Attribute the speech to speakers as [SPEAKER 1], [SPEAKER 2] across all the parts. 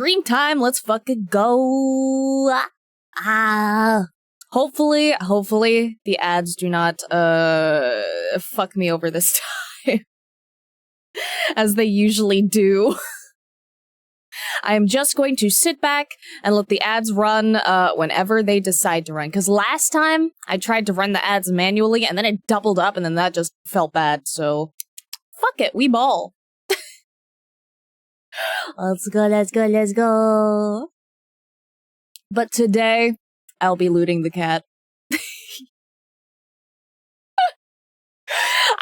[SPEAKER 1] Dream time, let's fucking go. Hopefully the ads do not fuck me over this time. As they usually do. I am just going to sit back and let the ads run whenever they decide to run. Because last time, I tried to run the ads manually, and then it doubled up, and then that just felt bad, so fuck it, we ball. Let's go, let's go, let's go. But today, I'll be looting the cat.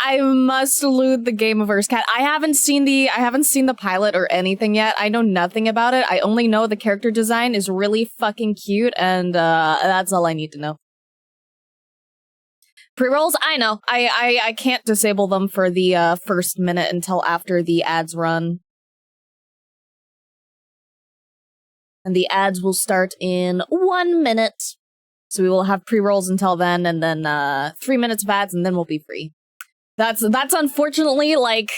[SPEAKER 1] I must loot the Game of Earth cat. I haven't seen the pilot or anything yet. I know nothing about it. I only know the character design is really fucking cute, and that's all I need to know. Pre-rolls? I know. I can't disable them for the first minute until after the ads run. And the ads will start in 1 minute. So we will have pre-rolls until then, and then 3 minutes of ads, and then we'll be free. That's unfortunately, like,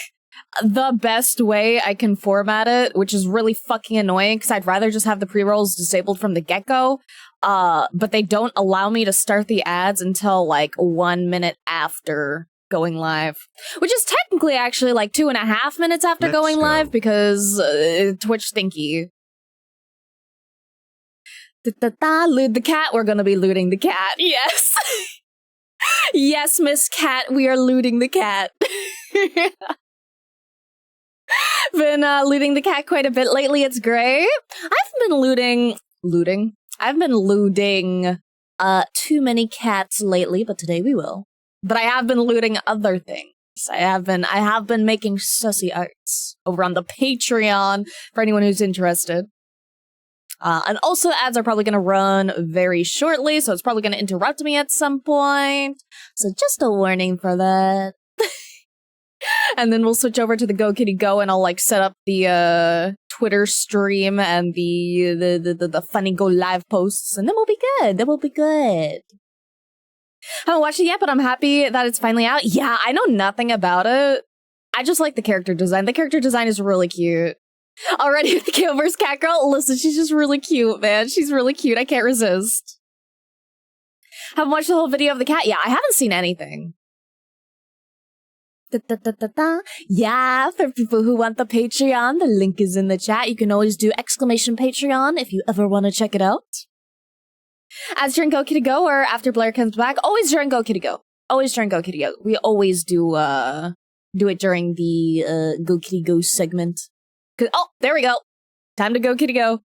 [SPEAKER 1] the best way I can format it, which is really fucking annoying, because I'd rather just have the pre-rolls disabled from the get-go, but they don't allow me to start the ads until, like, 1 minute after going live. Which is technically actually, like, 2.5 minutes after going live, because Twitch stinky. Loot the cat, we're gonna be looting the cat, yes! Yes, Miss Cat, we are looting the cat. Been looting the cat quite a bit lately, it's great. I've been looting too many cats lately, but today we will. But I have been looting other things. I have been making sussy arts over on the Patreon for anyone who's interested. And also, ads are probably going to run very shortly, so it's probably going to interrupt me at some point. So just a warning for that. And then we'll switch over to the Go Kitty Go, and I'll, like, set up the Twitter stream and the funny Go Live posts, and then we'll be good. Then we'll be good. Haven't watched it yet, but I'm happy that it's finally out. Yeah, I know nothing about it. I just like the character design. The character design is really cute. Already with the Kilver's cat girl? Listen, she's just really cute, man. She's really cute. I can't resist. Haven't watched the whole video of the cat? Yeah, I haven't seen anything. Yeah, for people who want the Patreon, the link is in the chat. You can always do !Patreon if you ever want to check it out. As during Go Kitty Go or after Blair comes back, always during Go Kitty Go. Always during Go Kitty Go. We always do it during the Go Kitty Go segment. Oh, there we go. Time to Go Kitty Go.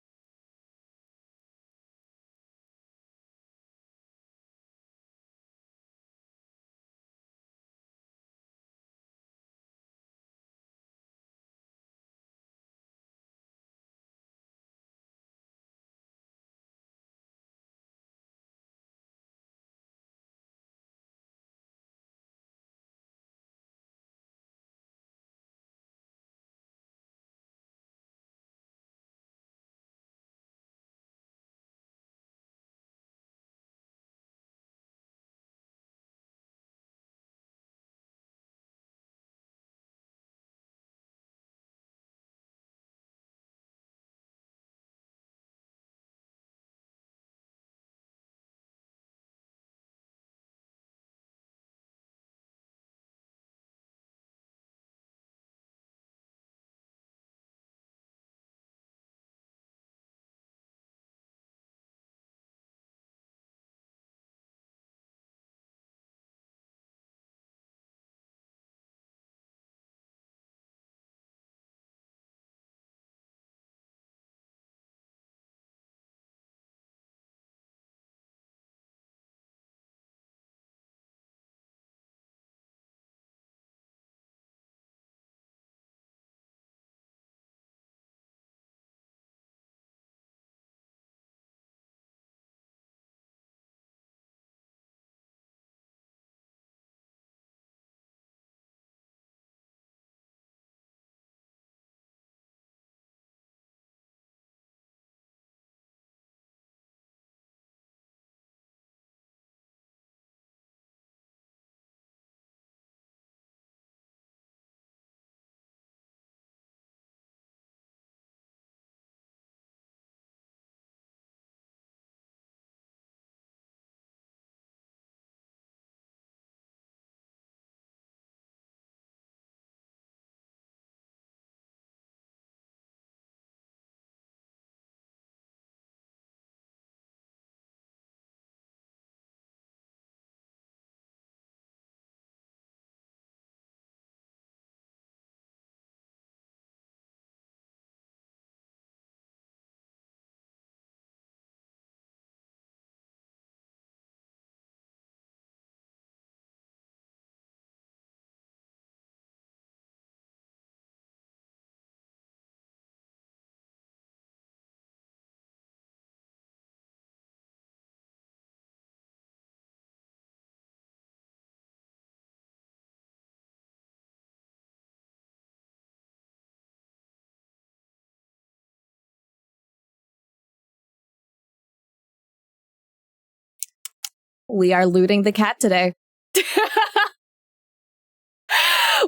[SPEAKER 1] We are looting the cat today.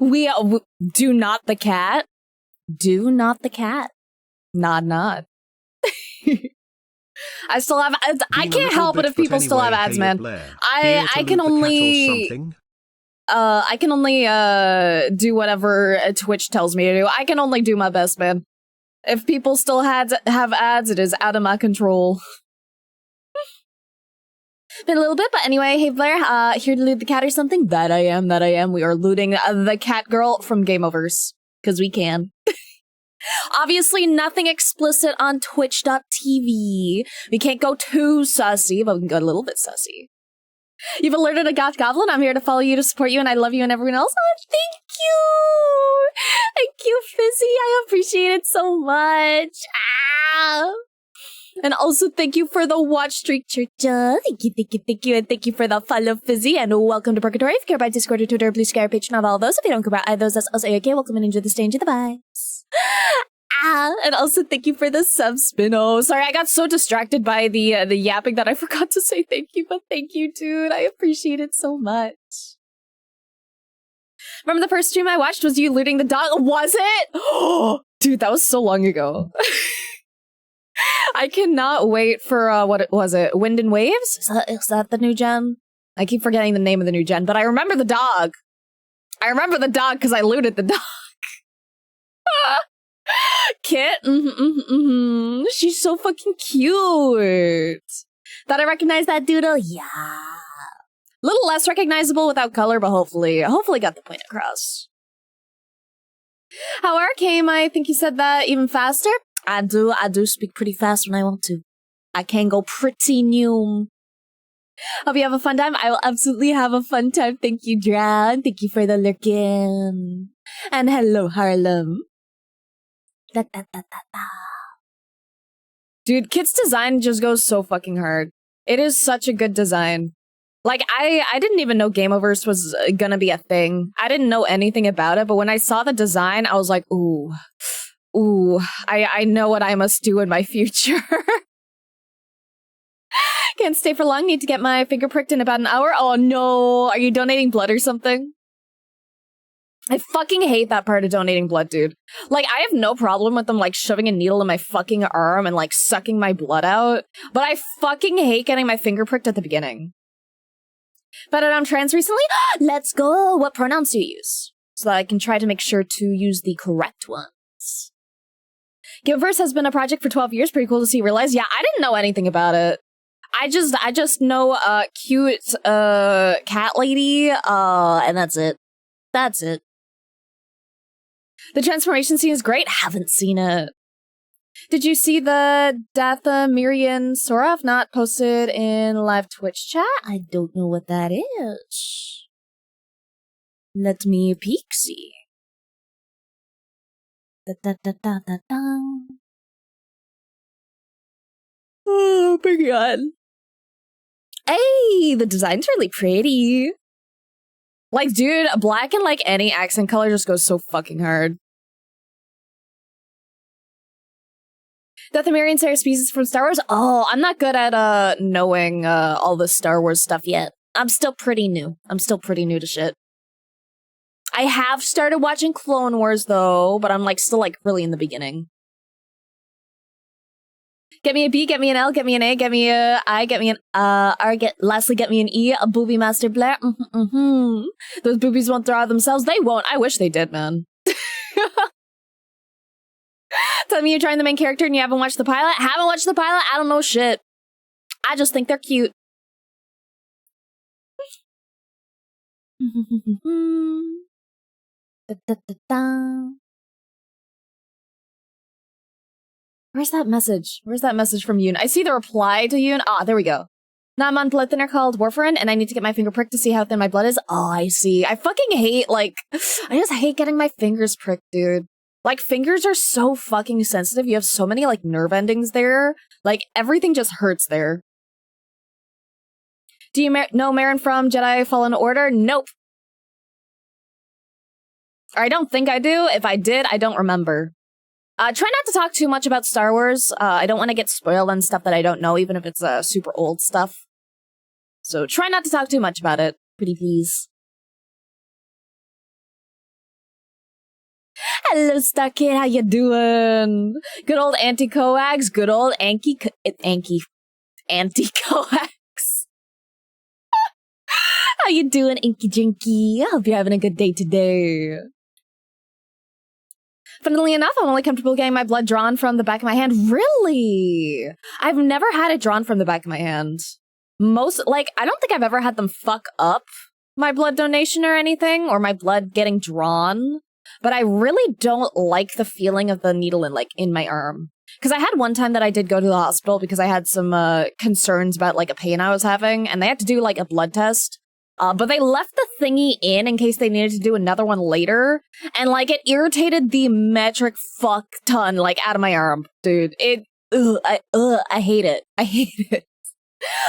[SPEAKER 1] we do not the cat. Do not the cat. Nod, nod. I still have ads. I can't help it if people still have ads, man. I can only do whatever Twitch tells me to do. I can only do my best, man. If people still have ads, it is out of my control. Been a little bit, but anyway, hey Blair, here to loot the cat or something? That I am. We are looting the cat girl from Game Overs. Because we can. Obviously, nothing explicit on twitch.tv. We can't go too sussy, but we can go a little bit sussy. You've alerted a goth goblin. I'm here to follow you, to support you, and I love you and everyone else. Oh, thank you! Thank you, Fizzy. I appreciate it so much. Ah. And also, thank you for the watch streak, Churcha. Thank you, and thank you for the follow, Fizzy, and welcome to Purgatory. If you care about Discord or Twitter, please share Patreon of all those. If you don't care about either of those, that's also okay. Welcome and enjoy the stay, enjoy the vibes. And also, thank you for the sub spin-off. Sorry, I got so distracted by the yapping that I forgot to say thank you, but thank you, dude. I appreciate it so much. Remember the first stream I watched was you looting the dog? Was it? Oh, dude, that was so long ago. I cannot wait for, what was it? Wind and Waves? Is that the new gen? I keep forgetting the name of the new gen, but I remember the dog. I remember the dog because I looted the dog. Kit? She's so fucking cute. Thought I recognized that doodle? Yeah. Little less recognizable without color, but hopefully got the point across. How arcane, I think you said that even faster. I do speak pretty fast when I want to. I can go pretty new. Hope you have a fun time. I will absolutely have a fun time. Thank you, Drown. Thank you for the lurkin. And hello, Harlem. Da, da, da, da, da. Dude, Kit's design just goes so fucking hard. It is such a good design. Like, I didn't even know Game Overs was gonna be a thing. I didn't know anything about it, but when I saw the design, I was like, ooh, I know what I must do in my future. Can't stay for long, need to get my finger pricked in about an hour. Oh no, are you donating blood or something? I fucking hate that part of donating blood, dude. Like, I have no problem with them, like, shoving a needle in my fucking arm and, like, sucking my blood out, but I fucking hate getting my finger pricked at the beginning. But I'm trans recently? Let's go! What pronouns do you use? So that I can try to make sure to use the correct ones. Giveverse has been a project for 12 years. Pretty cool to see realize. Yeah, I didn't know anything about it. I just know a cute cat lady, and that's it. That's it. The transformation scene is great. Haven't seen it. Did you see the Dathomirian Sora? If not, posted in live Twitch chat? I don't know what that is. Let me peek-see. Da-da-da-da-da-da. Oh my god. Hey, the design's really pretty. Like, dude, black and, like, any accent color just goes so fucking hard. Dathomirian Sarah species from Star Wars? Oh, I'm not good at, knowing, all the Star Wars stuff yet. I'm still pretty new. I'm still pretty new to shit. I have started watching Clone Wars, though, but I'm, like, still, like, really in the beginning. Get me a B, get me an L, get me an A, get me a I, get me an R, lastly get me an E, a booby master Blair. Those boobies won't draw themselves. They won't. I wish they did, man. Tell me you're trying the main character and you haven't watched the pilot? Haven't watched the pilot? I don't know shit. I just think they're cute. Da, da, da, da. Where's that message? Where's that message from Yoon? I see the reply to Yoon. Ah, there we go. Now I'm on blood thinner called warfarin, and I need to get my finger pricked to see how thin my blood is. Oh, I see. I fucking hate, like, I just hate getting my fingers pricked, dude. Like, fingers are so fucking sensitive. You have so many, like, nerve endings there. Like, everything just hurts there. Do you know Marin from Jedi Fallen Order? Nope. Or I don't think I do. If I did, I don't remember. Try not to talk too much about Star Wars. I don't want to get spoiled on stuff that I don't know, even if it's super old stuff. So try not to talk too much about it. Pretty please. Hello, Star Kid. How you doing? Good old anti-coax. Good old anti-coax. How you doing, Inky Jinky? I hope you're having a good day today. Funnily enough, I'm only comfortable getting my blood drawn from the back of my hand. Really? I've never had it drawn from the back of my hand. I don't think I've ever had them fuck up my blood donation or anything, or my blood getting drawn. But I really don't like the feeling of the needle in my arm. Because I had one time that I did go to the hospital because I had some concerns about a pain I was having, and they had to do a blood test. But they left the thingy in case they needed to do another one later, and it irritated the metric fuck ton out of my arm, dude. I hate it. I hate it.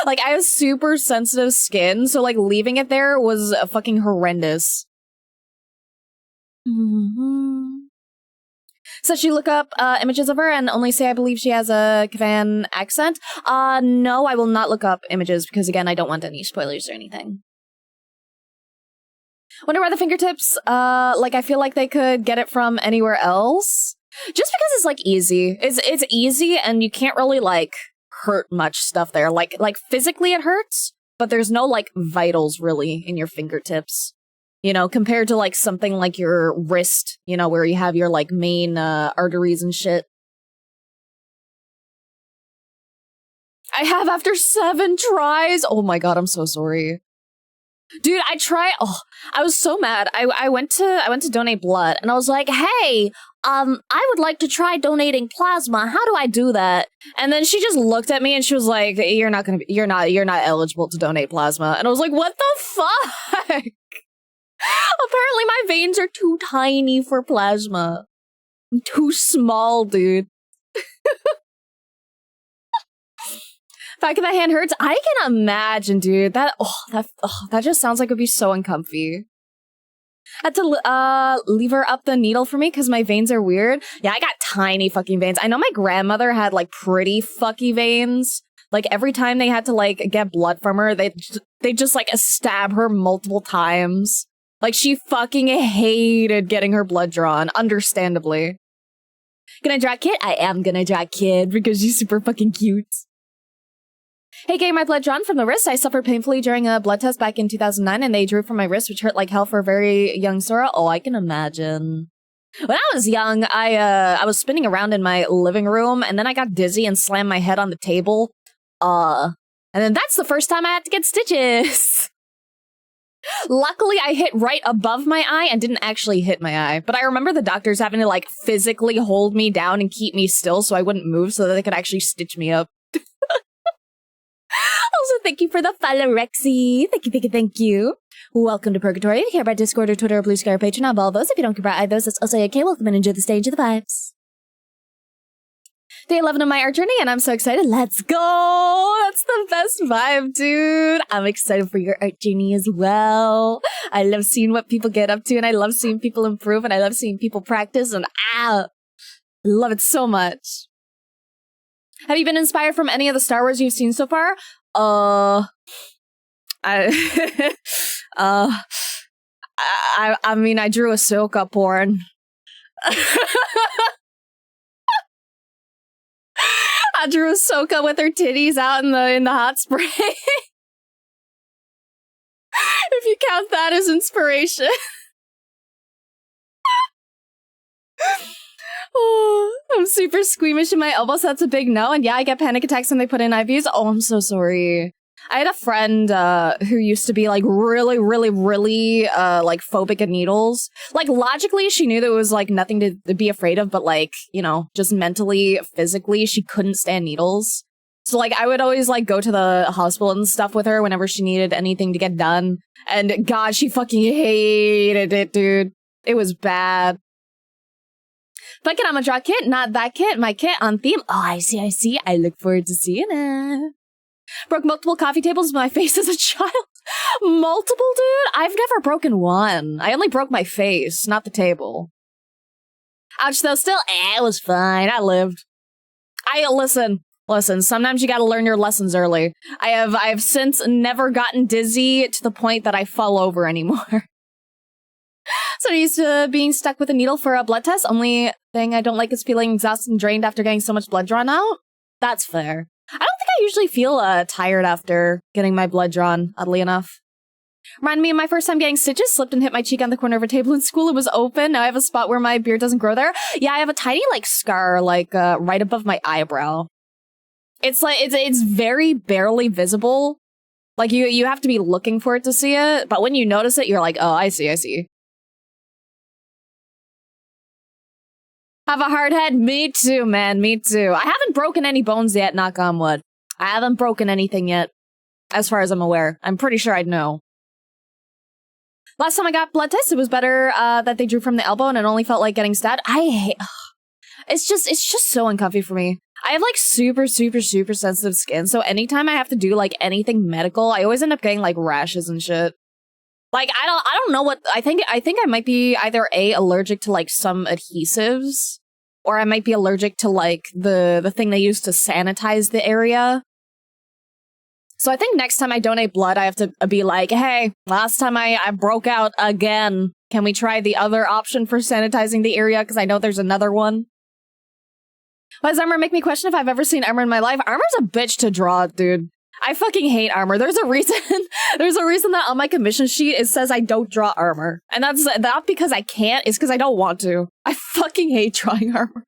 [SPEAKER 1] I have super sensitive skin, so leaving it there was fucking horrendous. So she look up images of her and only say I believe she has a Kavan accent. No, I will not look up images because again, I don't want any spoilers or anything. Wonder why the fingertips, I feel like they could get it from anywhere else. Just because it's easy. It's easy and you can't really hurt much stuff there. Like physically it hurts, but there's no vitals really in your fingertips. You know, compared to something like your wrist, where you have your main arteries and shit. I have after 7 tries. Oh my god, I'm so sorry. Dude, I was so mad. I went to donate blood and I was like, "Hey, I would like to try donating plasma. How do I do that?" And then she just looked at me and she was like, you're not eligible to donate plasma." And I was like, "What the fuck?" Apparently my veins are too tiny for plasma. I'm too small, dude. Back of the hand hurts. I can imagine, dude. That just sounds like it would be so uncomfy. I had to lever up the needle for me because my veins are weird. Yeah, I got tiny fucking veins. I know my grandmother had pretty fucky veins. Every time they had to get blood from her, they just stab her multiple times. She fucking hated getting her blood drawn, understandably. Gonna draw Kit? I am gonna draw Kid because she's super fucking cute. Hey, getting my blood drawn from the wrist. I suffered painfully during a blood test back in 2009, and they drew from my wrist, which hurt like hell for a very young Sora. Oh, I can imagine. When I was young, I was spinning around in my living room, and then I got dizzy and slammed my head on the table. And then that's the first time I had to get stitches. Luckily, I hit right above my eye and didn't actually hit my eye. But I remember the doctors having to, physically hold me down and keep me still so I wouldn't move so that they could actually stitch me up. Also, thank you for the follow, Rexy. Thank you. Welcome to Purgatory. If you care about Discord or Twitter or Blue Sky or Patreon, I'll all those. If you don't care about either of those, that's also okay. Welcome and enjoy the stage of the vibes. Day 11 of my art journey, and I'm so excited. Let's go! That's the best vibe, dude. I'm excited for your art journey as well. I love seeing what people get up to, and I love seeing people improve, and I love seeing people practice, and I love it so much. Have you been inspired from any of the Star Wars you've seen so far? I mean, I drew Ahsoka porn. I drew Ahsoka with her titties out in the hot spray. If you count that as inspiration. Oh, I'm super squeamish in my elbows. That's a big no. And yeah, I get panic attacks when they put in IVs. Oh, I'm so sorry. I had a friend who used to be really phobic of needles. Logically, she knew there was nothing to be afraid of, but just mentally, physically, she couldn't stand needles. So I would always go to the hospital and stuff with her whenever she needed anything to get done. And God, she fucking hated it, dude. It was bad. But I'm a draw Kit, not that Kit. My Kit on theme. Oh, I see. I look forward to seeing it. Broke multiple coffee tables with my face as a child. Multiple, dude? I've never broken one. I only broke my face, not the table. Ouch, though. Still, it was fine. I lived. Listen, Listen, sometimes you gotta learn your lessons early. I have since never gotten dizzy to the point that I fall over anymore. So I'm used to being stuck with a needle for a blood test. Only thing I don't like is feeling exhausted and drained after getting so much blood drawn out. That's fair. I don't think I usually feel tired after getting my blood drawn, oddly enough. Reminded me of my first time getting stitches, slipped and hit my cheek on the corner of a table in school. It was open. Now I have a spot where my beard doesn't grow there. Yeah, I have a tiny, like, scar, like, right above my eyebrow. It's like, it's very barely visible. Like, you have to be looking for it to see it, but when you notice it, you're like, oh, I see. Have a hard head? Me too, man, me too. I haven't broken any bones yet, knock on wood. I haven't broken anything yet, as far as I'm aware. I'm pretty sure I'd know. Last time I got blood tests, it was better that they drew from the elbow and it only felt like getting stabbed. I hate... It's just so uncomfy for me. I have, like, super sensitive skin, so anytime I have to do, like, anything medical, I always end up getting, like, rashes and shit. Like, I don't know what... I think I might be either A, allergic to, like, some adhesives, or I might be allergic to, like, the thing they use to sanitize the area. So I think next time I donate blood, I have to be like, hey, last time I broke out again. Can we try the other option for sanitizing the area? Because I know there's another one. Why does armor make me question if I've ever seen armor in my life? Armor's a bitch to draw, dude. I fucking hate armor. There's a reason that on my commission sheet it says I don't draw armor. And that's not because I can't, it's because I don't want to. I fucking hate drawing armor.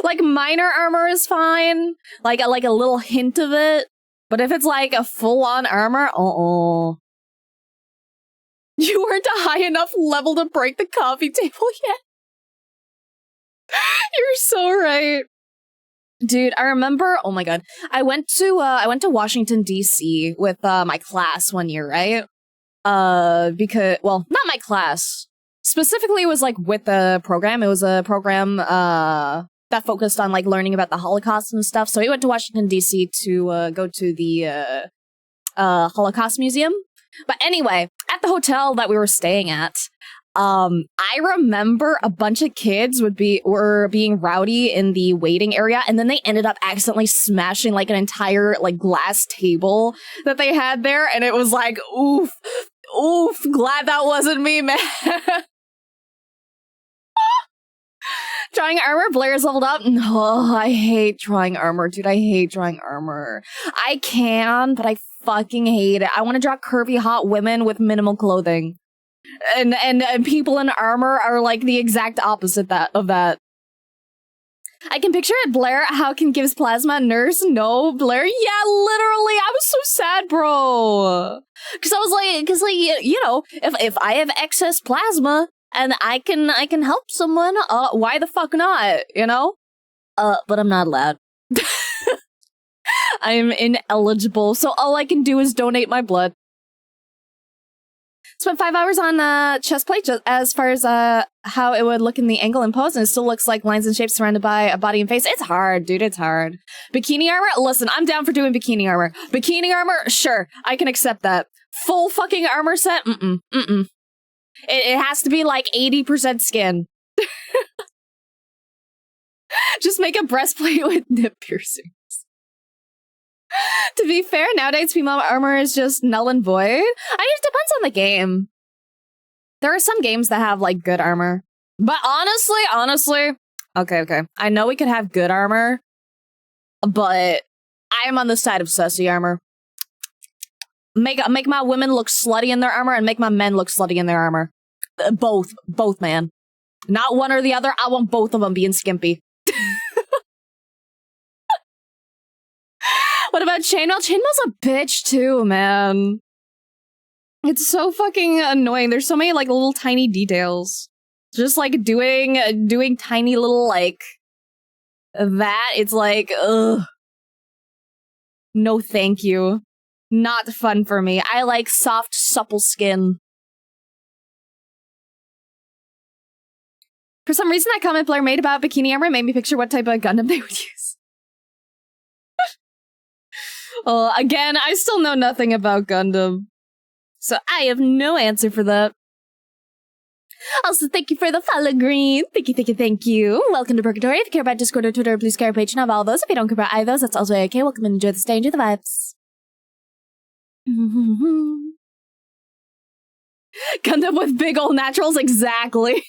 [SPEAKER 1] Like, minor armor is fine. Like a little hint of it. But if it's like a full-on armor, You weren't a high enough level to break the coffee table yet. You're so right. Dude, I remember, oh my god, I went to Washington, D.C. with my class one year, right? Because, well, not my class. Specifically, it was like with the program. It was a program that focused on like learning about the Holocaust and stuff. So we went to Washington, D.C. to go to the Holocaust Museum. But anyway, at the hotel that we were staying at, I remember a bunch of kids were being rowdy in the waiting area, and then they ended up accidentally smashing like an entire like glass table that they had there, and it was like, oof, glad that wasn't me, man. Drawing armor, Blair's leveled up. Oh, I hate drawing armor, dude. I hate drawing armor. I can, but I fucking hate it. I want to draw curvy hot women with minimal clothing. And people in armor are like the exact opposite of that. I can picture it, Blair. How can gives plasma nurse? No, Blair. Yeah, literally. I was so sad, bro. Because I was like, you know, if I have excess plasma and I can help someone, why the fuck not? You know? But I'm not allowed. I'm ineligible, so all I can do is donate my blood. Spent 5 hours on chest plate just as far as how it would look in the angle and pose, and it still looks like lines and shapes surrounded by a body and face. It's hard, dude. It's hard. Bikini armor? Listen, I'm down for doing bikini armor. Bikini armor? Sure. I can accept that. Full fucking armor set? It has to be like 80% skin. Just make a breastplate with nip piercings. To be fair, nowadays female armor is just null and void. I mean, it depends on the game. There are some games that have, like, good armor. But honestly, okay. I know we could have good armor, but I am on the side of sussy armor. Make my women look slutty in their armor and make my men look slutty in their armor. Both, man. Not one or the other. I want both of them being skimpy. What about chainmail? Chainmail's a bitch too, man. It's so fucking annoying. There's so many like little tiny details. Just like doing tiny little like that. It's like, ugh. No, thank you. Not fun for me. I like soft, supple skin. For some reason, that comment Blair made about bikini armor made me picture what type of Gundam they would use. Well, again, I still know nothing about Gundam. So I have no answer for that. Also, thank you for the follow, Green. Thank you, thank you, thank you. Welcome to Purgatory. If you care about Discord or Twitter, please care page and have all those. If you don't care about either of those, that's also okay. Welcome and enjoy the stay, enjoy the vibes. Gundam with big old naturals, exactly.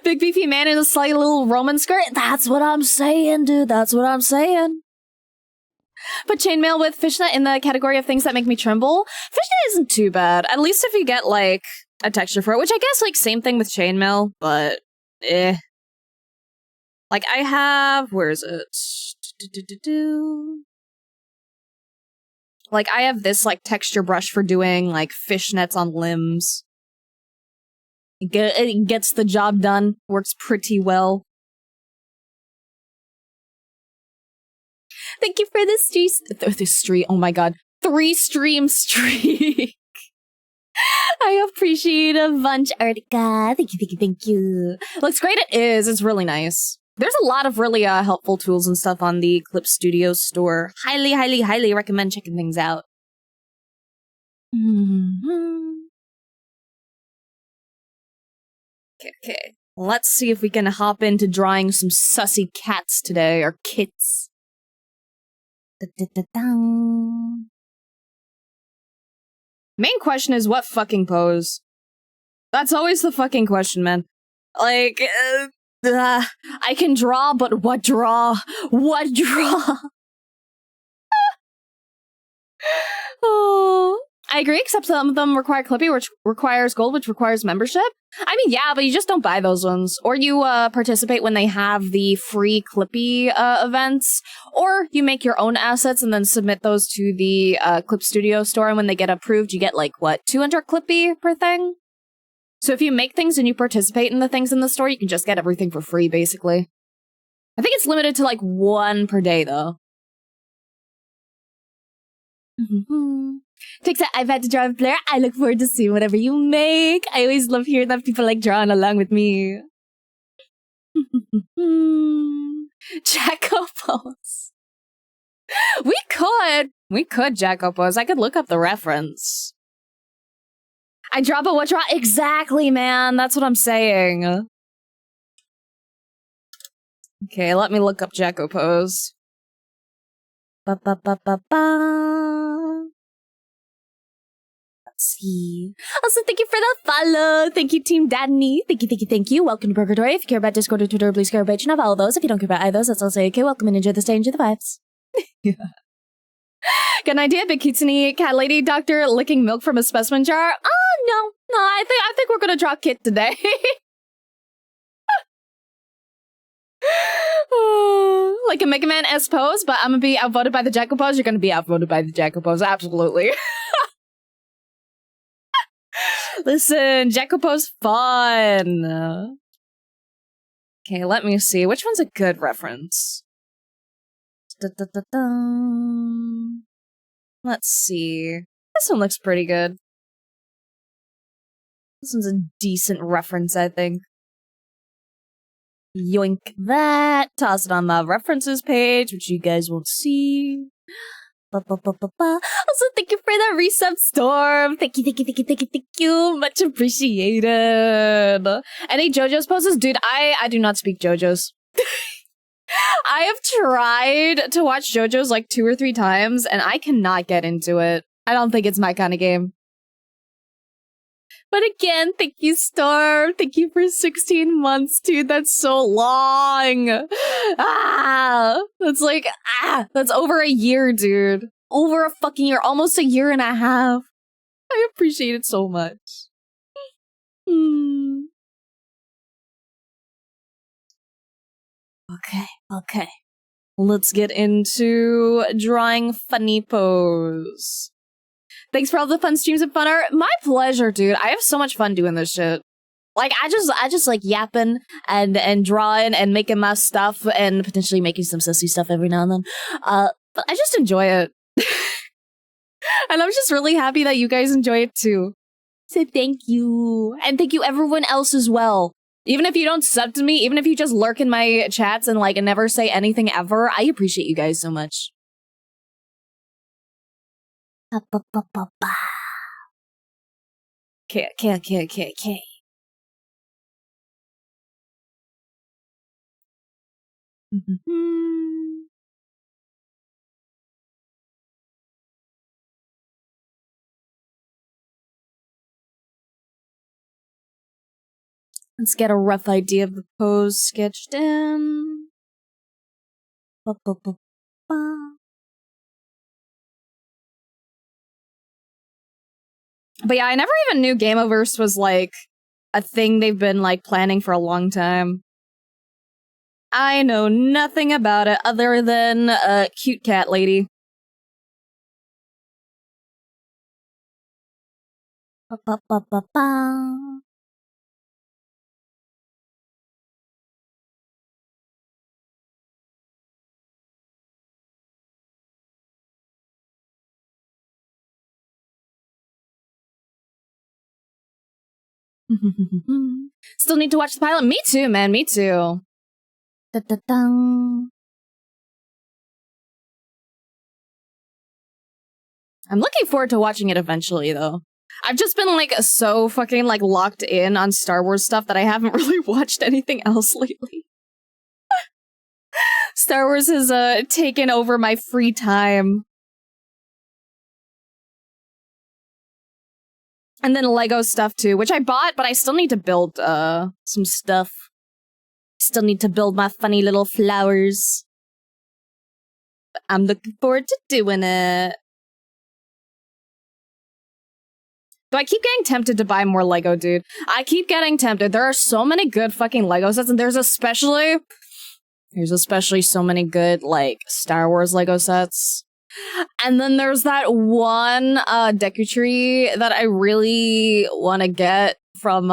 [SPEAKER 1] Big beefy man in a slight little Roman skirt. That's what I'm saying, dude. That's what I'm saying. Put chainmail with fishnet in the category of things that make me tremble. Fishnet isn't too bad. At least if you get, like, a texture for it, which I guess, like, same thing with chainmail, but eh. Like, I have... Where is it? Like, I have this, like, texture brush for doing, like, fishnets on limbs. It gets the job done. Works pretty well. Thank you for this streak. Oh my god. 3-stream streak. I appreciate a bunch, Artica. Thank you, thank you, thank you. Looks great, it is. It's really nice. There's a lot of really helpful tools and stuff on the Clip Studio store. Highly, highly, highly recommend checking things out. Okay. Let's see if we can hop into drawing some sussy cats today, or kits. Main question is what fucking pose? That's always the fucking question, man. Like, I can draw, but what draw? What draw? Oh, I agree, except some of them require Clippy, which requires gold, which requires membership. I mean, yeah, but you just don't buy those ones. Or you participate when they have the free Clippy events. Or you make your own assets and then submit those to the Clip Studio store, and when they get approved, you get, like, what, 200 Clippy per thing? So if you make things and you participate in the things in the store, you can just get everything for free, basically. I think it's limited to, like, 1 per day, though. Takes I've had to draw a Blair. I look forward to seeing whatever you make. I always love hearing that people like drawing along with me. Jacopos. We could Jacopos. I could look up the reference. I draw, but what draw? Exactly, man. That's what I'm saying. Okay, let me look up Jacopos. See. Also, thank you for the follow. Thank you, Team Danny. Thank you, thank you, thank you. Welcome to Purgatory. If you care about Discord or Twitter, please care page and have all those. If you don't care about either of those, that's also okay. Welcome and enjoy the stay, enjoy the vibes. Got an idea, Big Kitsune Cat Lady Doctor licking milk from a specimen jar? Oh, no. I think we're gonna draw Kit today. Like a Mega Man S pose, but I'm gonna be outvoted by the Jacopos. You're gonna be outvoted by the Jacopos, absolutely. Listen, Jacopo's fun. Okay, let me see. Which one's a good reference? Let's see. This one looks pretty good. This one's a decent reference, I think. Yoink that. Toss it on the references page, which you guys won't see. Also, thank you for the resub, Storm. Thank you, thank you, thank you, thank you, thank you. Much appreciated. Any JoJo's poses? Dude, I do not speak JoJo's. I have tried to watch JoJo's like 2 or 3 times, and I cannot get into it. I don't think it's my kind of game. But again, thank you, Storm. Thank you for 16 months, dude. That's so long. That's over a year, dude. Over a fucking year. Almost a year and a half. I appreciate it so much. Okay. Let's get into drawing funny pose. Thanks for all the fun streams and fun art. My pleasure, dude. I have so much fun doing this shit. Like, I just like yapping and drawing and making my stuff and potentially making some sussy stuff every now and then. But I just enjoy it. And I'm just really happy that you guys enjoy it too. So thank you. And thank you everyone else as well. Even if you don't sub to me, even if you just lurk in my chats and like never say anything ever, I appreciate you guys so much. Okay. Let's get a rough idea of the pose sketched in. But yeah, I never even knew Gameoverse was like a thing they've been like planning for a long time. I know nothing about it other than a cute cat lady. Still need to watch the pilot. Me too, man. Me too. I'm looking forward to watching it eventually, though. I've just been, like, so fucking, like, locked in on Star Wars stuff that I haven't really watched anything else lately. Star Wars has, taken over my free time. And then Lego stuff, too, which I bought, but I still need to build, some stuff. Still need to build my funny little flowers. But I'm looking forward to doing it. Do I keep getting tempted to buy more Lego, dude? I keep getting tempted. There are so many good fucking Lego sets, and there's especially so many good, like, Star Wars Lego sets. And then there's that one, Deku Tree that I really want to get from,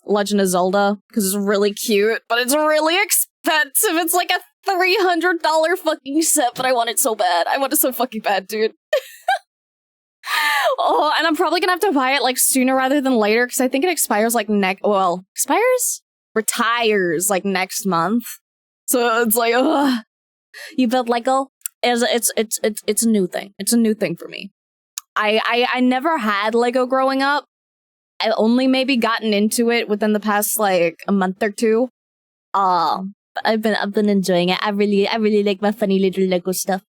[SPEAKER 1] Legend of Zelda, because it's really cute, but it's really expensive. It's like a $300 fucking set, but I want it so bad. I want it so fucking bad, dude. Oh, and I'm probably gonna have to buy it, like, sooner rather than later, because I think it expires, like, retires, like, next month. So it's like, ugh. You build Lego? It's a new thing. It's a new thing for me. I never had Lego growing up. I've only maybe gotten into it within the past, like, a month or two. But I've been enjoying it. I really like my funny little Lego stuff.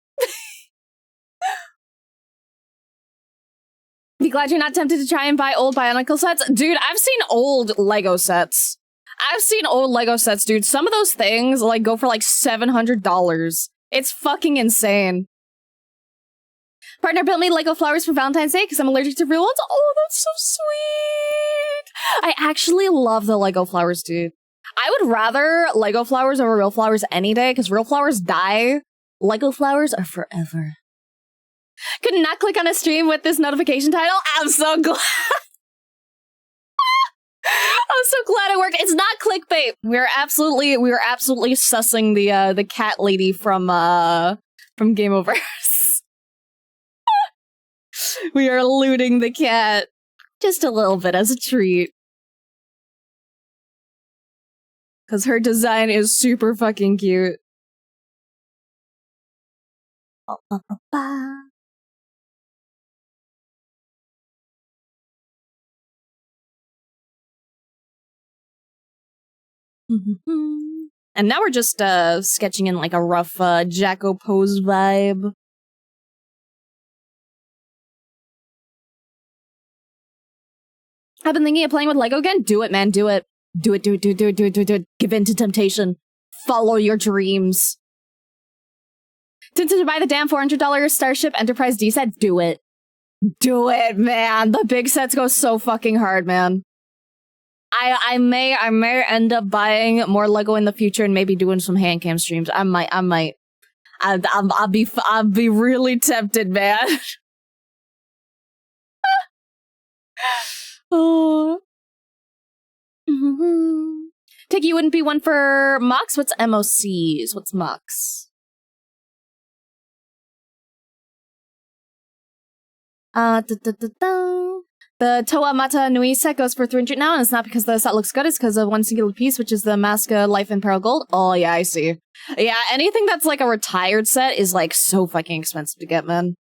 [SPEAKER 1] Be glad you're not tempted to try and buy old Bionicle sets. Dude, I've seen old Lego sets. Dude. Some of those things, like, go for, like, $700. It's fucking insane. Partner built me Lego flowers for Valentine's Day because I'm allergic to real ones. Oh, that's so sweet. I actually love the Lego flowers, dude. I would rather Lego flowers over real flowers any day because real flowers die. Lego flowers are forever. Could not click on a stream with this notification title. I'm so glad. I'm so glad it worked. It's not clickbait. We are absolutely sussing the cat lady from Gameoverse. We are looting the cat just a little bit as a treat. Cause her design is super fucking cute. And now we're just sketching in like a rough Jacko pose vibe. I've been thinking of playing with Lego again. Do it, man. Do it. Do it. Give in to temptation. Follow your dreams. To buy the damn $400 Starship Enterprise D set. Do it. Do it, man. The big sets go so fucking hard, man. I may end up buying more Lego in the future and maybe doing some hand cam streams. I might. I'll be really tempted, man. Oh. Take you wouldn't be one for MOCs? What's MOCs? What's MOCs? The Toa Mata Nui set goes for 300 now, and it's not because the set looks good, it's because of one singular piece, which is the Masca Life in Peril Gold. Oh, yeah, I see. Yeah, anything that's like a retired set is like so fucking expensive to get, man.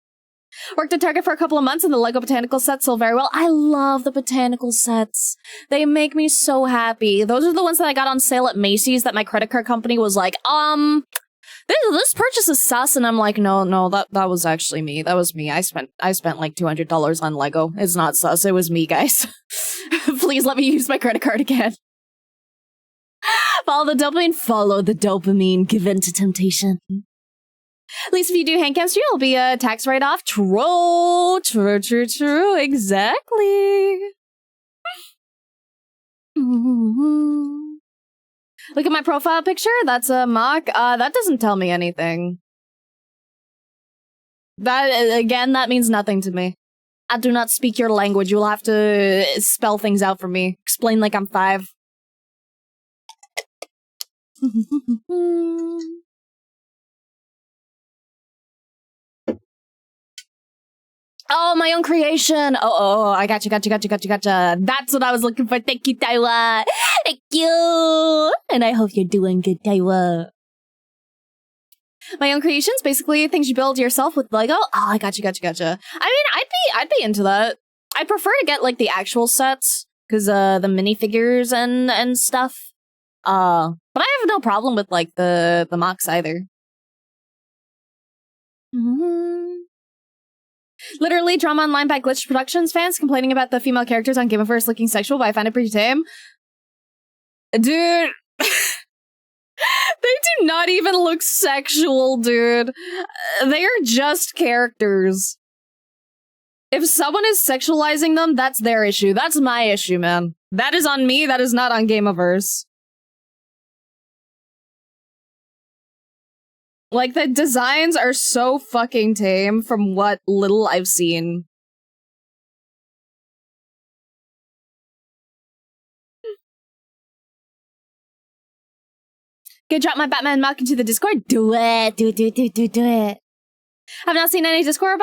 [SPEAKER 1] Worked at Target for a couple of months and the Lego botanical sets sold very well. I love the botanical sets. They make me so happy. Those are the ones that I got on sale at Macy's that my credit card company was like, this purchase is sus, and I'm like, no, that was actually me. That was me. I spent like $200 on Lego. It's not sus. It was me, guys. Please let me use my credit card again. Follow the dopamine. Give in to temptation. At least if you do hand chemistry, it'll be a tax write-off. True. Exactly. Look at my profile picture. That's a mock. That doesn't tell me anything. That means nothing to me. I do not speak your language. You'll have to spell things out for me. Explain like I'm 5. Oh, my own creation. Oh, I gotcha. That's what I was looking for. Thank you, Taiwa. Thank you. And I hope you're doing good, Taiwa. My own creations, basically things you build yourself with Lego. Oh, I gotcha. I mean, I'd be into that. I prefer to get like the actual sets because the minifigures and stuff. But I have no problem with like the mocks either. Literally, drama online by Glitch Productions fans complaining about the female characters on Game of Thrones looking sexual, but I find it pretty tame. Dude. They do not even look sexual, dude. They are just characters. If someone is sexualizing them, that's their issue. That's my issue, man. That is on me, that is not on Gameoverse. Like, the designs are so fucking tame from what little I've seen. Go drop my Batman mock into the Discord? Do it. Do it. I've not seen any discourse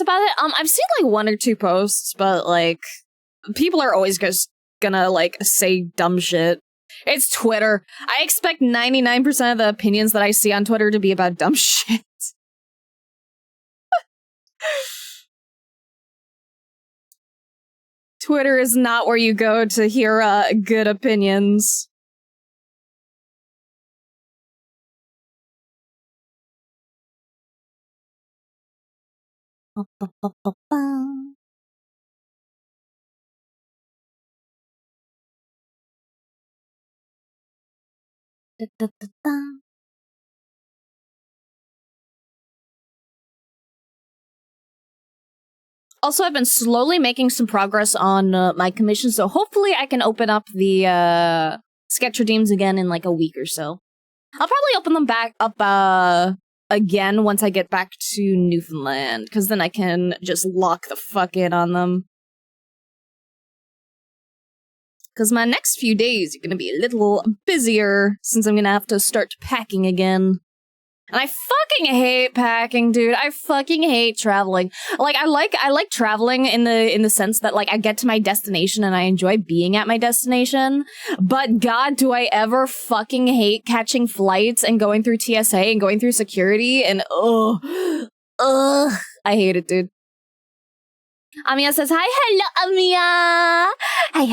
[SPEAKER 1] about it. I've seen, like, 1 or 2 posts, but, like, people are always just gonna, like, say dumb shit. It's Twitter. I expect 99% of the opinions that I see on Twitter to be about dumb shit. Twitter is not where you go to hear good opinions. Also, I've been slowly making some progress on my commission, so hopefully I can open up the sketch redeems again in like a week or so. I'll probably open them back up again once I get back to Newfoundland, because then I can just lock the fuck in on them. Because my next few days are going to be a little busier, since I'm going to have to start packing again. And I fucking hate packing, dude. I fucking hate traveling. Like, I like traveling in the sense that, like, I get to my destination and I enjoy being at my destination. But god, do I ever fucking hate catching flights and going through TSA and going through security and I hate it, dude. Amiya says, hi, hello, Amiya! Hi.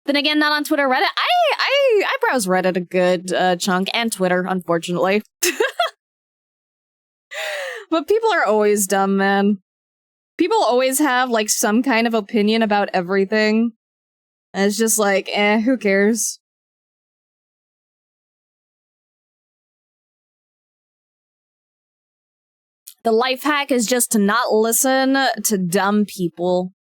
[SPEAKER 1] Then again, not on Twitter, Reddit. I browse Reddit a good chunk, and Twitter, unfortunately. But people are always dumb, man. People always have, like, some kind of opinion about everything. And it's just like, who cares? The life hack is just to not listen to dumb people.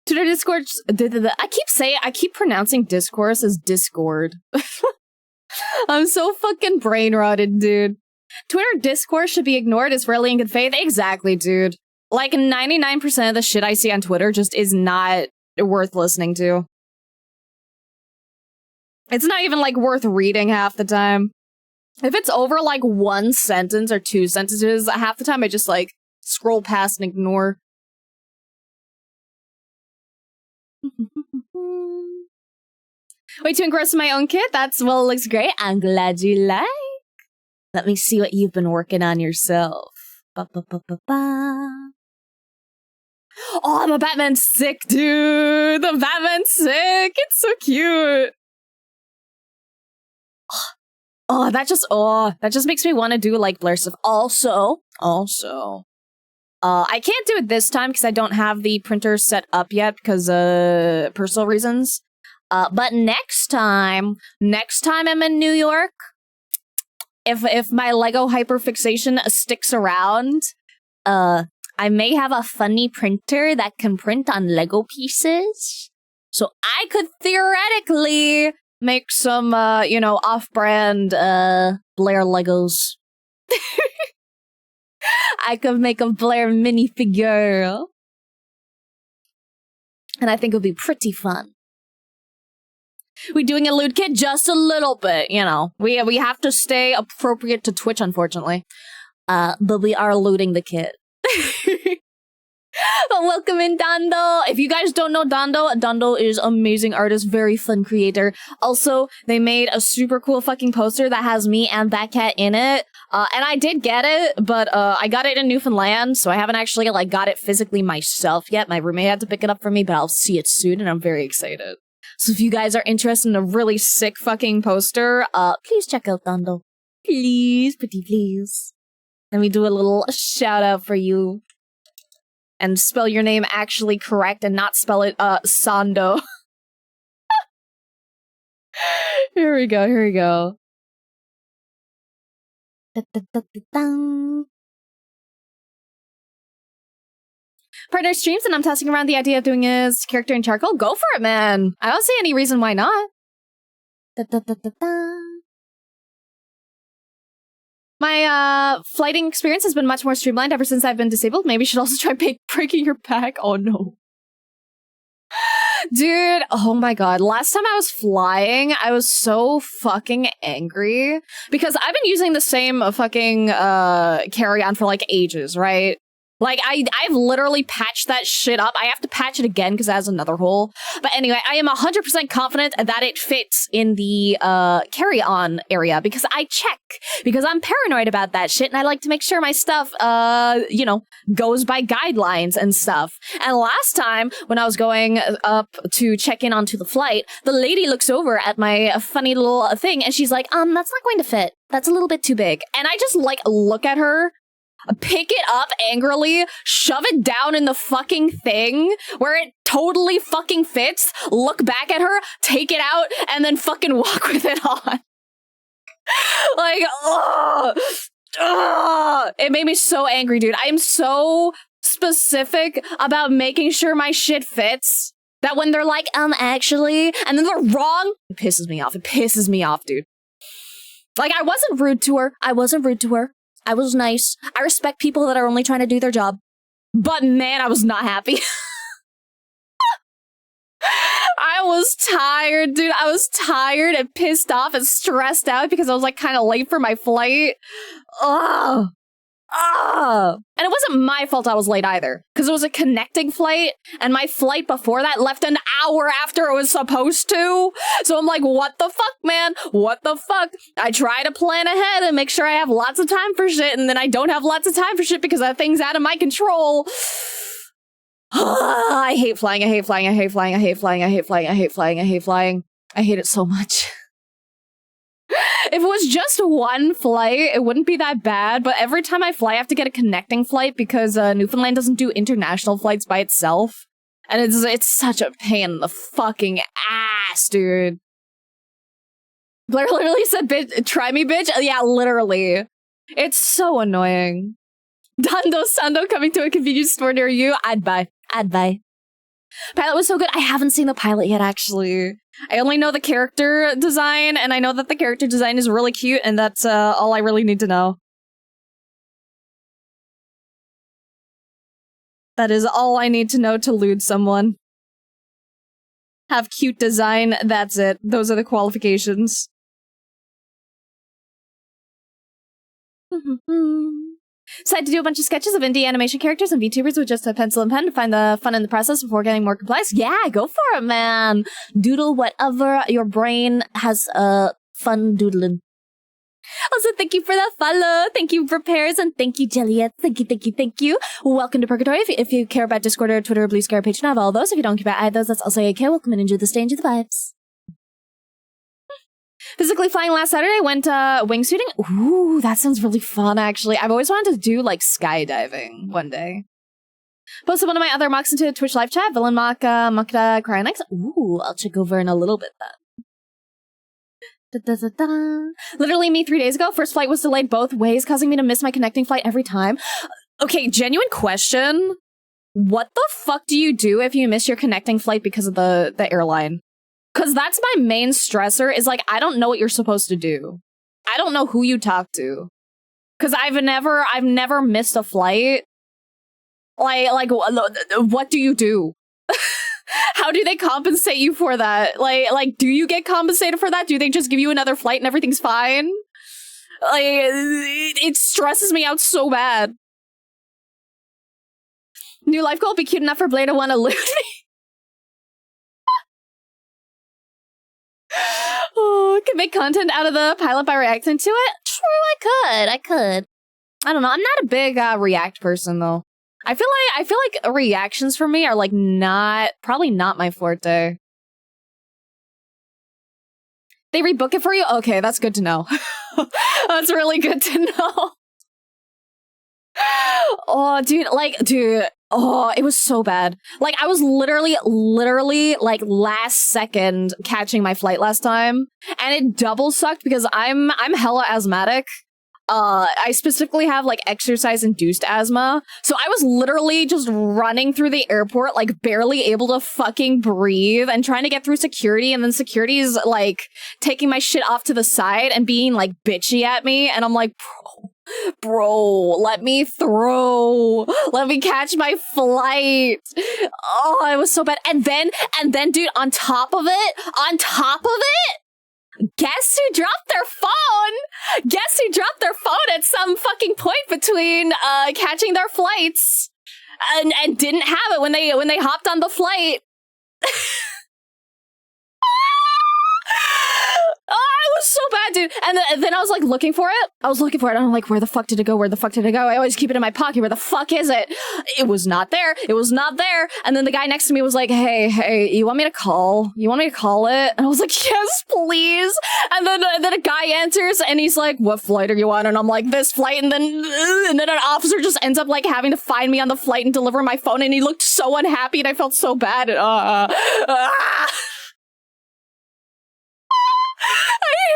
[SPEAKER 1] Twitter Discord. I keep pronouncing discourse as Discord. I'm so fucking brain rotted, dude. Twitter discourse should be ignored. It's rarely in good faith. Exactly, dude. Like 99% of the shit I see on Twitter just is not worth listening to. It's not even like worth reading half the time. If it's over like 1 sentence or 2 sentences, half the time I just like scroll past and ignore. Way too engrossed in my own kit. That's, well, it looks great. I'm glad you like. Let me see what you've been working on yourself. Ba-ba-ba-ba-ba. Oh, the Batman's sick, dude. The Batman's sick. It's so cute. That just makes me want to do like Blair stuff. Also, I can't do it this time because I don't have the printer set up yet because personal reasons. But next time I'm in New York, if my Lego hyperfixation sticks around, I may have a funny printer that can print on Lego pieces. So I could theoretically make some, off-brand, Blair Legos. I could make a Blair minifigure. And I think it would be pretty fun. We doing a lewd kit? Just a little bit, you know. We have to stay appropriate to Twitch, unfortunately. But we are lewding the kit. But welcome in, Dando. If you guys don't know Dando is amazing artist, very fun creator. Also, they made a super cool fucking poster that has me and that cat in it. And I did get it, but I got it in Newfoundland, so I haven't actually like got it physically myself yet. My roommate had to pick it up for me, but I'll see it soon, and I'm very excited. So if you guys are interested in a really sick fucking poster, please check out Dando. Please, pretty please. Let me do a little shout out for you. And spell your name actually correct and not spell it, Sando. Here we go. Partner streams and I'm tossing around the idea of doing his character in charcoal. Go for it, man. I don't see any reason why not. My flighting experience has been much more streamlined ever since I've been disabled. Maybe you should also try breaking your back. Oh no. Dude, oh my god. Last time I was flying, I was so fucking angry. Because I've been using the same fucking carry-on for like ages, right? Like, I've literally patched that shit up. I have to patch it again because it has another hole. But anyway, I am 100% confident that it fits in the carry-on area because I check. Because I'm paranoid about that shit and I like to make sure my stuff, goes by guidelines and stuff. And last time, when I was going up to check in onto the flight, the lady looks over at my funny little thing and she's like, that's not going to fit. That's a little bit too big. And I just, like, look at her, pick it up angrily, shove it down in the fucking thing where it totally fucking fits, look back at her, take it out, and then fucking walk with it on. Like, it made me so angry, dude. I am so specific about making sure my shit fits that when they're like, actually, and then they're wrong, it pisses me off. It pisses me off, dude. Like, I wasn't rude to her. I was nice. I respect people that are only trying to do their job. But man, I was not happy. I was tired, dude. I was tired and pissed off and stressed out because I was like kind of late for my flight. Ugh. And it wasn't my fault I was late either, because it was a connecting flight, and my flight before that left an hour after it was supposed to. So I'm like, what the fuck, man? What the fuck? I try to plan ahead and make sure I have lots of time for shit, and then I don't have lots of time for shit because that thing's out of my control. I hate flying. I hate it so much. If it was just one flight, it wouldn't be that bad, but every time I fly, I have to get a connecting flight because Newfoundland doesn't do international flights by itself. And it's such a pain in the fucking ass, dude. Blair literally said, bitch, try me, bitch. Yeah, literally. It's so annoying. Dando Sando coming to a convenience store near you. I'd buy. Pilot was so good. I haven't seen the pilot yet, actually. I only know the character design, and I know that the character design is really cute, and that's all I really need to know. That is all I need to know to lewd someone. Have cute design, that's it. Those are the qualifications. So I had to do a bunch of sketches of indie animation characters and VTubers with just a pencil and pen to find the fun in the process before getting more complex. Yeah, go for it, man. Doodle whatever your brain has fun doodling. Also, thank you for that follow. Thank you for Pears, and thank you, Jelliet. Thank you, thank you, thank you. Welcome to Purgatory. If you care about Discord or Twitter or Blue Sky or Patreon, I have all those. If you don't care about either of those, that's also okay. Welcome and enjoy the stage of the vibes. Physically flying last Saturday, I went wingsuiting. Ooh, that sounds really fun, actually. I've always wanted to do, like, skydiving one day. Posted one of my other mocks into Twitch live chat. Villain mock, Makta Cryonex. Ooh, I'll check over in a little bit then. Literally me 3 days ago. First flight was delayed both ways, causing me to miss my connecting flight every time. Okay, genuine question. What the fuck do you do if you miss your connecting flight because of the airline? Because that's my main stressor, is like, I don't know what you're supposed to do. I don't know who you talk to. Because I've never missed a flight. Like, what do you do? How do they compensate you for that? Like, do you get compensated for that? Do they just give you another flight and everything's fine? Like, it stresses me out so bad. New life goal, be cute enough for Blair to want to loot me. Oh, could make content out of the pilot by reacting to it? True, I could. I don't know, I'm not a big react person, though. I feel like reactions for me are like probably not my forte. They rebook it for you? Okay, that's good to know. That's really good to know. Oh, dude, oh, it was so bad. Like, I was literally, like, last second catching my flight last time, and it double sucked because I'm hella asthmatic. I specifically have, like, exercise-induced asthma, so I was literally just running through the airport, like, barely able to fucking breathe, and trying to get through security, and then security's, like, taking my shit off to the side and being, like, bitchy at me, and I'm like, bro, let me through. Let me catch my flight. Oh, it was so bad. And then, dude, on top of it, guess who dropped their phone? Guess who dropped their phone at some fucking point between catching their flights and didn't have it when they hopped on the flight. Oh, it was so bad, dude. And then I was like looking for it. And I'm like, where the fuck did it go? I always keep it in my pocket. Where the fuck is it? It was not there. And then the guy next to me was like, hey, you want me to call it? And I was like, yes, please. And then a guy answers and he's like, what flight are you on? And I'm like, this flight. And then an officer just ends up like having to find me on the flight and deliver my phone. And he looked so unhappy and I felt so bad. I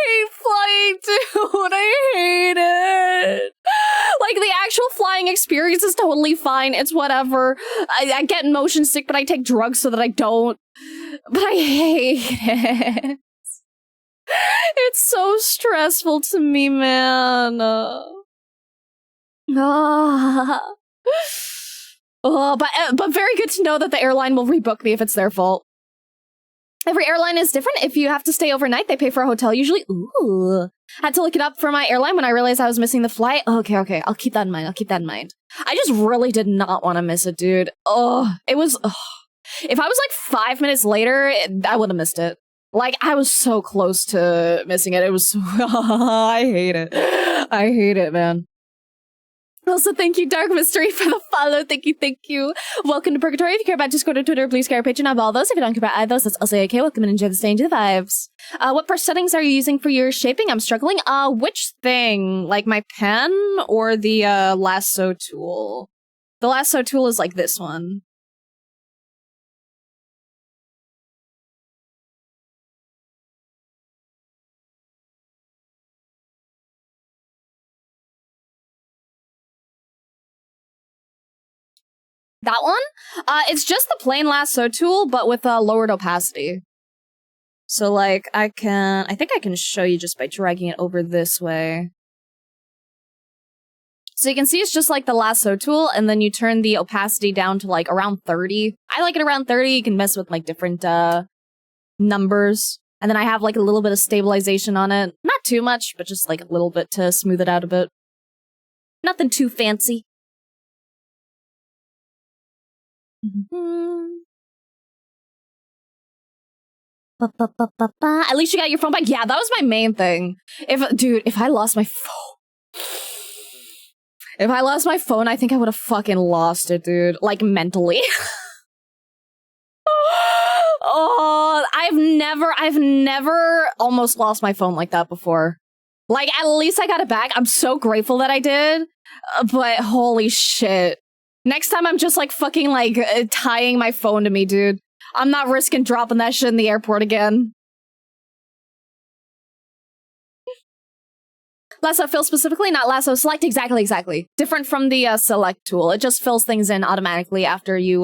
[SPEAKER 1] hate flying, dude. I hate it. Like, the actual flying experience is totally fine. It's whatever. I get motion sick, but I take drugs so that I don't. But I hate it. It's so stressful to me, man. But very good to know that the airline will rebook me if it's their fault. Every airline is different. If you have to stay overnight, they pay for a hotel usually. Ooh. Had to look it up for my airline when I realized I was missing the flight. Okay. I'll keep that in mind. I just really did not want to miss it, dude. It was... If I was like 5 minutes later, I would have missed it. Like, I was so close to missing it. It was... I hate it, man. Also, thank you, Dark Mystery, for the follow. Thank you. Welcome to Purgatory. If you care about Discord or Twitter, Blue Sky or Patreon, I have all those. If you don't care about either of those, that's also okay. Welcome and enjoy the stage of the vibes. What brush settings are you using for your shaping? I'm struggling. Which thing? Like my pen or the lasso tool? The lasso tool is like this one. That one? It's just the plain lasso tool, but with a lowered opacity. So, like, I think I can show you just by dragging it over this way. So you can see it's just like the lasso tool, and then you turn the opacity down to, like, around 30. I like it around 30. You can mess with, like, different, numbers. And then I have, like, a little bit of stabilization on it. Not too much, but just, like, a little bit to smooth it out a bit. Nothing too fancy. At least you got your phone back. Yeah, that was my main thing. If I lost my phone. If I lost my phone, I think I would have fucking lost it, dude. Like, mentally. Oh, I've never almost lost my phone like that before. Like, at least I got it back. I'm so grateful that I did. But holy shit. Next time I'm just like fucking like tying my phone to me, dude. I'm not risking dropping that shit in the airport again. Lasso fill specifically, not lasso select. Exactly. Different from the select tool. It just fills things in automatically after you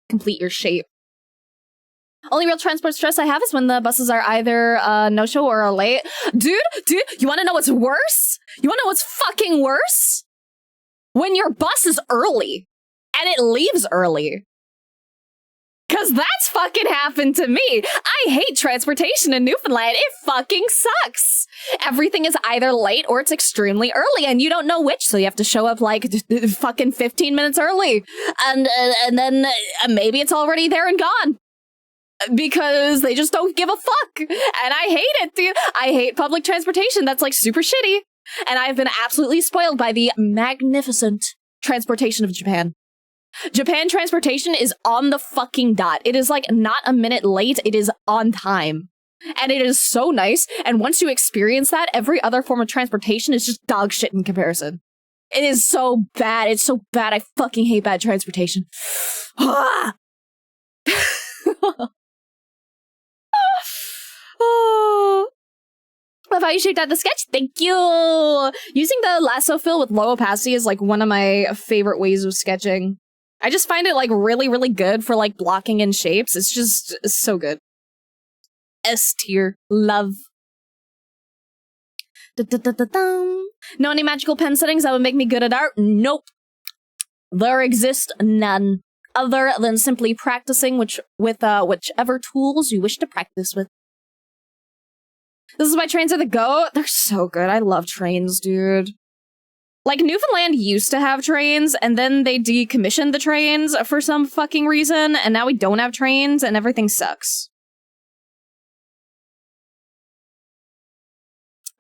[SPEAKER 1] complete your shape. Only real transport stress I have is when the buses are either no-show or are late. Dude, you wanna know what's worse? You wanna know what's fucking worse? When your bus is early, and it leaves early. Cause that's fucking happened to me. I hate transportation in Newfoundland. It fucking sucks. Everything is either late or it's extremely early, and you don't know which, so you have to show up like fucking 15 minutes early. And then maybe it's already there and gone. Because they just don't give a fuck. And I hate it, dude. I hate public transportation. That's like super shitty. And I've been absolutely spoiled by the magnificent transportation of Japan. Japan transportation is on the fucking dot. It is like not a minute late. It is on time. And it is so nice. And once you experience that, every other form of transportation is just dog shit in comparison. It is so bad. It's so bad. I fucking hate bad transportation. Oh. Love how you shaped out the sketch. Thank you. Using the lasso fill with low opacity is like one of my favorite ways of sketching. I just find it like really, really good for like blocking in shapes. It's just so good. S tier. Love. Know any magical pen settings that would make me good at art? Nope. There exist none. Other than simply practicing with whichever tools you wish to practice with. This is why trains are the GOAT. They're so good. I love trains, dude. Like, Newfoundland used to have trains, and then they decommissioned the trains for some fucking reason, and now we don't have trains, and everything sucks.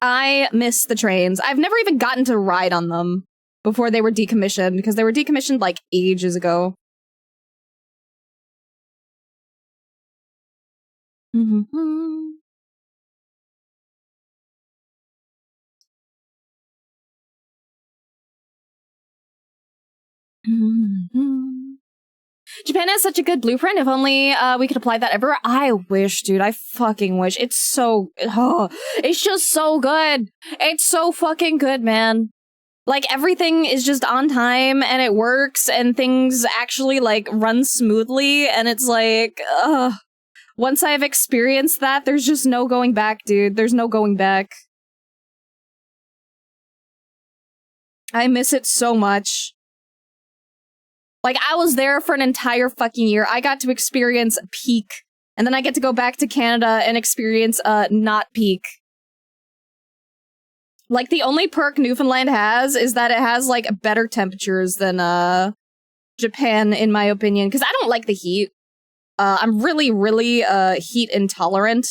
[SPEAKER 1] I miss the trains. I've never even gotten to ride on them before they were decommissioned, because they were decommissioned, like, ages ago. Japan has such a good blueprint. If only we could apply that everywhere. I wish, dude. I fucking wish. It's so... Oh, it's just so good. It's so fucking good, man. Like, everything is just on time, and it works, and things actually, like, run smoothly, and it's like... Once I've experienced that, there's just no going back, dude. There's no going back. I miss it so much. Like, I was there for an entire fucking year. I got to experience peak. And then I get to go back to Canada and experience, not peak. Like, the only perk Newfoundland has is that it has, like, better temperatures than, Japan, in my opinion. Because I don't like the heat. I'm really, really, heat intolerant.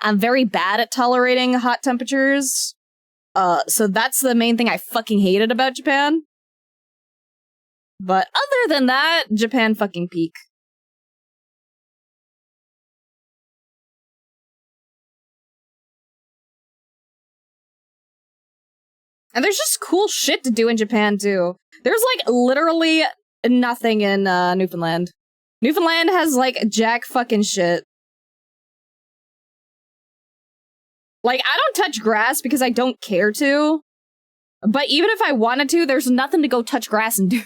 [SPEAKER 1] I'm very bad at tolerating hot temperatures. So that's the main thing I fucking hated about Japan. But other than that, Japan fucking peak. And there's just cool shit to do in Japan, too. There's, like, literally nothing in, Newfoundland. Newfoundland has, like, jack fucking shit. Like, I don't touch grass because I don't care to. But even if I wanted to, there's nothing to go touch grass and do.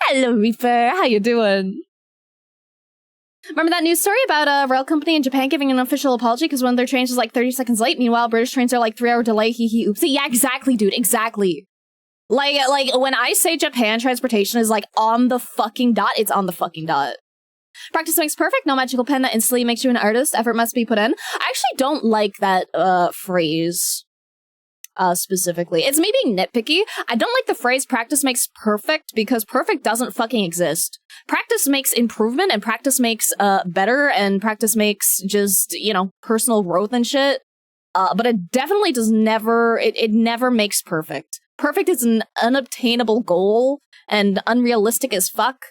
[SPEAKER 1] Hello, Reaper. How you doing? Remember that news story about a rail company in Japan giving an official apology because one of their trains was like 30 seconds late? Meanwhile, British trains are like 3-hour delay. Hee hee oopsie. Yeah, exactly, dude. Exactly. Like, when I say Japan transportation is like on the fucking dot, it's on the fucking dot. Practice makes perfect. No magical pen that instantly makes you an artist. Effort must be put in. I actually don't like that, phrase. specifically. It's me being nitpicky. I don't like the phrase practice makes perfect because perfect doesn't fucking exist. Practice makes improvement and practice makes better and practice makes just, you know, personal growth and shit. But it definitely does never, it never makes perfect. Perfect is an unobtainable goal and unrealistic as fuck.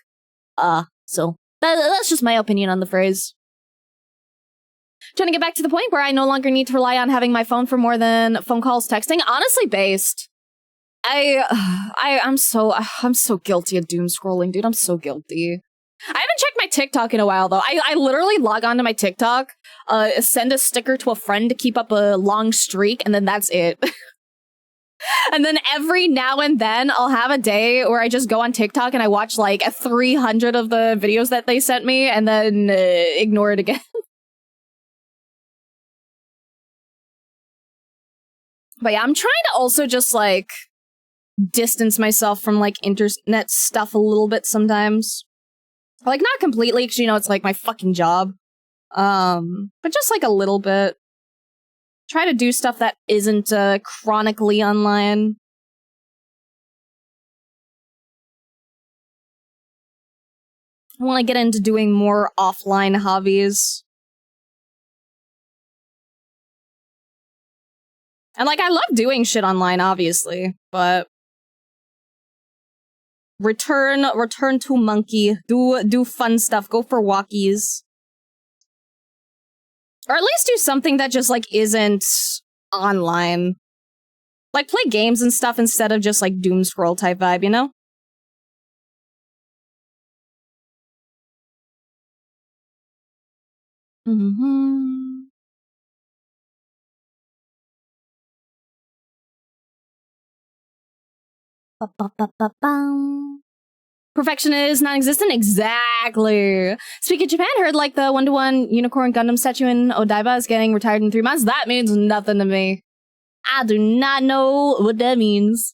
[SPEAKER 1] So that's just my opinion on the phrase. Trying to get back to the point where I no longer need to rely on having my phone for more than phone calls, texting. Honestly, based. I'm so guilty of doom scrolling, dude. I'm so guilty. I haven't checked my TikTok in a while, though. I literally log onto my TikTok, send a sticker to a friend to keep up a long streak, and then that's it. And then every now and then, I'll have a day where I just go on TikTok and I watch, like, 300 of the videos that they sent me, and then ignore it again. But yeah, I'm trying to also just, like, distance myself from, like, internet stuff a little bit sometimes. Like, not completely, because, you know, it's, like, my fucking job. But just, like, a little bit. Try to do stuff that isn't, chronically online. I want to get into doing more offline hobbies. And, like, I love doing shit online, obviously, but return to monkey, do fun stuff, go for walkies. Or at least do something that just, like, isn't online. Like, play games and stuff instead of just, like, doom scroll type vibe, you know? Mm-hmm. Ba-ba-ba-ba-bum. Perfection is non-existent? Exactly. Speaking of Japan, heard like the 1-to-1 unicorn Gundam statue in Odaiba is getting retired in 3 months. That means nothing to me. I do not know what that means.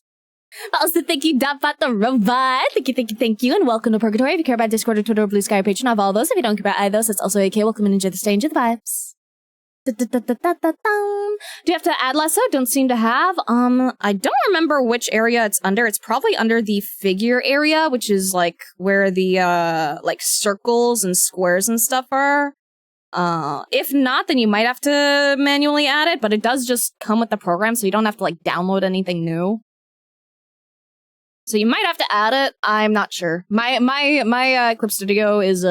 [SPEAKER 1] Also, thank you, Dotbot the Robot. Thank you, and welcome to Purgatory. If you care about Discord or Twitter or Blue Sky or Patreon, I have all those. If you don't care about either of those, it's also AK. Welcome and enjoy the stay, enjoy the vibes. Do you have to add lasso? Don't seem to have. I don't remember which area it's under. It's probably under the figure area, which is like where the like circles and squares and stuff are. If not, then you might have to manually add it, but it does just come with the program, so you don't have to like download anything new. So you might have to add it. I'm not sure. My Clip Studio is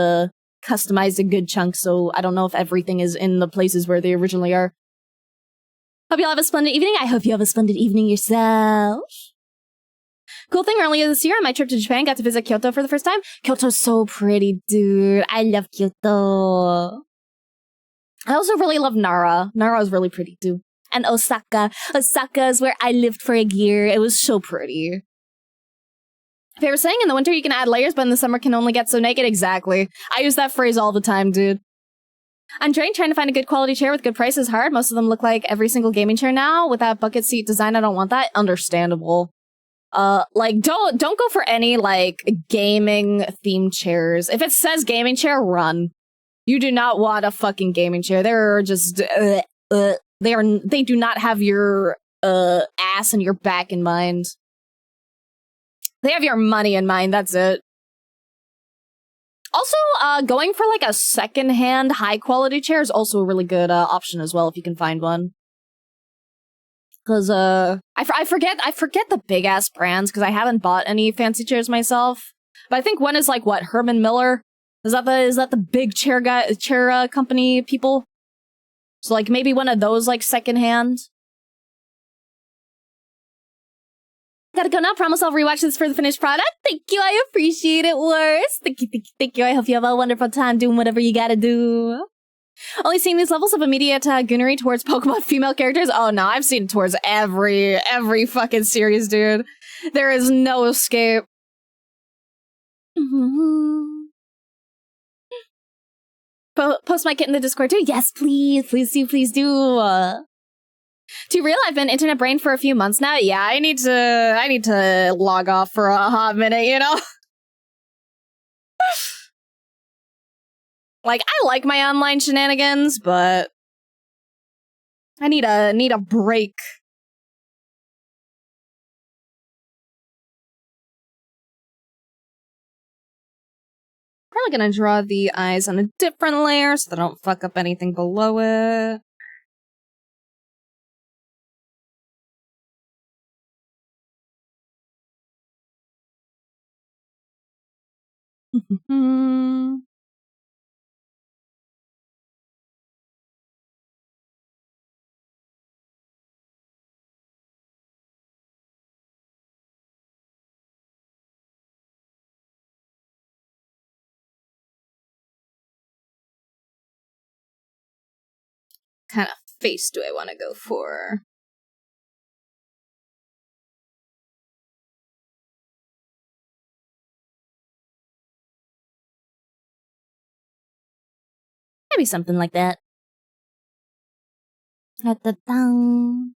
[SPEAKER 1] customized a good chunk, so I don't know if everything is in the places where they originally are. Hope y'all have a splendid evening. I hope you have a splendid evening yourself. Cool thing, earlier this year on my trip to Japan, got to visit Kyoto for the first time. Kyoto's so pretty, dude. I love Kyoto. I also really love Nara. Nara is really pretty, too. And Osaka. Osaka is where I lived for a year. It was so pretty. Favorite saying, in the winter you can add layers, but in the summer can only get so naked. Exactly. I use that phrase all the time, dude. I'm trying to find a good quality chair with good price is hard. Most of them look like every single gaming chair now. With that bucket seat design, I don't want that. Understandable. Like, don't go for any, like, gaming themed chairs. If it says gaming chair, run. You do not want a fucking gaming chair. They're just, they do not have your, ass and your back in mind. They have your money in mind, that's it. Also, going for, like, a second-hand, high-quality chair is also a really good, option as well, if you can find one. Because, I forget the big-ass brands, because I haven't bought any fancy chairs myself. But I think one is, like, what, Herman Miller? Is that the big chair company people? So, like, maybe one of those, like, second-hand? Gotta go now. Promise I'll rewatch this for the finished product. Thank you. I appreciate it, Worse. Thank you. I hope you have a wonderful time doing whatever you gotta do. Only seeing these levels of immediate goonery towards Pokemon female characters? Oh no, I've seen it towards every fucking series, dude. There is no escape. Post my kit in the Discord too? Yes, please. Please do. Too real? I've been internet brain for a few months now. Yeah, I need to log off for a hot minute, you know? Like, I like my online shenanigans, but I need a break.
[SPEAKER 2] probably gonna draw the eyes on a different layer so that I don't fuck up anything below it. Kind of face do I want to go for?
[SPEAKER 1] Maybe something like that. Da-da-dang.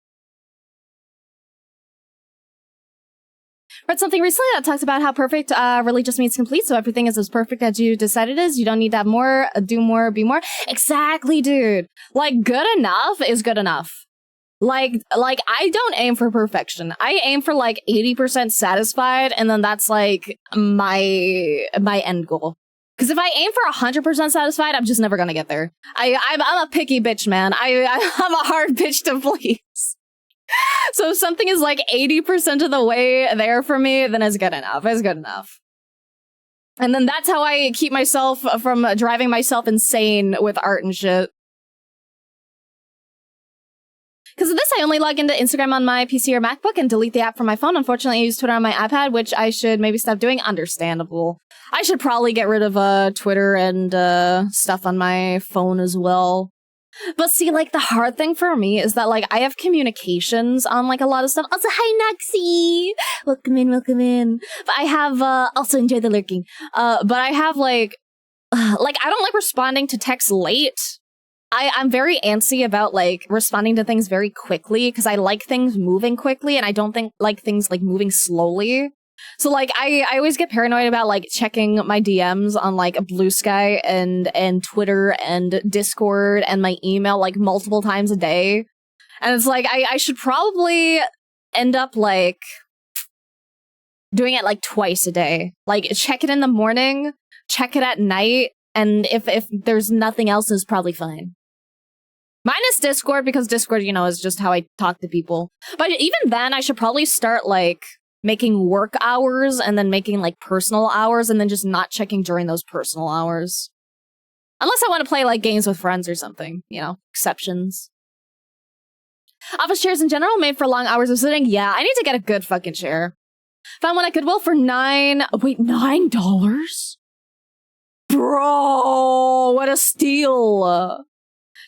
[SPEAKER 1] Read something recently that talks about how perfect really just means complete, so everything is as perfect as you decide it is. You don't need to have more, do more, be more. Exactly, dude. Like, good enough is good enough. Like I don't aim for perfection. I aim for like 80% satisfied, and then that's like my end goal. Because if I aim for 100% satisfied, I'm just never gonna get there. I'm a picky bitch, man. I'm a hard bitch to please. So if something is like 80% of the way there for me, then it's good enough. It's good enough. And then that's how I keep myself from driving myself insane with art and shit. Because of this, I only log into Instagram on my PC or MacBook and delete the app from my phone. Unfortunately, I use Twitter on my iPad, which I should maybe stop doing. Understandable. I should probably get rid of Twitter and stuff on my phone as well. But see, like, the hard thing for me is that, like, I have communications on, like, a lot of stuff. Also, hi, Noxie! Welcome in, welcome in. But I have, also enjoy the lurking. But I have, like, I don't like responding to texts late. I'm very antsy about, like, responding to things very quickly, because I like things moving quickly, and I don't like things, like, moving slowly. So, like, I always get paranoid about, like, checking my DMs on, like, Blue Sky and Twitter and Discord and my email, like, multiple times a day. And it's like, I should probably end up, like, doing it, like, twice a day. Like, check it in the morning, check it at night, and if there's nothing else, it's probably fine. Minus Discord, because Discord, you know, is just how I talk to people. But even then, I should probably start, like, making work hours and then making, like, personal hours and then just not checking during those personal hours. Unless I want to play, like, games with friends or something, you know, exceptions. Office chairs in general made for long hours of sitting. Yeah, I need to get a good fucking chair. Found one at Goodwill for $9. Bro, what a steal.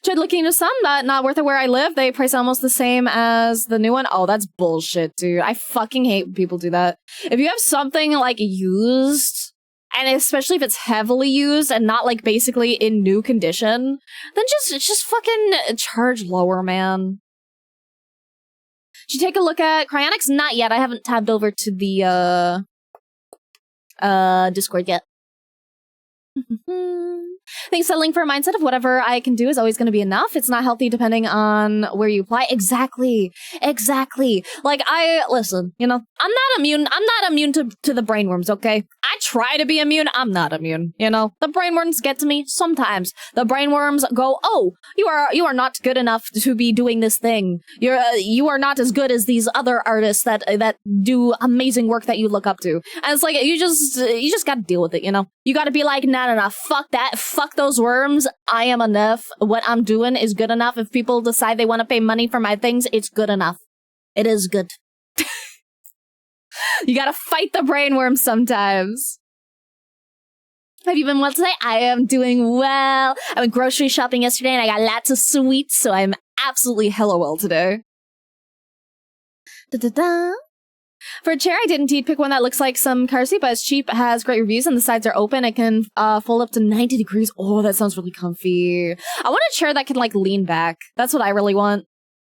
[SPEAKER 1] Tried looking into some, not worth it where I live. They price almost the same as the new one. Oh, that's bullshit, dude. I fucking hate when people do that. If you have something, like, used, and especially if it's heavily used and not, like, basically in new condition, then just fucking charge lower, man. Did you take a look at cryonics? Not yet. I haven't tabbed over to the, Discord yet. I think settling for a mindset of whatever I can do is always going to be enough. It's not healthy depending on where you apply. Exactly. Like, listen, you know, I'm not immune to the brainworms, okay? I try to be immune. I'm not immune, you know? The brainworms get to me sometimes. The brainworms go, oh, you are not good enough to be doing this thing. You are not as good as these other artists that do amazing work that you look up to. And it's like, you just gotta deal with it, you know? You gotta be like, nah, fuck that. Fuck those worms. I am enough. What I'm doing is good enough. If people decide they want to pay money for my things, it's good enough. It is good. You gotta fight the brainworms sometimes. Have you been well today? I am doing well. I went grocery shopping yesterday and I got lots of sweets, so I'm absolutely hella well today. Da-da-da. For a chair, I did indeed pick one that looks like some car seat, but it's cheap, has great reviews, and the sides are open. It can fold up to 90 degrees. Oh, that sounds really comfy. I want a chair that can, like, lean back. That's what I really want.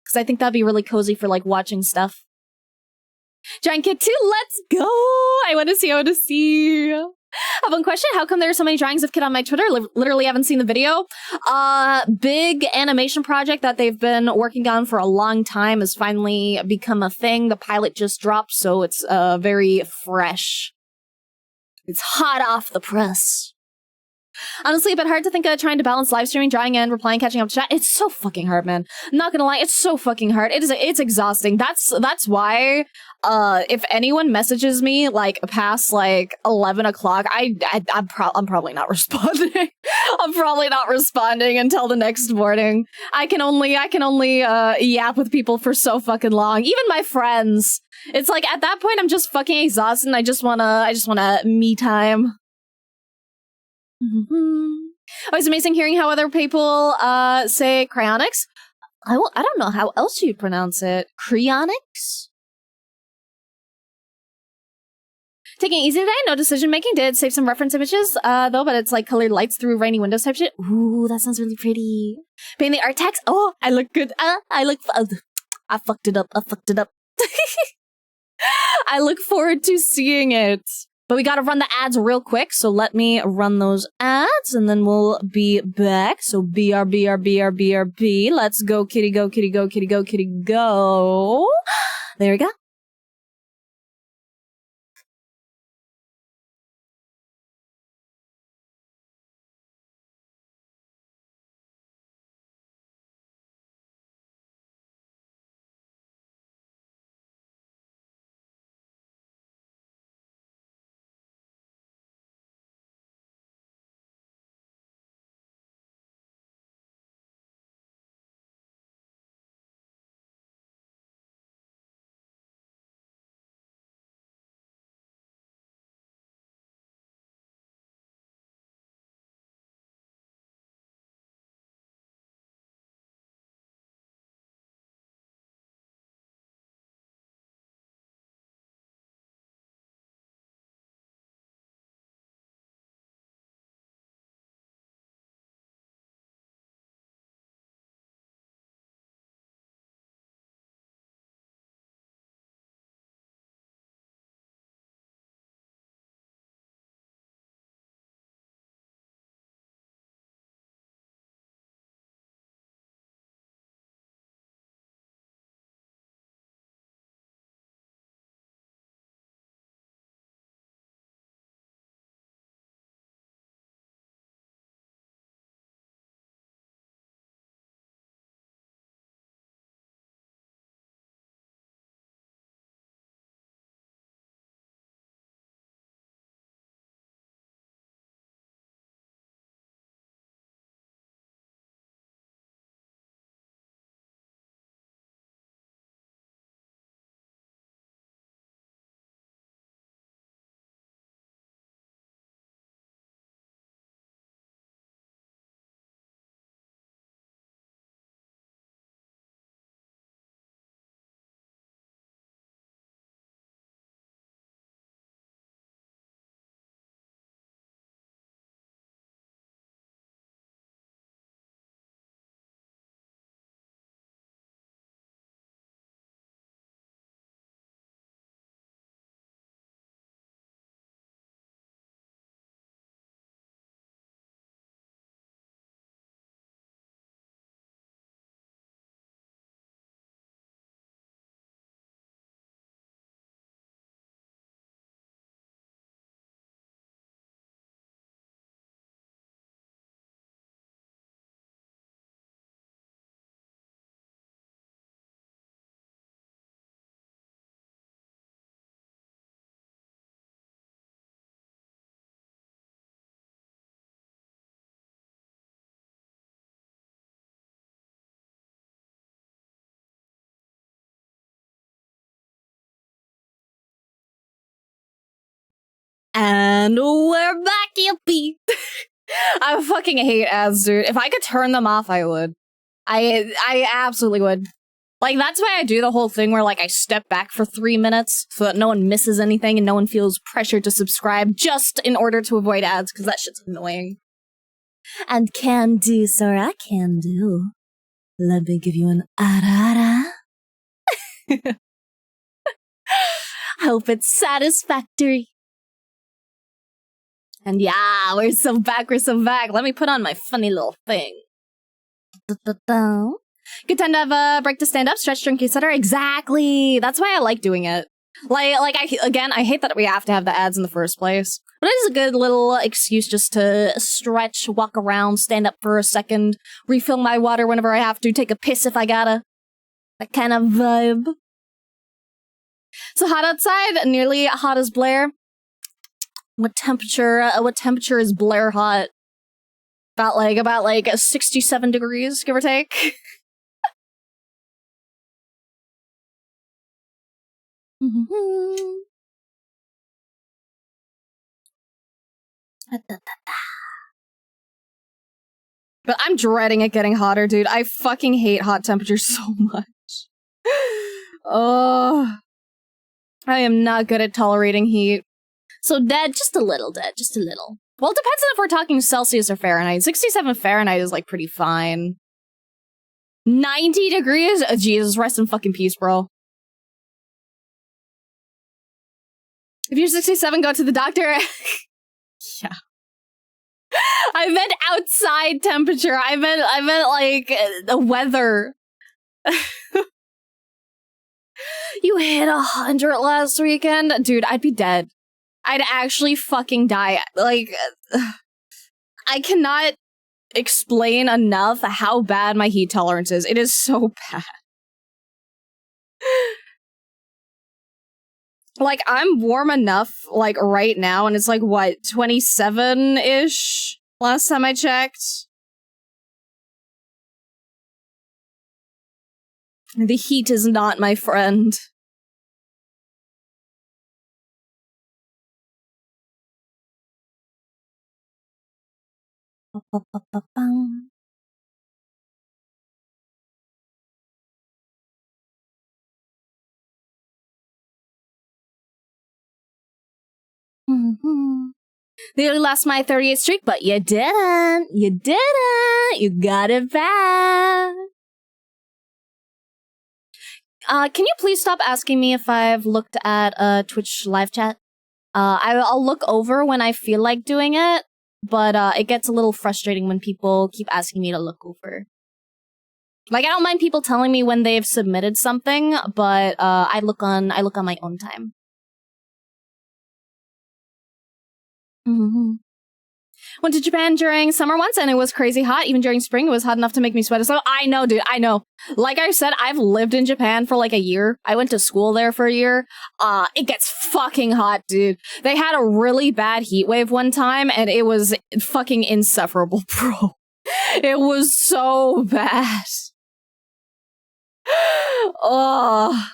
[SPEAKER 1] Because I think that'd be really cozy for, like, watching stuff. Giant Kid 2, let's go! I want to see. I have one question. How come there are so many drawings of Kid on my Twitter? Literally haven't seen the video. Big animation project that they've been working on for a long time has finally become a thing. The pilot just dropped, so it's very fresh. It's hot off the press. Honestly, a bit hard to think of trying to balance live streaming, drawing in, replying, catching up to chat. It's so fucking hard, man. I'm not gonna lie, it's so fucking hard. It's exhausting. That's why, if anyone messages me, like, past, like, 11 o'clock, I'm probably not responding. I'm probably not responding until the next morning. I can only yap with people for so fucking long. Even my friends. It's like, at that point, I'm just fucking exhausted and I just wanna me time. Oh, it's amazing hearing how other people say cryonics. I don't know how else you pronounce it. Cryonics? Taking it easy today, no decision making. Did save some reference images, though, but it's like colored lights through rainy windows type shit. Ooh, that sounds really pretty. Painting the art text. Oh, I look good. I fucked it up. I look forward to seeing it. But we gotta run the ads real quick, so let me run those ads, and then we'll be back. So BRB. Let's go, kitty, go, kitty, go, kitty, go, kitty, go. There we go. And we're back, yippee! I fucking hate ads, dude. If I could turn them off, I would. I absolutely would. Like, that's why I do the whole thing where, like, I step back for 3 minutes so that no one misses anything and no one feels pressured to subscribe just in order to avoid ads, because that shit's annoying. And can do, sir, I can do. Let me give you an arara. Hope it's satisfactory. And yeah, we're so back. Let me put on my funny little thing. Good time to have a break to stand up, stretch, drink, etc. Exactly. That's why I like doing it. I hate that we have to have the ads in the first place. But it is a good little excuse just to stretch, walk around, stand up for a second, refill my water whenever I have to, take a piss if I gotta. That kind of vibe. So hot outside, nearly hot as Blair. What temperature is Blair hot? About 67 degrees, give or take. But I'm dreading it getting hotter, dude. I fucking hate hot temperatures so much. Oh, I am not good at tolerating heat. So dead, just a little dead, just a little. Well, it depends on if we're talking Celsius or Fahrenheit. 67 Fahrenheit is, like, pretty fine. 90 degrees? Oh, Jesus, rest in fucking peace, bro. If you're 67, go to the doctor. Yeah. I meant outside temperature. I meant like, the weather. You hit 100 last weekend? Dude, I'd be dead. I'd actually fucking die. Like, I cannot explain enough how bad my heat tolerance is. It is so bad. Like, I'm warm enough, like, right now, and it's like, what, 27-ish? Last time I checked. The heat is not my friend. Nearly lost my 38th streak, but you didn't. You didn't. You got it back. Can you please stop asking me if I've looked at Twitch live chat? I'll look over when I feel like doing it, but it gets a little frustrating when people keep asking me to look over. Like, I don't mind people telling me when they've submitted something, but I look on my own time. Went to Japan during summer once, and it was crazy hot. Even during spring, it was hot enough to make me sweat. So I know, dude, I know. Like I said, I've lived in Japan for like a year. I went to school there for a year. It gets fucking hot, dude. They had a really bad heat wave one time, and it was fucking insufferable, bro. It was so bad. Oh.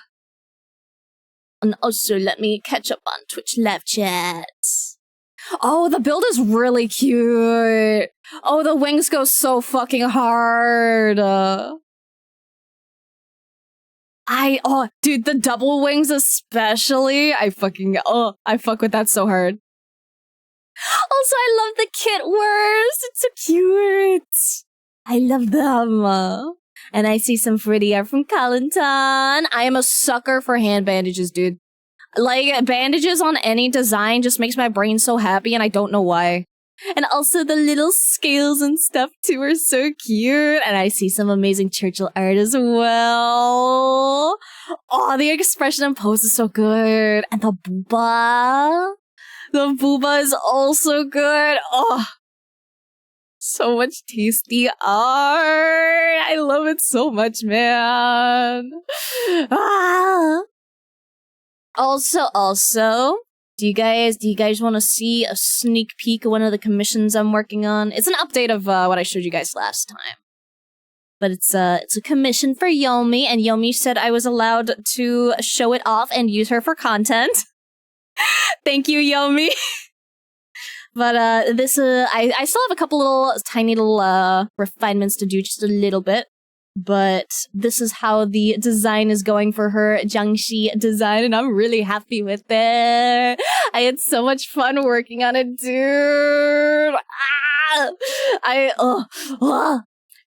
[SPEAKER 1] And also, let me catch up on Twitch live chats. Oh, the build is really cute. Oh, the wings go so fucking hard. Dude, the double wings especially. I fuck with that so hard. Also, I love the kit worms. It's so cute. I love them. And I see some pretty art from Kalantan. I am a sucker for hand bandages, dude. Like, bandages on any design just makes my brain so happy, and I don't know why. And also the little scales and stuff, too, are so cute. And I see some amazing Churchill art as well. Oh, the expression and pose is so good. And the booba. The booba is also good. Oh, so much tasty art. I love it so much, man. Ah. Also, do you guys want to see a sneak peek of one of the commissions I'm working on? It's an update of what I showed you guys last time. But it's a commission for Yomi, and Yomi said I was allowed to show it off and use her for content. Thank you, Yomi. But I still have a couple little tiny little refinements to do, just a little bit. But this is how the design is going for her Jiangxi design, and I'm really happy with it. I had so much fun working on it, dude.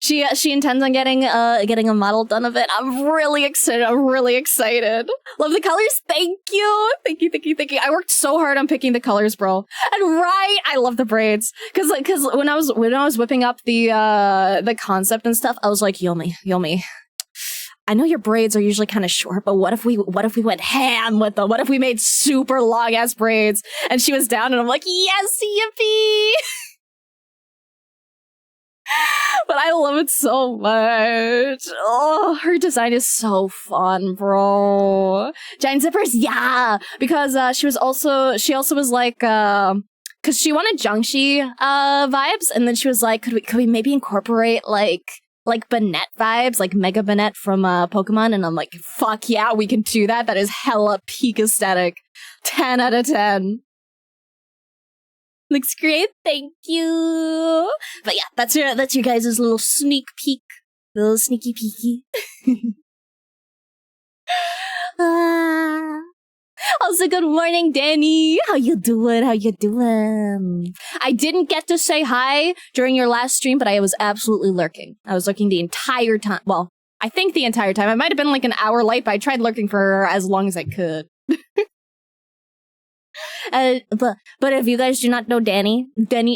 [SPEAKER 1] She intends on getting a model done of it. I'm really excited. Love the colors. Thank you. I worked so hard on picking the colors, bro. And right, I love the braids. Cause when I was whipping up the concept and stuff, I was like, Yomi, I know your braids are usually kind of short, but what if we went ham with them? What if we made super long ass braids? And she was down and I'm like, yes, yippee! But I love it so much. Oh, her design is so fun, bro. Giant zippers, yeah, because she also was like, because she wanted Jiangxi vibes, and then she was like, could we maybe incorporate like Banette vibes, like Mega Banette from Pokemon? And I'm like, fuck yeah, we can do that. That is hella peak aesthetic. 10 out of 10. Looks great, thank you. But yeah, that's your guys' little sneak peek, little sneaky peeky. Also, good morning, Danny. How you doing? I didn't get to say hi during your last stream, but I was absolutely lurking. I was lurking the entire time. Well, I think the entire time. I might have been like an hour late, but I tried lurking for as long as I could. But if you guys do not know Danny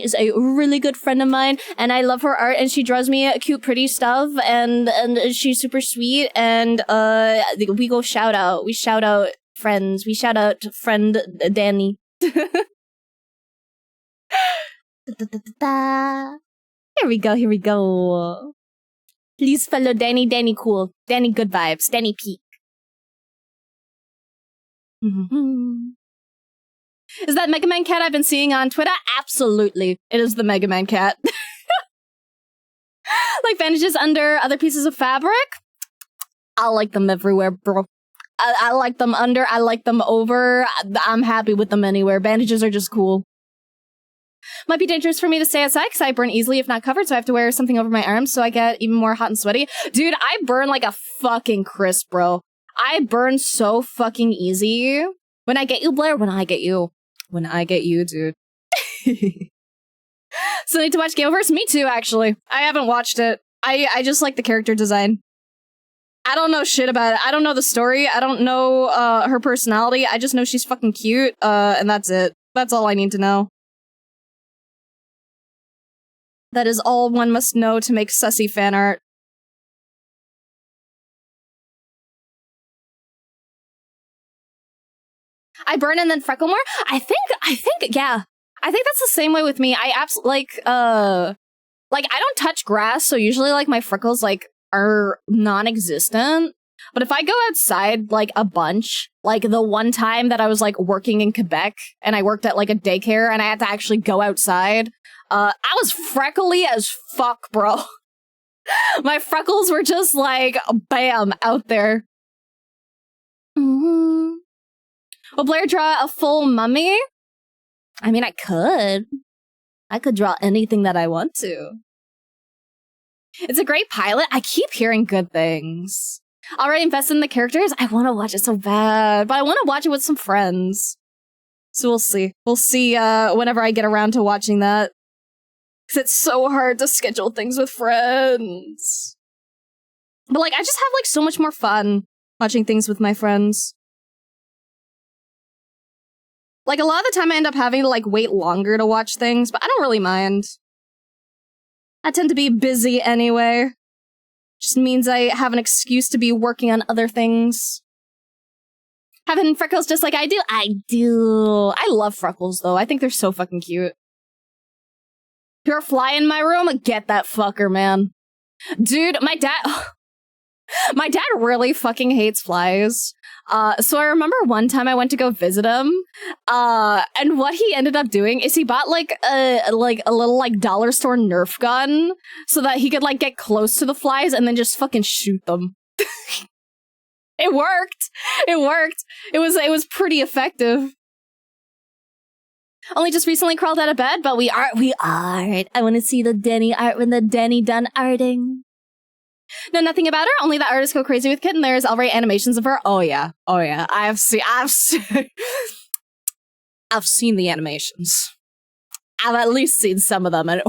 [SPEAKER 1] is a really good friend of mine, and I love her art, and she draws me cute, pretty stuff, and she's super sweet, and we shout out friends, we shout out friend Danny. Here we go. Please follow Danny cool, Danny good vibes, Danny peak. Is that Mega Man Cat I've been seeing on Twitter? Absolutely. It is the Mega Man Cat. Like bandages under other pieces of fabric? I like them everywhere, bro. I like them under, I like them over. I'm happy with them anywhere. Bandages are just cool. Might be dangerous for me to stay outside because I burn easily if not covered, so I have to wear something over my arms so I get even more hot and sweaty. Dude, I burn like a fucking crisp, bro. I burn so fucking easy. When I get you, Blair, when I get you, dude. So need to watch Gameverse? Me too, actually. I haven't watched it. I just like the character design. I don't know shit about it. I don't know the story. I don't know her personality. I just know she's fucking cute, and that's it. That's all I need to know. That is all one must know to make sussy fan art. I burn and then freckle more? I think, yeah. I think that's the same way with me. I absolutely, I don't touch grass, so usually, like, my freckles, like, are non-existent. But if I go outside, like, a bunch, like, the one time that I was, like, working in Quebec, and I worked at, like, a daycare, and I had to actually go outside, I was freckly as fuck, bro. My freckles were just, like, bam, out there. Mm-hmm. Will Blair draw a full mummy? I mean, I could. I could draw anything that I want to. It's a great pilot. I keep hearing good things. Already invested in the characters? I want to watch it so bad, but I want to watch it with some friends. So we'll see. We'll see whenever I get around to watching that. Because it's so hard to schedule things with friends. But, like, I just have, like, so much more fun watching things with my friends. Like, a lot of the time I end up having to, like, wait longer to watch things, but I don't really mind. I tend to be busy anyway. Just means I have an excuse to be working on other things. Having freckles just like I do? I do. I love freckles, though. I think they're so fucking cute. You're a fly in my room? Get that fucker, man. Dude, my dad really fucking hates flies. So I remember one time I went to go visit him, and what he ended up doing is he bought like a little like dollar store Nerf gun so that he could like get close to the flies and then just fucking shoot them. It worked. It was pretty effective. Only just recently crawled out of bed, but we art. I want to see the Denny art when the Denny done arting. Know nothing about her, only the artists go crazy with Kid, and there's already animations of her. Oh yeah. I've seen the animations. I've at least seen some of them, and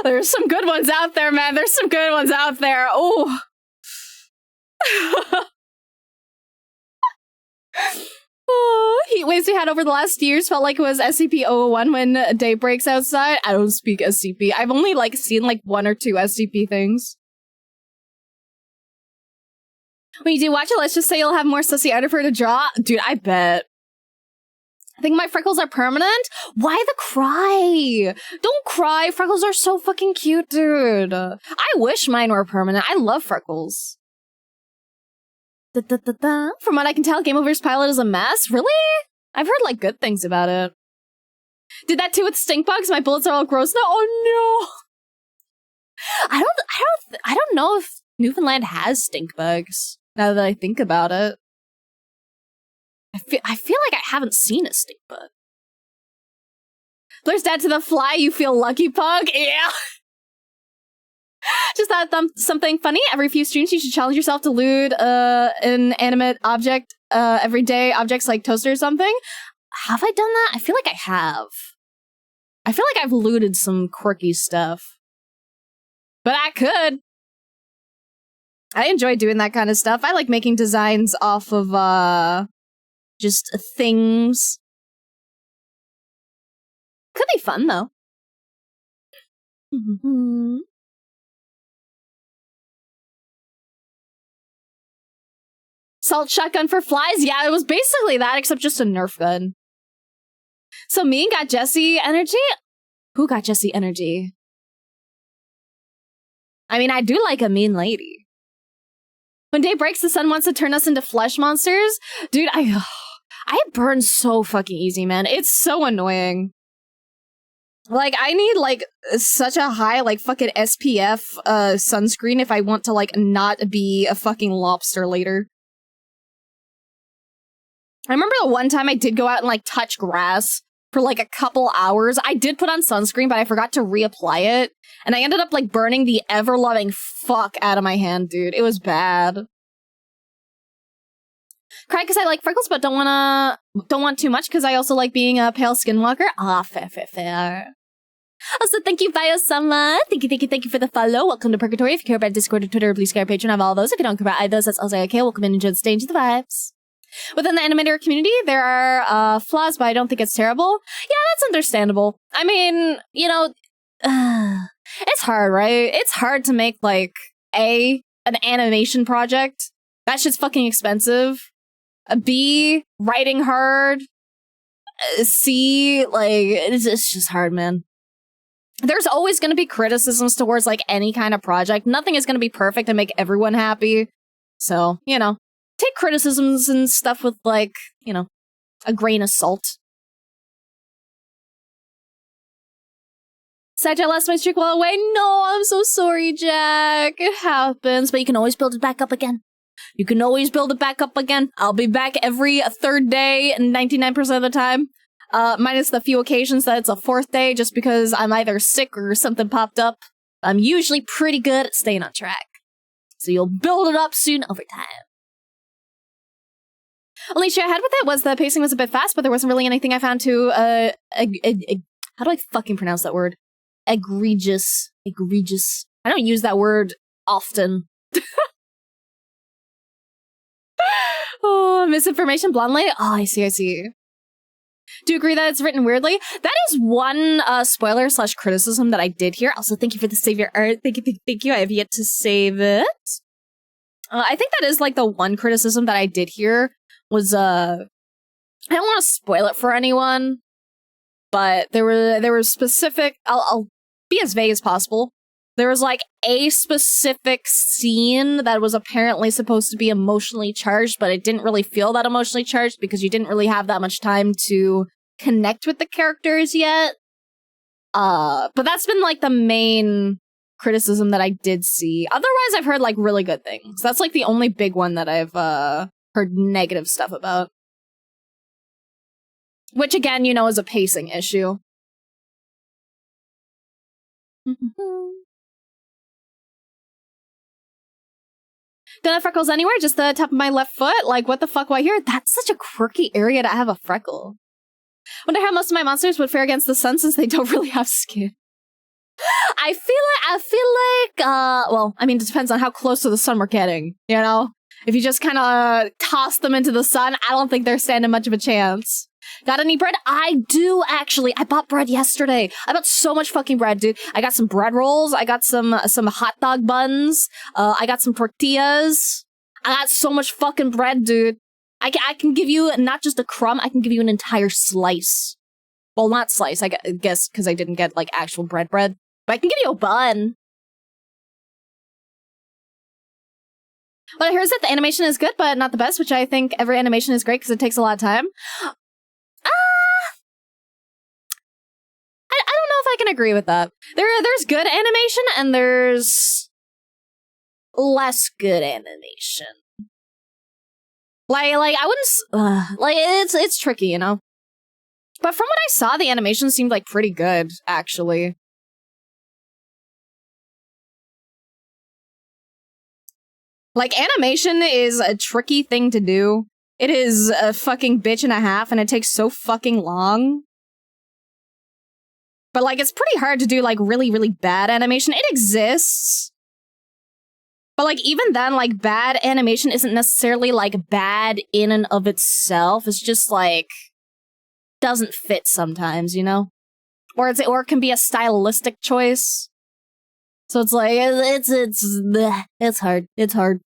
[SPEAKER 1] there's some good ones out there, man. There's some good ones out there. Oh. Oh,
[SPEAKER 2] heat waves we had over the last years felt like it was SCP-001 when day breaks outside. I don't speak SCP. I've only, like, seen, like, 1 or 2 SCP things. When you do watch it, let's just say you'll have more sussy art for her to draw. Dude, I bet. I think my freckles are permanent. Why the cry? Don't cry. Freckles are so fucking cute, dude. I wish mine were permanent. I love freckles. From what I can tell, Game Over's pilot is a mess. Really? I've heard, like, good things about it. Did that too with stink bugs? My bullets are all gross now. Oh no! I don't know if Newfoundland has stink bugs. Now that I think about it, I feel like I haven't seen a stink bug. Blair's dead to the fly. You feel lucky, Pug? Yeah. Just thought something funny. Every few streams, you should challenge yourself to loot an inanimate object every day. Objects like toaster or something. Have I done that? I feel like I have. I feel like I've looted some quirky stuff. But I could. I enjoy doing that kind of stuff. I like making designs off of, just things. Could be fun, though. Salt shotgun for flies? Yeah, it was basically that, except just a Nerf gun. So Mean got Jesse energy? Who got Jesse energy? I mean, I do like a mean lady. When day breaks, the sun wants to turn us into flesh monsters. Dude, I burn so fucking easy, man. It's so annoying. Like, I need, like, such a high, like, fucking SPF sunscreen if I want to, like, not be a fucking lobster later. I remember the one time I did go out and, like, touch grass for, like, a couple hours. I did put on sunscreen, but I forgot to reapply it. And I ended up, like, burning the ever-loving fuck out of my hand, dude. It was bad. Cry because I like freckles, but don't want too much because I also like being a pale skinwalker. Ah, fair. Also, thank you, Bio-sama. Thank you for the follow. Welcome to Purgatory. If you care about Discord or Twitter or Blue Sky or Patreon, I have all those. If you don't care about either of those, that's also okay. Welcome in, enjoy the stage of the vibes. Within the animator community, there are flaws, but I don't think it's terrible. Yeah, that's understandable. I mean, you know, it's hard, right? It's hard to make, like, an animation project. That shit's fucking expensive. B, writing hard. C, like, it's just hard, man. There's always going to be criticisms towards, like, any kind of project. Nothing is going to be perfect and make everyone happy. So, you know, take criticisms and stuff with, like, you know, a grain of salt. Sag, I lost my streak while away. No, I'm so sorry, Jack. It happens, but you can always build it back up again. You can always build it back up again. I'll be back every third day, 99% of the time. Minus the few occasions that it's a fourth day, just because I'm either sick or something popped up. I'm usually pretty good at staying on track. So you'll build it up soon over time. Only issue I had with it was the pacing was a bit fast, but there wasn't really anything I found too, how do I fucking pronounce that word? Egregious. I don't use that word often. Oh, misinformation blonde lady? Oh, I see. Do you agree that it's written weirdly? That is one spoiler / criticism that I did here. Also, thank you for the save your art. Thank you. I have yet to save it. I think that is like the one criticism that I did here was I don't want to spoil it for anyone, but there were specific. I'll be as vague as possible. There was, like, a specific scene that was apparently supposed to be emotionally charged, but it didn't really feel that emotionally charged because you didn't really have that much time to connect with the characters yet. But that's been, like, the main criticism that I did see. Otherwise, I've heard, like, really good things. That's, like, the only big one that I've heard negative stuff about. Which, again, you know, is a pacing issue. Don't have freckles anywhere, just the top of my left foot. Like, what the fuck, why here? That's such a quirky area to have a freckle. Wonder how most of my monsters would fare against the sun since they don't really have skin. I feel like, well, I mean, it depends on how close to the sun we're getting, you know? If you just kind of toss them into the sun, I don't think they're standing much of a chance. Got any bread? I do, actually. I bought bread yesterday. I bought so much fucking bread, dude. I got some bread rolls. I got some hot dog buns. I got some tortillas. I got so much fucking bread, dude. I can give you not just a crumb, I can give you an entire slice. Well, not slice, I guess, because I didn't get, like, actual bread. But I can give you a bun. But I heard that the animation is good, but not the best, which I think every animation is great because it takes a lot of time. I don't know if I can agree with that. There's good animation and there's less good animation. Like I wouldn't like it's tricky, you know. But from what I saw, the animation seemed like pretty good, actually. Like, animation is a tricky thing to do. It is a fucking bitch and a half, and it takes so fucking long. But, like, it's pretty hard to do, like, really, really bad animation. It exists. But, like, even then, like, bad animation isn't necessarily, like, bad in and of itself. It's just, like, doesn't fit sometimes, you know? Or it can be a stylistic choice. So it's like, it's hard. It's hard.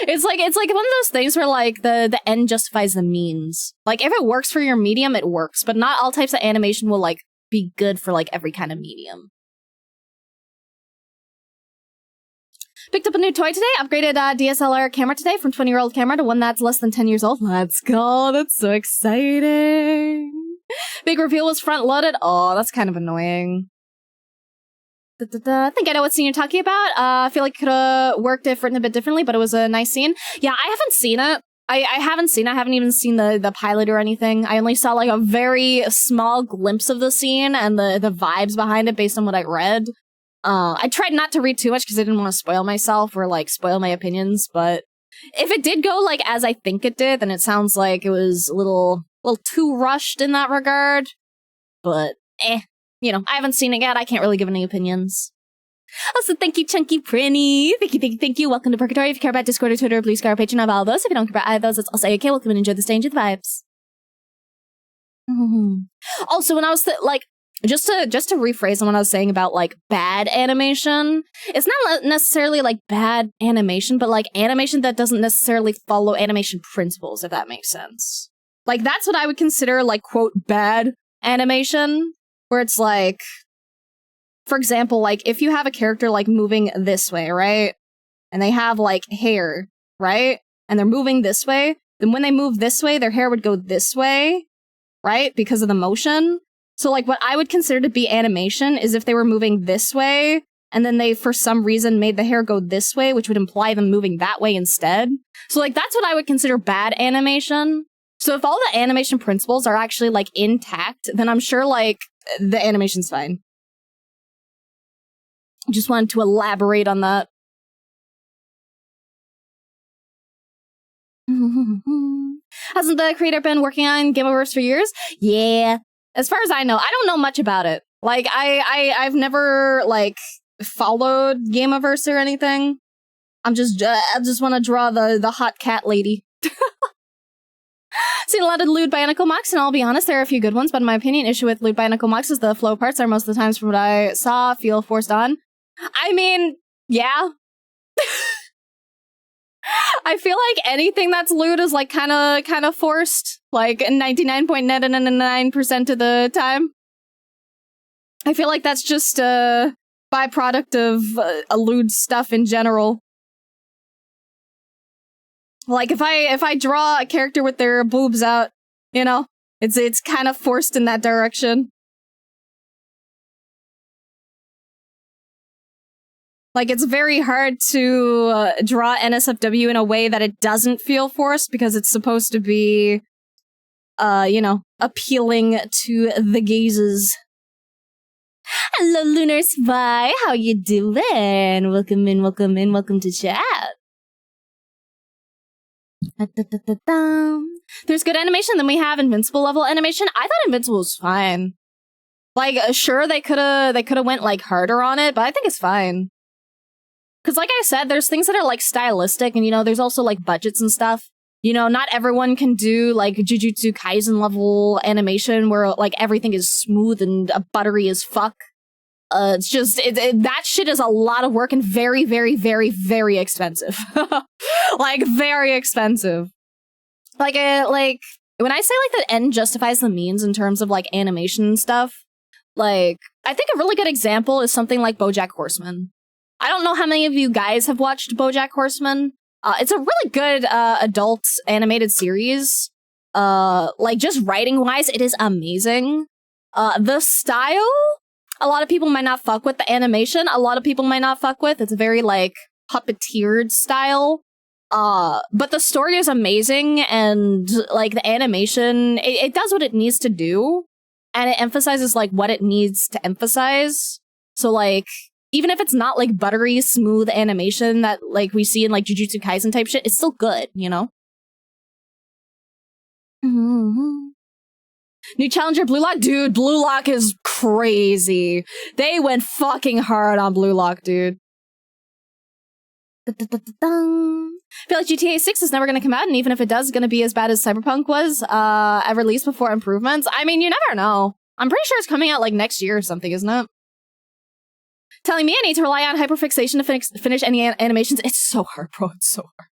[SPEAKER 2] It's like one of those things where, like, the end justifies the means. Like, if it works for your medium, it works. But not all types of animation will, like, be good for, like, every kind of medium. Picked up a new toy today. Upgraded DSLR camera today from 20-year-old camera to one that's less than 10 years old. Let's go. That's so exciting. Big reveal was front-loaded. Oh, that's kind of annoying. I think I know what scene you're talking about. I feel like it could have worked if written a bit differently, but it was a nice scene. Yeah, I haven't seen it. I haven't seen it. I haven't even seen the pilot or anything. I only saw, like, a very small glimpse of the scene and the vibes behind it based on what I read. I tried not to read too much because I didn't want to spoil myself or, like, spoil my opinions, but if it did go, like, as I think it did, then it sounds like it was a little too rushed in that regard. But, you know, I haven't seen it yet. I can't really give any opinions. Also, thank you, Chunky Prinny. Thank you. Welcome to Purgatory. If you care about Discord or Twitter, please go our Patreon of all those. If you don't care about either of those, it's also okay. Welcome and enjoy the stage of the vibes. Also, when I was just to rephrase on what I was saying about, like, bad animation, it's not necessarily, like, bad animation, but, like, animation that doesn't necessarily follow animation principles, if that makes sense. Like, that's what I would consider, like, quote, bad animation, where it's like, for example, like, if you have a character, like, moving this way, right? And they have, like, hair, right? And they're moving this way, then when they move this way, their hair would go this way, right? Because of the motion. So, like, what I would consider to be animation is if they were moving this way, and then they, for some reason, made the hair go this way, which would imply them moving that way instead. So, like, that's what I would consider bad animation. So if all the animation principles are actually, like, intact, then I'm sure, like, the animation's fine. Just wanted to elaborate on that. Hasn't the creator been working on Gameoverse for years? Yeah. As far as I know, I don't know much about it. Like, I've never, like, followed Gameoverse or anything. I just want to draw the hot cat lady. Seen a lot of Lewd Bionicle mocks, and I'll be honest, there are a few good ones, but in my opinion, issue with Lewd Bionicle mocks is the flow parts are most of the times from what I saw feel forced on. I mean, yeah. I feel like anything that's lewd is, like, kind of forced, like 99.99% of the time. I feel like that's just a byproduct of lewd stuff in general. Like, if I draw a character with their boobs out, you know, it's kind of forced in that direction. Like, it's very hard to draw NSFW in a way that it doesn't feel forced, because it's supposed to be, you know, appealing to the gazes. Hello, Lunar Spy! How you doing? Welcome in, welcome to chat. There's good animation, then we have Invincible level animation. I thought Invincible was fine. Like, sure, they coulda went, like, harder on it, but I think it's fine. Because, like I said, there's things that are, like, stylistic, and, you know, there's also, like, budgets and stuff. not everyone can do like Jujutsu Kaisen level animation where like everything is smooth and buttery as fuck. It's just that shit is a lot of work and very, very, very, very expensive. Like very expensive. Like when I say like the end justifies the means in terms of like animation and stuff, like I think a really good example is something like BoJack Horseman. I don't know how many of you guys have watched BoJack Horseman. It's a really good adult animated series. Like just writing wise, it is amazing. The style, a lot of people might not fuck with the animation. A lot of people might not fuck with. It's a very like puppeteered style. But the story is amazing, and like the animation, it does what it needs to do, and it emphasizes like what it needs to emphasize. So like, even if it's not like buttery, smooth animation that like we see in like Jujutsu Kaisen type shit, it's still good, Mm-hmm. New challenger, Blue Lock? Dude, Blue Lock is crazy. They went fucking hard on Blue Lock, dude. I feel like GTA 6 is never going to come out, and even if it does, it's going to be as bad as Cyberpunk was at release before improvements. I mean, you never know. I'm pretty sure it's coming out like next year or something, isn't it? Telling me I need to rely on hyperfixation to finish any animations. It's so hard, bro. It's so hard.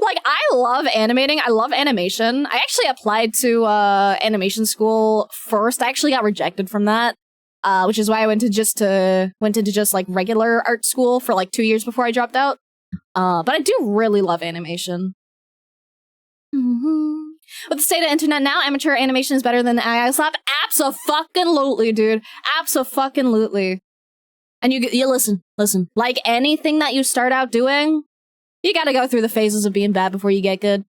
[SPEAKER 2] Like, I love animating. I love animation. I actually applied to animation school first. I actually got rejected from that, which is why I went into just like regular art school for like 2 years before I dropped out. But I do really love animation. Mm-hmm. With the state of internet now, amateur animation is better than AI slap. Abso-fucking-lutely, dude. Abso-fucking-lutely. And you listen. Like anything that you start out doing, you gotta go through the phases of being bad before you get good. And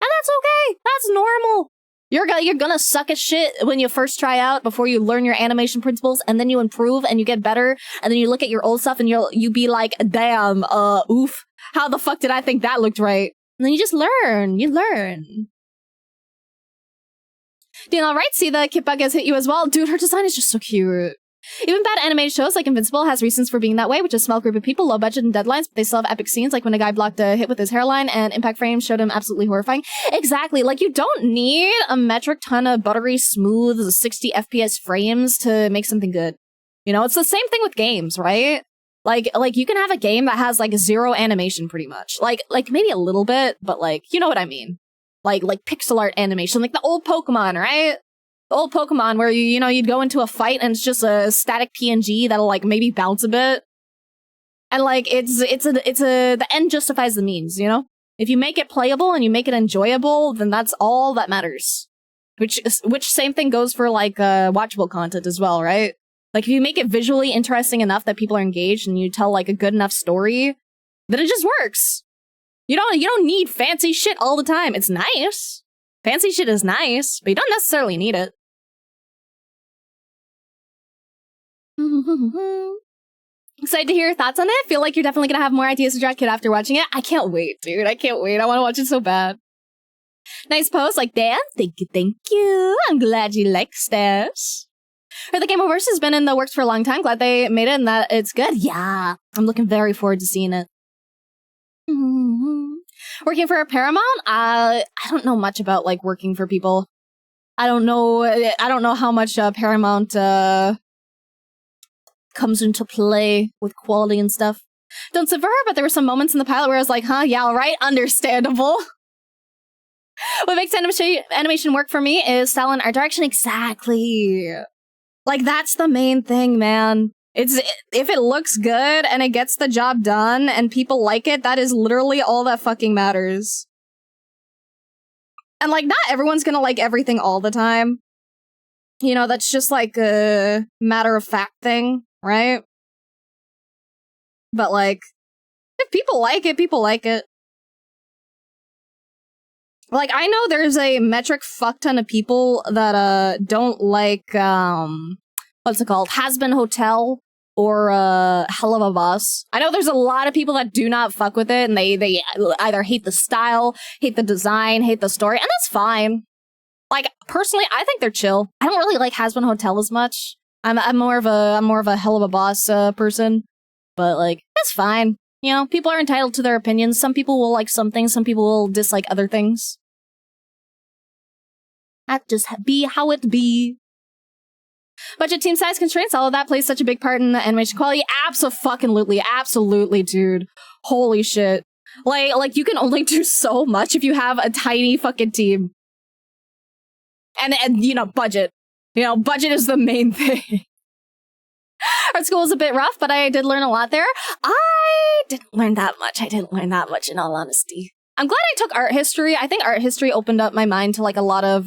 [SPEAKER 2] that's okay. That's normal. You're gonna suck at shit when you first try out before you learn your animation principles, and then you improve and you get better, and then you look at your old stuff and you be like, damn, oof, how the fuck did I think that looked right? And then you just learn. You learn. Doing alright, see the Kit Bug has hit you as well. Dude, her design is just so cute. Even bad animated shows like Invincible has reasons for being that way, which is a small group of people, low budget and deadlines, but they still have epic scenes, like when a guy blocked a hit with his hairline and impact frames showed him absolutely horrifying. Exactly, like you don't need a metric ton of buttery, smooth, 60 FPS frames to make something good. It's the same thing with games, right? Like you can have a game that has like zero animation pretty much. Like maybe a little bit, but like, you know what I mean? Like pixel art animation, like the old Pokemon, right? The old Pokemon where you'd go into a fight and it's just a static PNG that'll like maybe bounce a bit. And like the end justifies the means, If you make it playable and you make it enjoyable, then that's all that matters. Which same thing goes for like watchable content as well, right? Like if you make it visually interesting enough that people are engaged and you tell like a good enough story, then it just works. You don't need fancy shit all the time. It's nice. Fancy shit is nice, but you don't necessarily need it. Excited to hear your thoughts on it. Feel like you're definitely gonna have more ideas to draw kid after watching it. I can't wait, dude. I can't wait. I want to watch it so bad. Nice post, like, Dan, thank you. I'm glad you like this. The Game of Verse has been in the works for a long time. Glad they made it and that it's good. Yeah, I'm looking very forward to seeing it. Working for Paramount? I don't know much about like working for people. I don't know how much Paramount comes into play with quality and stuff. Don't sit for her, but there were some moments in the pilot where I was like, huh, yeah, all right, understandable. What makes animation work for me is style and art direction. Exactly. Like, that's the main thing, man. If it looks good and it gets the job done and people like it, that is literally all that fucking matters. And like, not everyone's gonna like everything all the time. That's just like a matter of fact thing, right? But like, if people like it, people like it. Like, I know there's a metric fuck ton of people that don't like what's it called? Has-Been Hotel or Hell of a Boss. I know there's a lot of people that do not fuck with it, and they either hate the style, hate the design, hate the story, and that's fine. Like, personally, I think they're chill. I don't really like Has-Been Hotel as much. I'm more of a Hell of a Boss person, but like, that's fine. You know, people are entitled to their opinions. Some people will like some things, some people will dislike other things. That just be how it be. Budget, team size, constraints, all of that plays such a big part in the animation quality. Absolutely, absolutely, dude. Holy shit. Like you can only do so much if you have a tiny fucking team. And you know, budget. You know, budget is the main thing. Art school was a bit rough, but I did learn a lot there. I didn't learn that much. In all honesty. I'm glad I took art history. I think art history opened up my mind to like a lot of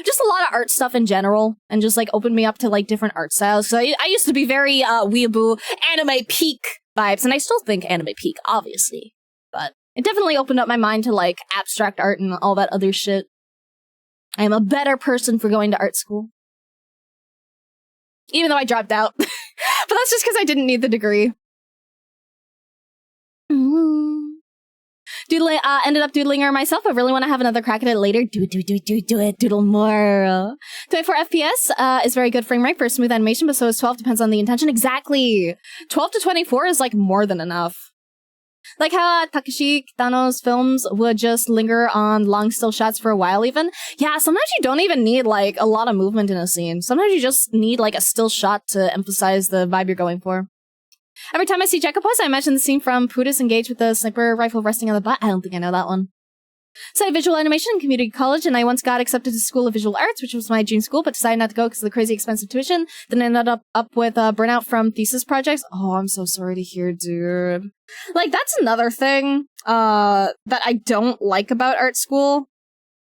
[SPEAKER 2] just a lot of art stuff in general, and just like opened me up to like different art styles. So I used to be very weeaboo anime peak vibes, and I still think anime peak, obviously. But it definitely opened up my mind to like abstract art and all that other shit. I am a better person for going to art school. Even though I dropped out. But that's just because I didn't need the degree. Doodling, ended up doodling her myself. I really want to have another crack at it later. Do it. Doodle more. 24 FPS is very good frame rate for smooth animation, but so is 12. Depends on the intention. Exactly. 12 to 24 is like more than enough. Like how Takeshi Kitano's films would just linger on long still shots for a while even. Yeah, sometimes you don't even need like a lot of movement in a scene. Sometimes you just need like a still shot to emphasize the vibe you're going for. Every time I see Jackopose, I imagine the scene from Puda's engaged with the sniper rifle resting on the butt. I don't think I know that one. Studied visual animation in community college, and I once got accepted to School of Visual Arts, which was my dream school, but decided not to go because of the crazy expensive tuition. Then ended up with burnout from thesis projects. Oh, I'm so sorry to hear, dude. Like, that's another thing that I don't like about art school.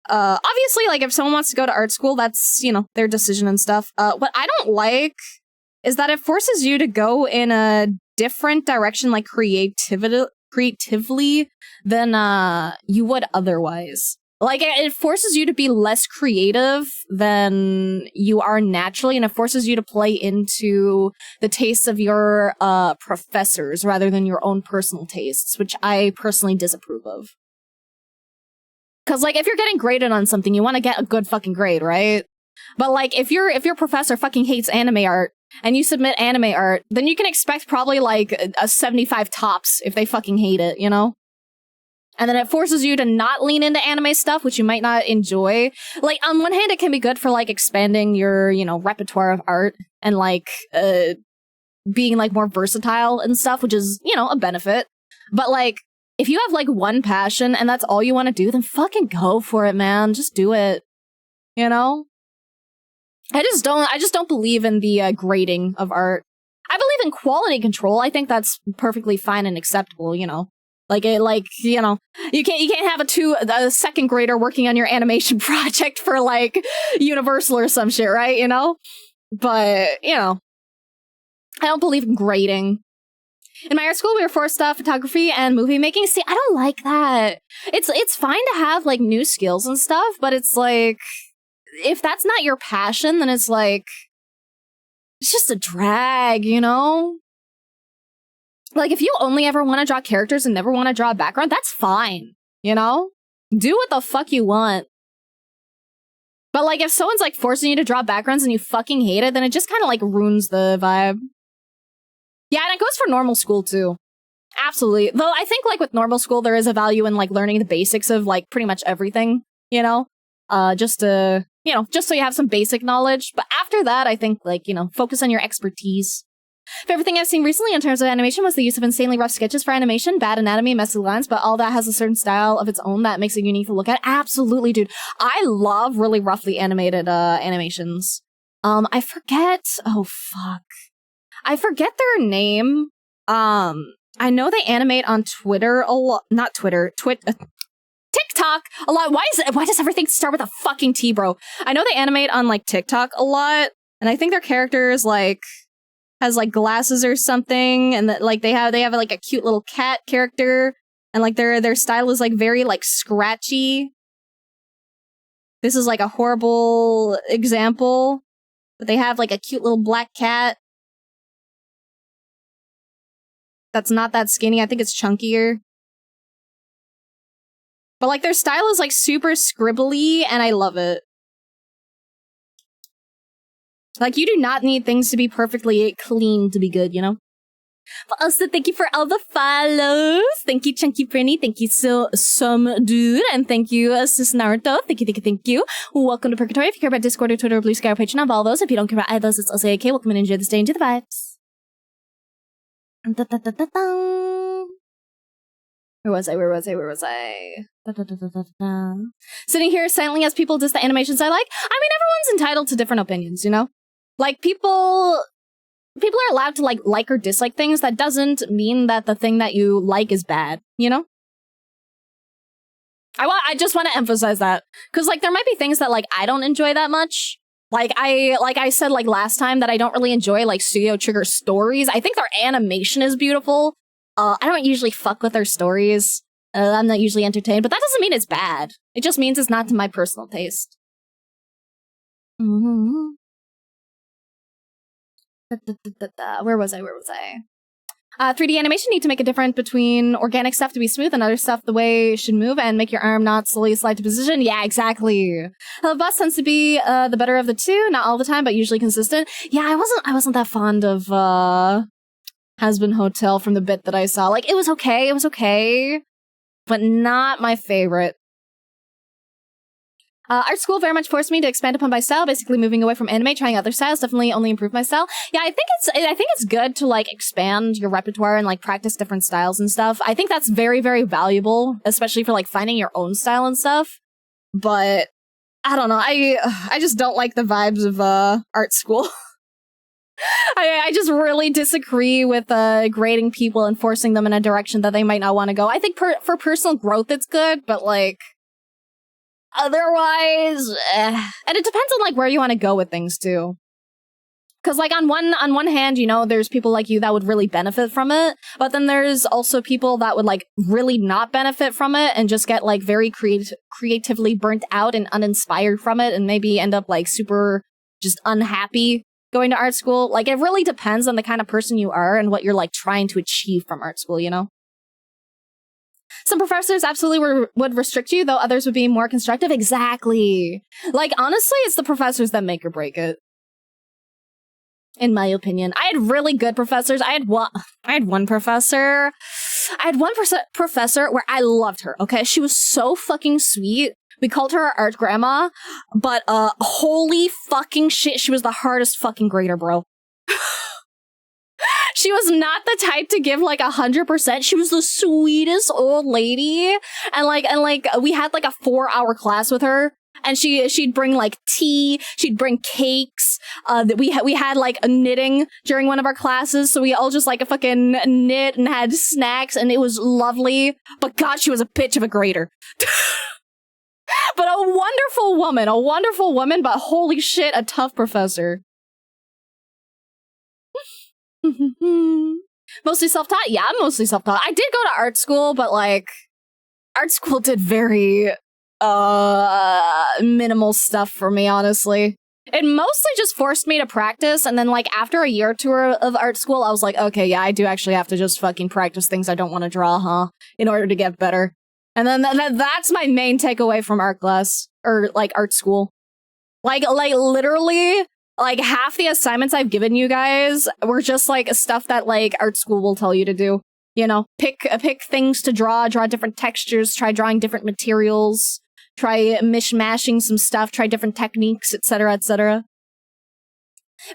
[SPEAKER 2] Obviously, like, if someone wants to go to art school, that's, you know, their decision and stuff. What I don't like is that it forces you to go in a different direction, like creatively than you would otherwise. Like, it forces you to be less creative than you are naturally, and it forces you to play into the tastes of your professors rather than your own personal tastes, which I personally disapprove of. Because, like, if you're getting graded on something, you want to get a good fucking grade, right? But, like, if your professor fucking hates anime art, and you submit anime art, then you can expect probably, like, a 75 tops if they fucking hate it, you know? And then it forces you to not lean into anime stuff, which you might not enjoy. Like, on one hand, it can be good for, like, expanding your, you know, repertoire of art and, like, being, like, more versatile and stuff, which is, you know, a benefit. But, like, if you have, like, one passion and that's all you want to do, then fucking go for it, man. Just do it. You know? I just don't believe in the grading of art. I believe in quality control. I think that's perfectly fine and acceptable, you know. You know, you can't have a second grader working on your animation project for, like, Universal or some shit, right? You know? But, you know, I don't believe in grading. In my art school, we were forced photography and movie making. See, I don't like that. It's fine to have, like, new skills and stuff, but it's like, if that's not your passion, then it's like, it's just a drag, you know? Like, if you only ever want to draw characters and never want to draw a background, that's fine, you know? Do what the fuck you want. But, like, if someone's, like, forcing you to draw backgrounds and you fucking hate it, then it just kind of, like, ruins the vibe. Yeah, and it goes for normal school, too. Absolutely. Though I think, like, with normal school, there is a value in, like, learning the basics of, like, pretty much everything, you know? Just so you have some basic knowledge. But after that, I think, like, you know, focus on your expertise. Favorite thing I've seen recently in terms of animation was the use of insanely rough sketches for animation, bad anatomy, messy lines, but all that has a certain style of its own that makes it unique to look at. Absolutely, dude. I love really roughly animated animations. I forget their name. I know they animate on Twitter a lot. Not Twitter. TikTok a lot. Why does everything start with a fucking T, bro? I know they animate on, like, TikTok a lot, and I think their characters, like, has, like, glasses or something, and that, like, they have like a cute little cat character, and, like, their style is, like, very, like, scratchy. This is, like, a horrible example, but they have, like, a cute little black cat that's not that skinny. I think it's chunkier. But, like, their style is, like, super scribbly, and I love it. Like, you do not need things to be perfectly clean to be good, you know? But also, thank you for all the follows. Thank you, Chunky Prinny. Thank you, some dude. And thank you, Sis Naruto. Thank you. Welcome to Purgatory. If you care about Discord or Twitter or Blue Sky or Patreon, of all those. If you don't care about either of those, it's also okay. Welcome and enjoy this day into the vibes. Where was I? Sitting here silently as people diss the animations I like. I mean, everyone's entitled to different opinions, you know? Like, people are allowed to like or dislike things. That doesn't mean that the thing that you like is bad, you know? I just want to emphasize that. Because, like, there might be things that, like, I don't enjoy that much. Like I said, like, last time that I don't really enjoy, like, Studio Trigger stories. I think their animation is beautiful. I don't usually fuck with their stories. I'm not usually entertained, but that doesn't mean it's bad. It just means it's not to my personal taste. Mm-hmm. Where was I? 3D animation need to make a difference between organic stuff to be smooth and other stuff the way it should move and make your arm not slowly slide to position. Yeah, exactly. The boss tends to be the better of the two, not all the time, but usually consistent. Yeah, I wasn't that fond of Has-Been Hotel from the bit that I saw. Like, it was okay, but not my favorite. Art school very much forced me to expand upon my style, basically moving away from anime, trying other styles, definitely only improved my style. Yeah, I think it's good to, like, expand your repertoire and, like, practice different styles and stuff. I think that's very, very valuable, especially for, like, finding your own style and stuff. But, I don't know, I just don't like the vibes of, art school. I just really disagree with grading people and forcing them in a direction that they might not want to go. I think for personal growth it's good, but, like, otherwise, and it depends on, like, where you want to go with things too. Because, like, on one hand, you know, there's people like you that would really benefit from it, but then there's also people that would, like, really not benefit from it and just get, like, very creatively burnt out and uninspired from it and maybe end up, like, super just unhappy going to art school. Like, it really depends on the kind of person you are and what you're, like, trying to achieve from art school, you know? Some professors absolutely would restrict you, though others would be more constructive. Exactly. Like, honestly, it's the professors that make or break it. In my opinion. I had really good professors. I had one professor where I loved her, okay? She was so fucking sweet. We called her our art grandma, but holy fucking shit, she was the hardest fucking grader, bro. She was not the type to give, like, 100%. She was the sweetest old lady. And we had, like, a 4-hour class with her. And she'd bring, like, tea. She'd bring cakes. We had, like, a knitting during one of our classes. So we all just, like, fucking knit and had snacks. And it was lovely. But God, she was a bitch of a grader. But a wonderful woman. But holy shit, a tough professor. Mostly self-taught? Yeah, I'm mostly self-taught. I did go to art school, but, like, art school did very, minimal stuff for me, honestly. It mostly just forced me to practice, and then, like, after a year or two of art school, I was like, okay, yeah, I do actually have to just fucking practice things I don't want to draw, huh? In order to get better. And then that's my main takeaway from art class, or, like, art school. Like, literally, like, half the assignments I've given you guys were just, like, stuff that, like, art school will tell you to do. You know, pick things to draw different textures, try drawing different materials, try mishmashing some stuff, try different techniques, etc., etc.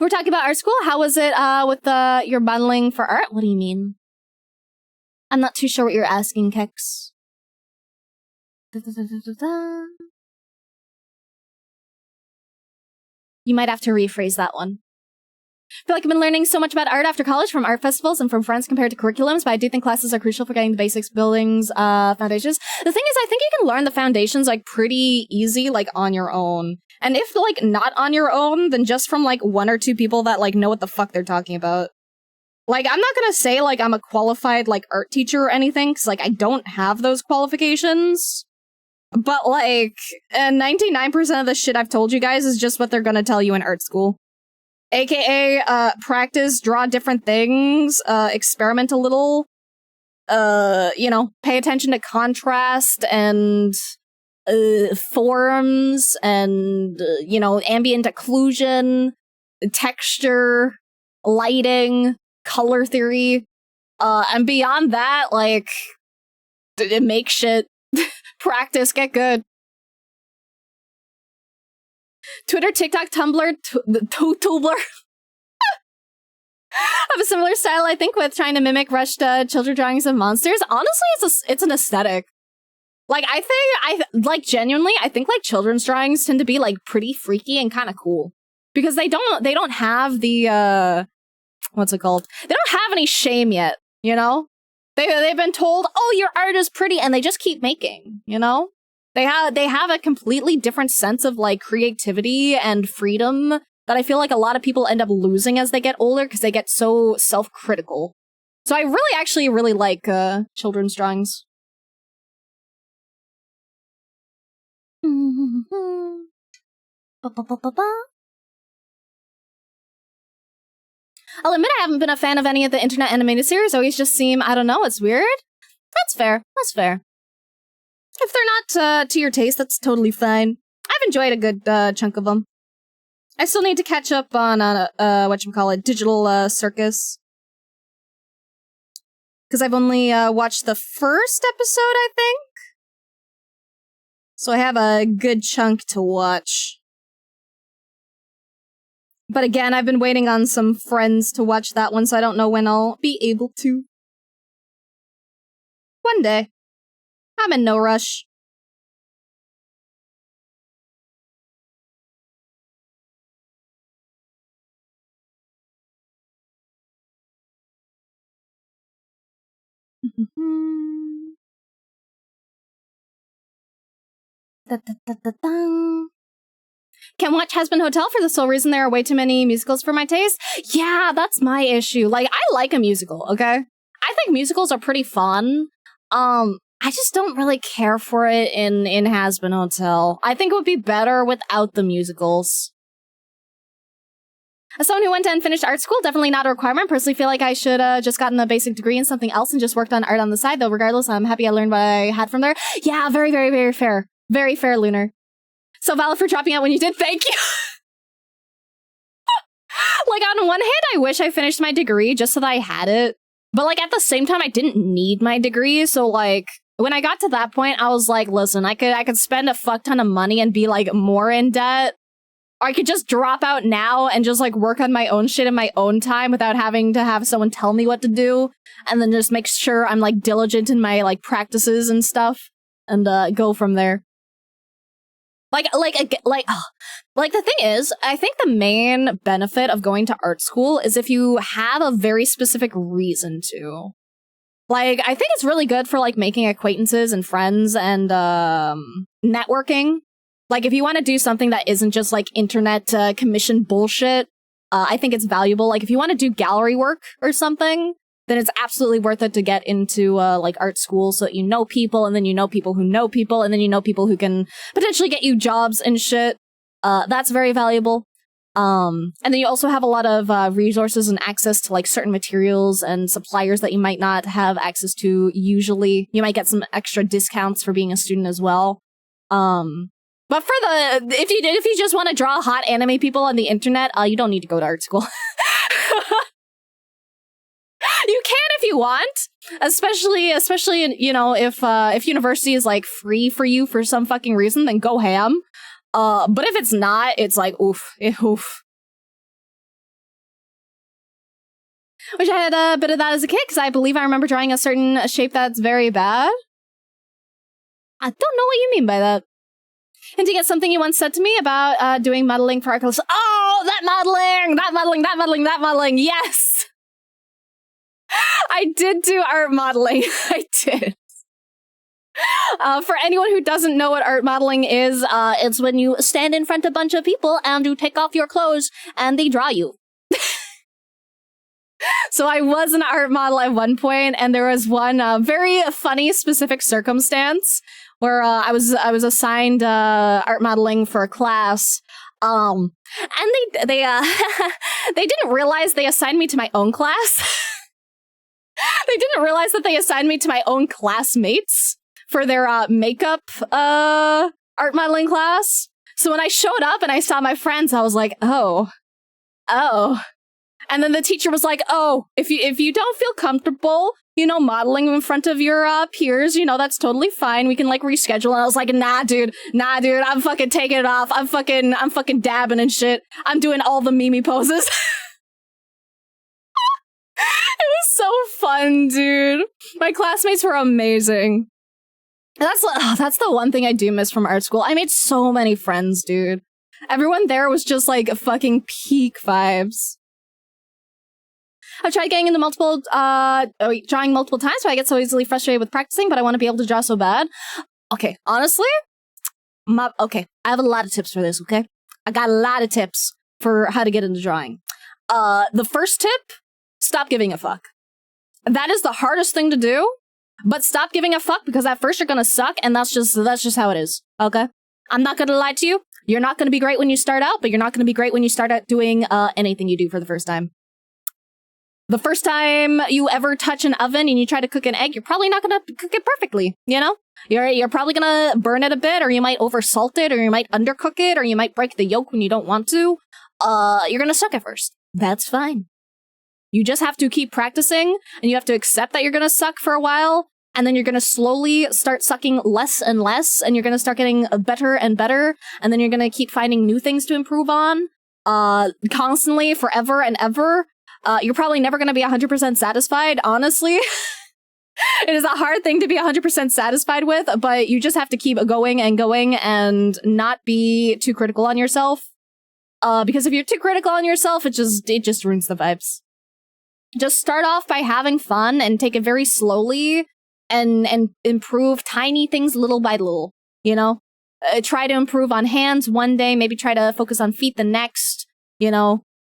[SPEAKER 2] We're talking about art school. How was it with your bundling for art? What do you mean? I'm not too sure what you're asking, Kex. You might have to rephrase that one. I feel like I've been learning so much about art after college from art festivals and from friends compared to curriculums, but I do think classes are crucial for getting the basics, buildings, foundations. The thing is, I think you can learn the foundations, like, pretty easy, like, on your own. And if, like, not on your own, then just from, like, 1 or 2 people that, like, know what the fuck they're talking about. Like, I'm not gonna say, like, I'm a qualified, like, art teacher or anything, because, like, I don't have those qualifications. But, like, 99% of the shit I've told you guys is just what they're gonna tell you in art school. AKA, practice, draw different things, experiment a little, you know, pay attention to contrast and, forms and, you know, ambient occlusion, texture, lighting, color theory. And beyond that, like, make shit, practice, get good. Twitter, TikTok, Tumblr, Tumblr. Have a similar style, I think, with trying to mimic rushed children drawings of monsters. Honestly, it's an aesthetic. Like, genuinely, I think, like, children's drawings tend to be, like, pretty freaky and kind of cool. Because they don't have the, what's it called? They don't have any shame yet, you know? They've been told, oh, your art is pretty, and they just keep making, you know? They have a completely different sense of, like, creativity and freedom that I feel like a lot of people end up losing as they get older because they get so self-critical. So I really like children's drawings. I'll admit I haven't been a fan of any of the internet animated series. Always just seem, I don't know, it's weird. That's fair. If they're not to your taste, that's totally fine. I've enjoyed a good chunk of them. I still need to catch up on Digital Circus. Because I've only watched the first episode, I think. So I have a good chunk to watch. But again, I've been waiting on some friends to watch that one, so I don't know when I'll be able to. One day. I'm in no rush. Can't watch Hazbin Hotel for the sole reason there are way too many musicals for my taste. Yeah, that's my issue. Like, I like a musical, okay? I think musicals are pretty fun. I just don't really care for it in Hazbin Hotel. I think it would be better without the musicals. As someone who went to and finished art school, definitely not a requirement. Personally feel like I should just gotten a basic degree in something else and just worked on art on the side, though regardless, I'm happy I learned what I had from there. Yeah, very, very, very fair. Very fair, Lunar. So valid for dropping out when you did, thank you! Like, on one hand, I wish I finished my degree just so that I had it. But, like, at the same time, I didn't need my degree, so, like, when I got to that point, I was like, listen, I could spend a fuck ton of money and be, like, more in debt. Or I could just drop out now and just, like, work on my own shit in my own time without having to have someone tell me what to do. And then just make sure I'm, like, diligent in my, like, practices and stuff. And, go from there. Like, the thing is, I think the main benefit of going to art school is if you have a very specific reason to. Like, I think it's really good for, like, making acquaintances and friends and, networking. Like, if you want to do something that isn't just, like, internet commission bullshit, I think it's valuable. Like, if you want to do gallery work or something, then it's absolutely worth it to get into, like, art school so that you know people, and then you know people who know people, and then you know people who can potentially get you jobs and shit. That's very valuable. And then you also have a lot of resources and access to, like, certain materials and suppliers that you might not have access to usually. You might get some extra discounts for being a student as well. But for if you just want to draw hot anime people on the internet, you don't need to go to art school. You can if you want, especially you know, if university is, like, free for you for some fucking reason, then go ham. But if it's not, it's like oof. Wish I had a bit of that as a kid, because I believe I remember drawing a certain shape that's very bad. I don't know what you mean by that. Hinting at something you once said to me about doing modeling for art class. Oh, that modeling, yes! I did do art modeling. I did. For anyone who doesn't know what art modeling is, it's when you stand in front of a bunch of people and you take off your clothes and they draw you. So I was an art model at one point, and there was one very funny specific circumstance where I was assigned art modeling for a class. And they they didn't realize they assigned me to my own class. They didn't realize that they assigned me to my own classmates for their makeup art modeling class. So when I showed up and I saw my friends, I was like, oh. And then the teacher was like, oh, if you don't feel comfortable, modeling in front of your peers, that's totally fine. We can like reschedule. And I was like, nah, dude, I'm fucking taking it off. I'm fucking dabbing and shit. I'm doing all the Mimi poses. It was so fun, dude. My classmates were amazing. That's the one thing I do miss from art school. I made so many friends, dude. Everyone there was just like fucking peak vibes. I've tried getting into drawing multiple times, but I get so easily frustrated with practicing, but I want to be able to draw so bad. Okay, honestly, I have a lot of tips for this, okay? I got a lot of tips for how to get into drawing. The first tip, stop giving a fuck. That is the hardest thing to do, but stop giving a fuck because at first you're gonna suck, and that's just how it is, okay? I'm not gonna lie to you. You're not gonna be great when you start out, but you're not gonna be great when you start out doing anything you do for the first time. The first time you ever touch an oven and you try to cook an egg, you're probably not gonna cook it perfectly, You're probably gonna burn it a bit, or you might oversalt it, or you might undercook it, or you might break the yolk when you don't want to. You're gonna suck at first. That's fine. You just have to keep practicing, and you have to accept that you're gonna suck for a while, and then you're gonna slowly start sucking less and less, and you're gonna start getting better and better, and then you're gonna keep finding new things to improve on, constantly, forever and ever. You're probably never going to be 100% satisfied, honestly. It is a hard thing to be 100% satisfied with, but you just have to keep going and not be too critical on yourself. Because if you're too critical on yourself, it just ruins the vibes. Just start off by having fun and take it very slowly and improve tiny things little by little, Try to improve on hands one day, maybe try to focus on feet the next,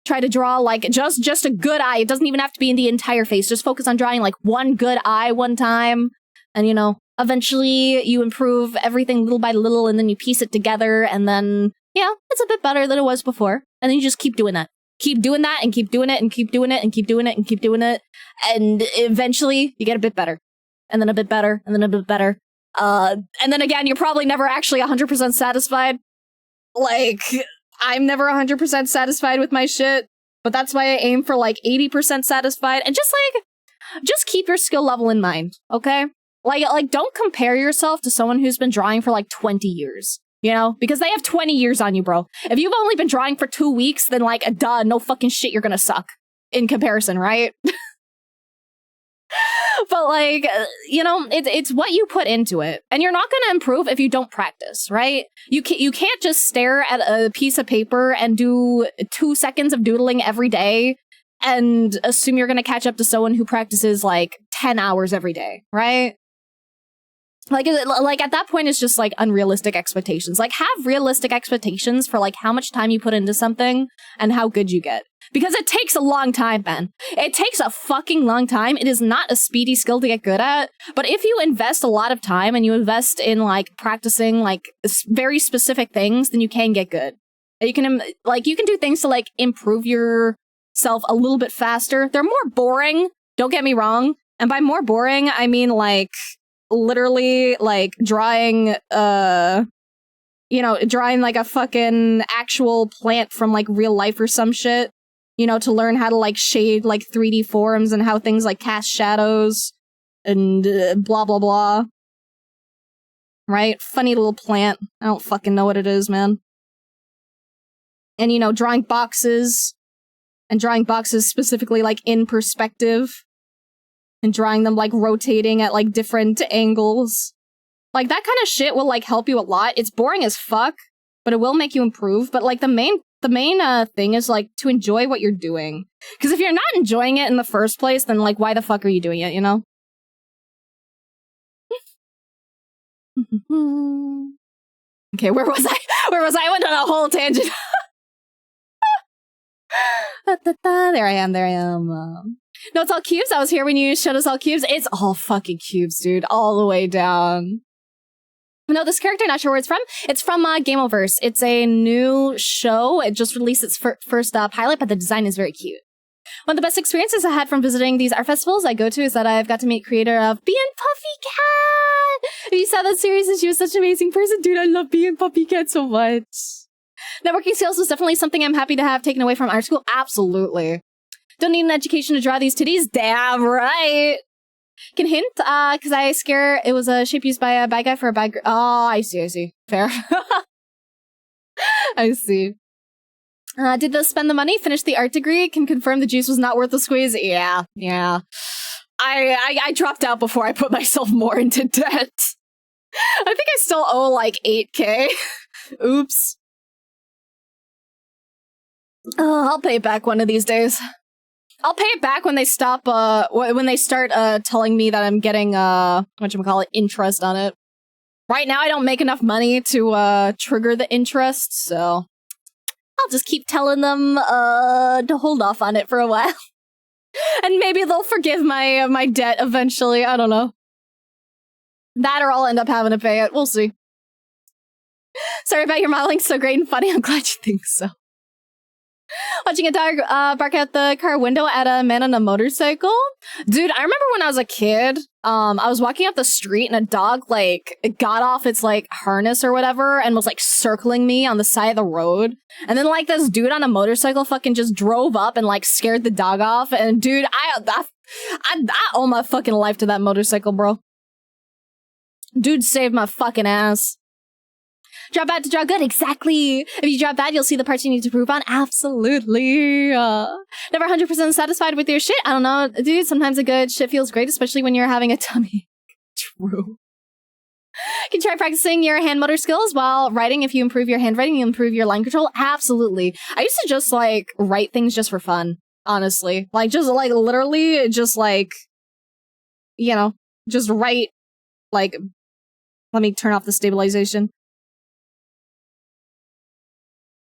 [SPEAKER 2] Try to draw like just a good eye. It doesn't even have to be in the entire face. Just focus on drawing like one good eye one time. And eventually you improve everything little by little and then you piece it together and then, it's a bit better than it was before. And then you just keep doing that. Keep doing that and keep doing it and keep doing it and keep doing it and keep doing it. And eventually you get a bit better. And then a bit better and then a bit better. And then again, you're probably never actually 100% satisfied. Like, I'm never 100% satisfied with my shit, but that's why I aim for like 80% satisfied, and just keep your skill level in mind, okay? Like don't compare yourself to someone who's been drawing for like 20 years, because they have 20 years on you, bro. If you've only been drawing for 2 weeks, then like, duh, no fucking shit, you're gonna suck in comparison, right? But like, it's what you put into it. And you're not going to improve if you don't practice, right? You can't just stare at a piece of paper and do 2 seconds of doodling every day and assume you're going to catch up to someone who practices like 10 hours every day, right? Like at that point, it's just like unrealistic expectations. Like have realistic expectations for like how much time you put into something and how good you get. Because it takes a long time, man. It takes a fucking long time. It is not a speedy skill to get good at. But if you invest a lot of time and you invest in like practicing like very specific things, then you can get good. You can do things to like improve yourself a little bit faster. They're more boring. Don't get me wrong. And by more boring, I mean like literally like drawing drawing like a fucking actual plant from like real life or some shit. To learn how to like shade like 3D forms and how things like cast shadows and blah, blah, blah. Right? Funny little plant. I don't fucking know what it is, man. And, drawing boxes specifically like in perspective and drawing them like rotating at like different angles. Like that kind of shit will like help you a lot. It's boring as fuck, but it will make you improve. But like the main thing is like to enjoy what you're doing. Because if you're not enjoying it in the first place, then like why the fuck are you doing it, Okay, where was I? I went on a whole tangent. There I am. No, it's all cubes. I was here when you showed us all cubes. It's all fucking cubes, dude. All the way down. No, this character, not sure where it's from. It's from Gameoverse. It's a new show. It just released its first pilot, but the design is very cute. One of the best experiences I had from visiting these art festivals I go to is that I've got to meet creator of Bee and Puffy Cat. If you saw that series and she was such an amazing person, dude, I love Bee and Puffy Cat so much. Networking skills was definitely something I'm happy to have taken away from art school. Absolutely. Don't need an education to draw these titties. Damn right. Can hint, because I scare it was a shape used by a bad guy for a bad girl. Oh, I see. Fair. I see. Did the spend the money, finish the art degree, can confirm the juice was not worth the squeeze? Yeah. I dropped out before I put myself more into debt. I think I still owe like 8K. Oops. Oh, I'll pay it back one of these days. I'll pay it back when they stop, when they start, telling me that I'm getting, whatchamacallit, interest on it. Right now I don't make enough money to, trigger the interest, so I'll just keep telling them, to hold off on it for a while. And maybe they'll forgive my debt eventually, I don't know. That or I'll end up having to pay it, we'll see. Sorry about your modeling, so great and funny, I'm glad you think so. Watching a dog bark out the car window at a man on a motorcycle. Dude, I remember when I was a kid, I was walking up the street and a dog, like, got off its, like, harness or whatever and was, like, circling me on the side of the road. And then, like, this dude on a motorcycle fucking just drove up and, like, scared the dog off. And, dude, I owe my fucking life to that motorcycle, bro. Dude saved my fucking ass. Drop bad to draw good, exactly. If you drop bad, you'll see the parts you need to improve on. Absolutely. Never 100% satisfied with your shit. I don't know, dude. Sometimes a good shit feels great, especially when you're having a tummy. True. You can try practicing your hand motor skills while writing. If you improve your handwriting, you improve your line control. Absolutely. I used to just, like, write things just for fun, honestly. Like, just, like, literally, just, like, you know, just write, like, let me turn off the stabilization.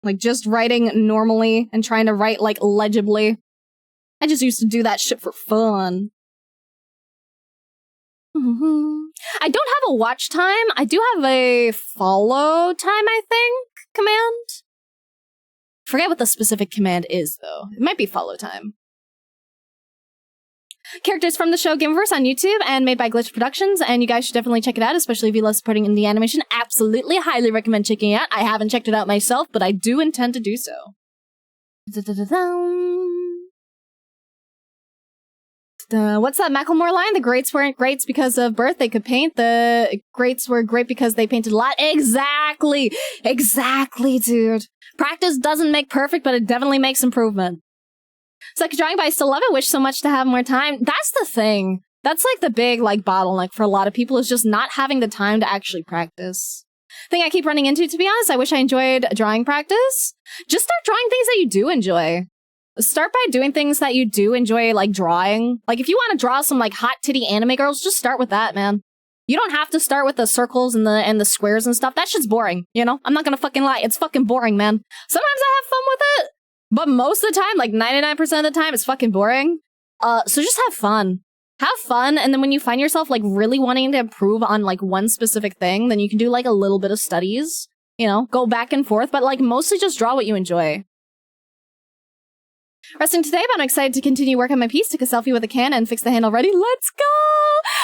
[SPEAKER 2] Like, just writing normally and trying to write, like, legibly. I just used to do that shit for fun. I don't have a watch time. I do have a follow time, I think, command. Forget what the specific command is, though. It might be follow time. Characters from the show Gameverse on YouTube and made by Glitch Productions, and you guys should definitely check it out, especially if you love supporting indie animation. Absolutely, highly recommend checking it out. I haven't checked it out myself, but I do intend to do so. What's that Macklemore line? The greats weren't greats because of birth, they could paint. The greats were great because they painted a lot. Exactly! Exactly, dude. Practice doesn't make perfect, but it definitely makes improvement. It's like drawing, but I still love it. Wish so much to have more time. That's the thing. That's like the big like bottleneck for a lot of people is just not having the time to actually practice. Thing I keep running into, to be honest. I wish I enjoyed drawing practice. Just start drawing things that you do enjoy. Start by doing things that you do enjoy, like drawing. Like if you want to draw some like hot titty anime girls, just start with that, man. You don't have to start with the circles and the squares and stuff. That shit's boring, you know? I'm not gonna fucking lie. It's fucking boring, man. Sometimes I have fun with it. But most of the time, like 99% of the time, it's fucking boring. So just have fun. Have fun, and then when you find yourself, like, really wanting to improve on, like, one specific thing, then you can do, like, a little bit of studies. You know, go back and forth, but, like, mostly just draw what you enjoy. Resting today, but I'm excited to continue work on my piece. Took a selfie with a can and fixed the handle ready. Let's go!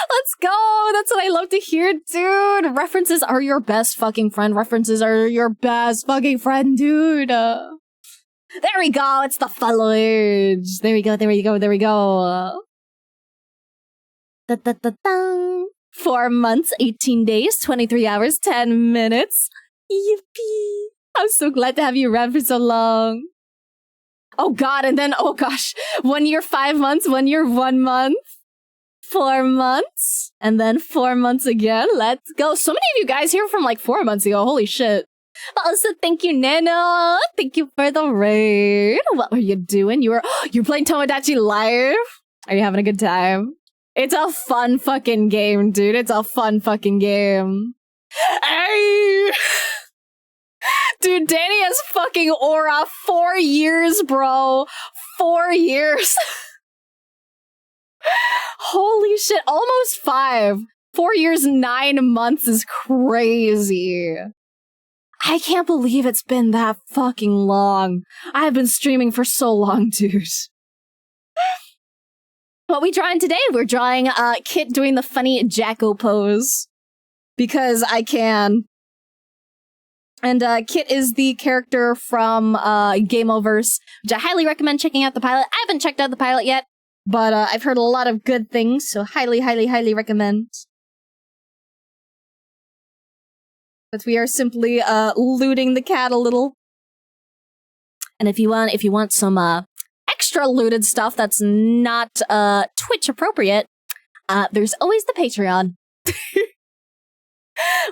[SPEAKER 2] Let's go! That's what I love to hear, dude! References are your best fucking friend. References are your best fucking friend, dude! There we go, it's the foliage. There we go, there we go, there we go. 4 months, 18 days, 23 hours, 10 minutes. Yippee. I'm so glad to have you around for so long. Oh god, and then, oh gosh, 1 year, 5 months, 1 year, 1 month. 4 months, and then 4 months again. Let's go. So many of you guys here from like 4 months ago, holy shit. Also, thank you, Nano. Thank you for the raid. What were you doing? You're playing Tomodachi Live? Are you having a good time? It's a fun fucking game, dude. It's a fun fucking game. Hey! Dude, Danny has fucking aura. 4 years, bro. 4 years. Holy shit. Almost 5. 4 years, 9 months is crazy. I can't believe it's been that fucking long. I've been streaming for so long, dude. What we drawing today? We're drawing Kit doing the funny Jacko pose. Because I can. And Kit is the character from Game Overs, which I highly recommend checking out the pilot. I haven't checked out the pilot yet, but I've heard a lot of good things, so highly, highly, highly recommend. But we are simply looting the cat a little. And if you want some extra looted stuff that's not Twitch appropriate, there's always the Patreon.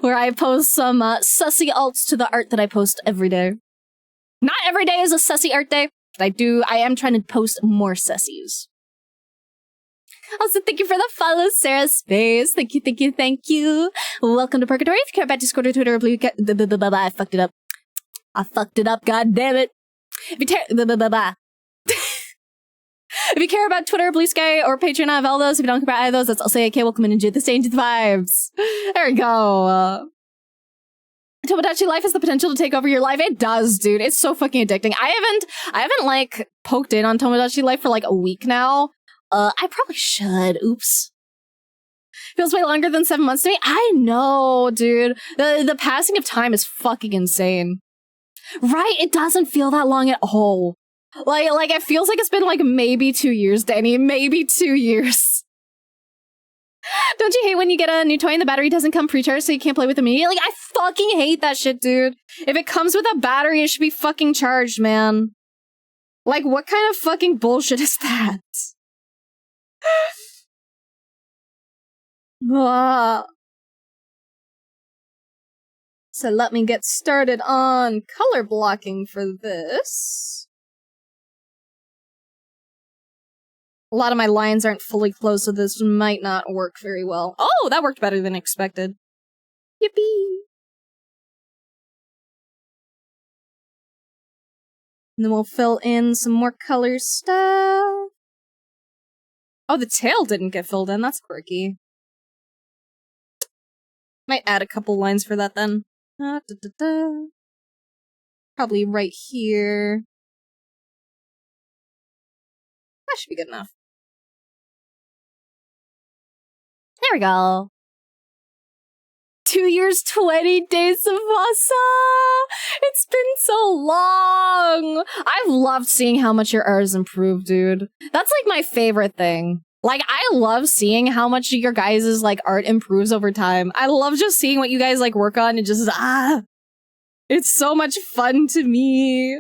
[SPEAKER 2] Where I post some sussy alts to the art that I post every day. Not every day is a sussy art day, but I am trying to post more sussies. Also, thank you for the follow, Sarah Space. Thank you, thank you, thank you. Welcome to Purgatory. If you care about Discord or Twitter or Blue Cat, I fucked it up. I fucked it up, god damn it. If you care about Twitter, Blue Sky, or Patreon, I have all those. If you don't care about either of those, that's also okay. Welcome and enjoy the stage of the vibes. There we go. Tomodachi Life has the potential to take over your life. It does, dude. It's so fucking addicting. I haven't like poked in on Tomodachi Life for like a week now. I probably should. Oops. Feels way longer than 7 months to me. I know, dude. The passing of time is fucking insane. Right? It doesn't feel that long at all. Like it feels like it's been like maybe 2 years, Danny. Maybe 2 years. Don't you hate when you get a new toy and the battery doesn't come pre-charged so you can't play with it immediately? I fucking hate that shit, dude. If it comes with a battery, it should be fucking charged, man. Like, what kind of fucking bullshit is that? So let me get started on color blocking for this. A lot of my lines aren't fully closed, so this might not work very well. Oh, that worked better than expected. Yippee! And then we'll fill in some more color stuff. Oh, the tail didn't get filled in. That's quirky. Might add a couple lines for that then. Probably right here. That should be good enough. There we go. 2 years, 20 days of Vasa! It's been so long! I've loved seeing how much your art has improved, dude. That's like my favorite thing. Like, I love seeing how much your guys' like art improves over time. I love just seeing what you guys like work on and just, it's so much fun to me.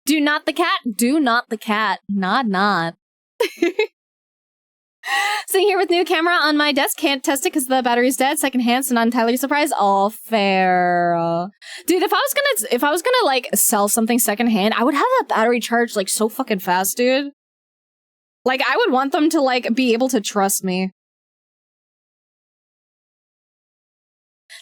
[SPEAKER 2] Do not the cat. Do not the cat. Not. Sitting here with new camera on my desk. Can't test it because the battery's dead. Secondhand, so not entirely surprised. All fair. Dude, if I was gonna like sell something secondhand, I would have that battery charged like so fucking fast, dude. Like, I would want them to like be able to trust me.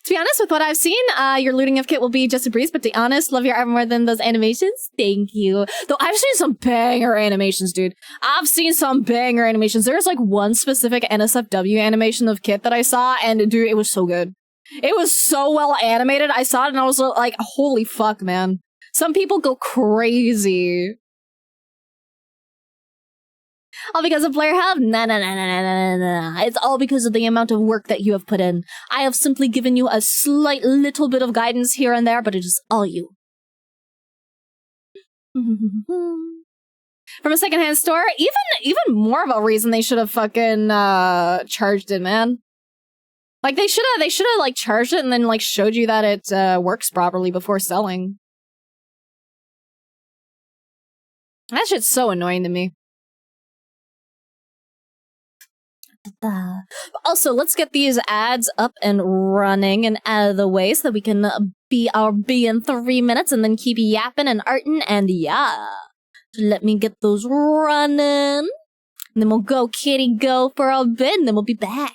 [SPEAKER 2] To be honest, with what I've seen, your looting of Kit will be just a breeze, but to be honest, love your art more than those animations. Thank you. Though I've seen some banger animations, dude. I've seen some banger animations. There's like one specific NSFW animation of Kit that I saw, and dude, it was so good. It was so well animated. I saw it and I was like, holy fuck, man. Some people go crazy. All because of Blair Hub? Nah. It's all because of the amount of work that you have put in. I have simply given you a slight little bit of guidance here and there, but it is all you. From a secondhand store? Even more of a reason they should have fucking charged it, man. Like, they should have like charged it and then like showed you that it works properly before selling. That shit's so annoying to me. Also, let's get these ads up and running and out of the way so that we can be in 3 minutes and then keep yapping and arting and yeah. Let me get those running. And then we'll go kitty go for a bit and then we'll be back.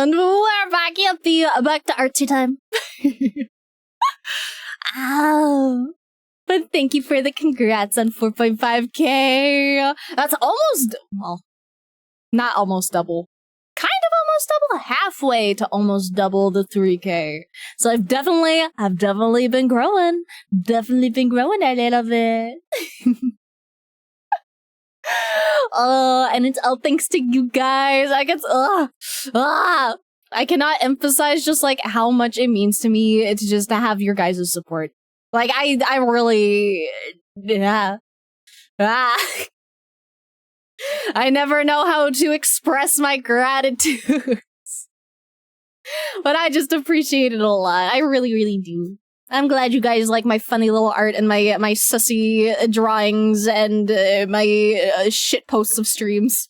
[SPEAKER 2] And we're back. Yippee. Back to artsy time. Ow. But thank you for the congrats on 4.5k. That's almost, well, not almost double. Kind of almost double, halfway to almost double the 3k. So I've definitely been growing. Definitely been growing a little bit. And it's all thanks to you guys. I cannot emphasize just like how much it means to me to just to have your guys' support. Like I really, yeah. I never know how to express my gratitude. But I just appreciate it a lot. I really, really do. I'm glad you guys like my funny little art and my sussy drawings and my shit posts of streams.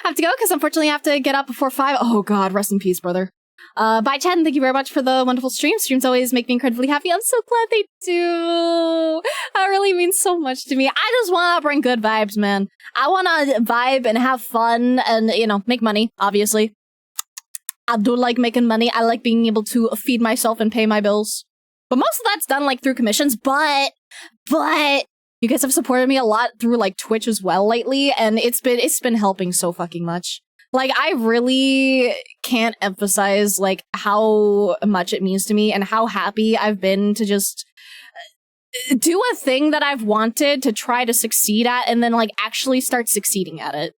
[SPEAKER 2] I have to go because unfortunately I have to get up before 5. Oh god, rest in peace, brother. Bye, Chad, and thank you very much for the wonderful stream. Streams always make me incredibly happy. I'm so glad they do. That really means so much to me. I just want to bring good vibes, man. I want to vibe and have fun and, you know, make money, obviously. I do like making money. I like being able to feed myself and pay my bills. But most of that's done, like, through commissions. But you guys have supported me a lot through, like, Twitch as well lately, and it's been helping so fucking much. Like, I really can't emphasize, like, how much it means to me and how happy I've been to just do a thing that I've wanted to try to succeed at and then, like, actually start succeeding at it.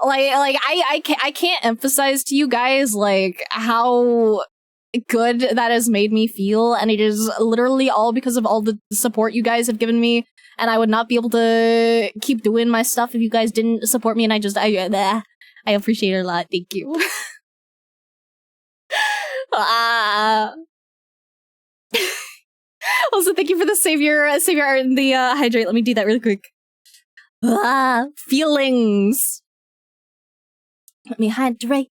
[SPEAKER 2] I can't emphasize to you guys, like, how good that has made me feel, and it is literally all because of all the support you guys have given me, and I would not be able to keep doing my stuff if you guys didn't support me, and I appreciate it a lot. Thank you. Also, thank you for the savior art and the hydrate. Let me do that really quick. Feelings. Let me hydrate.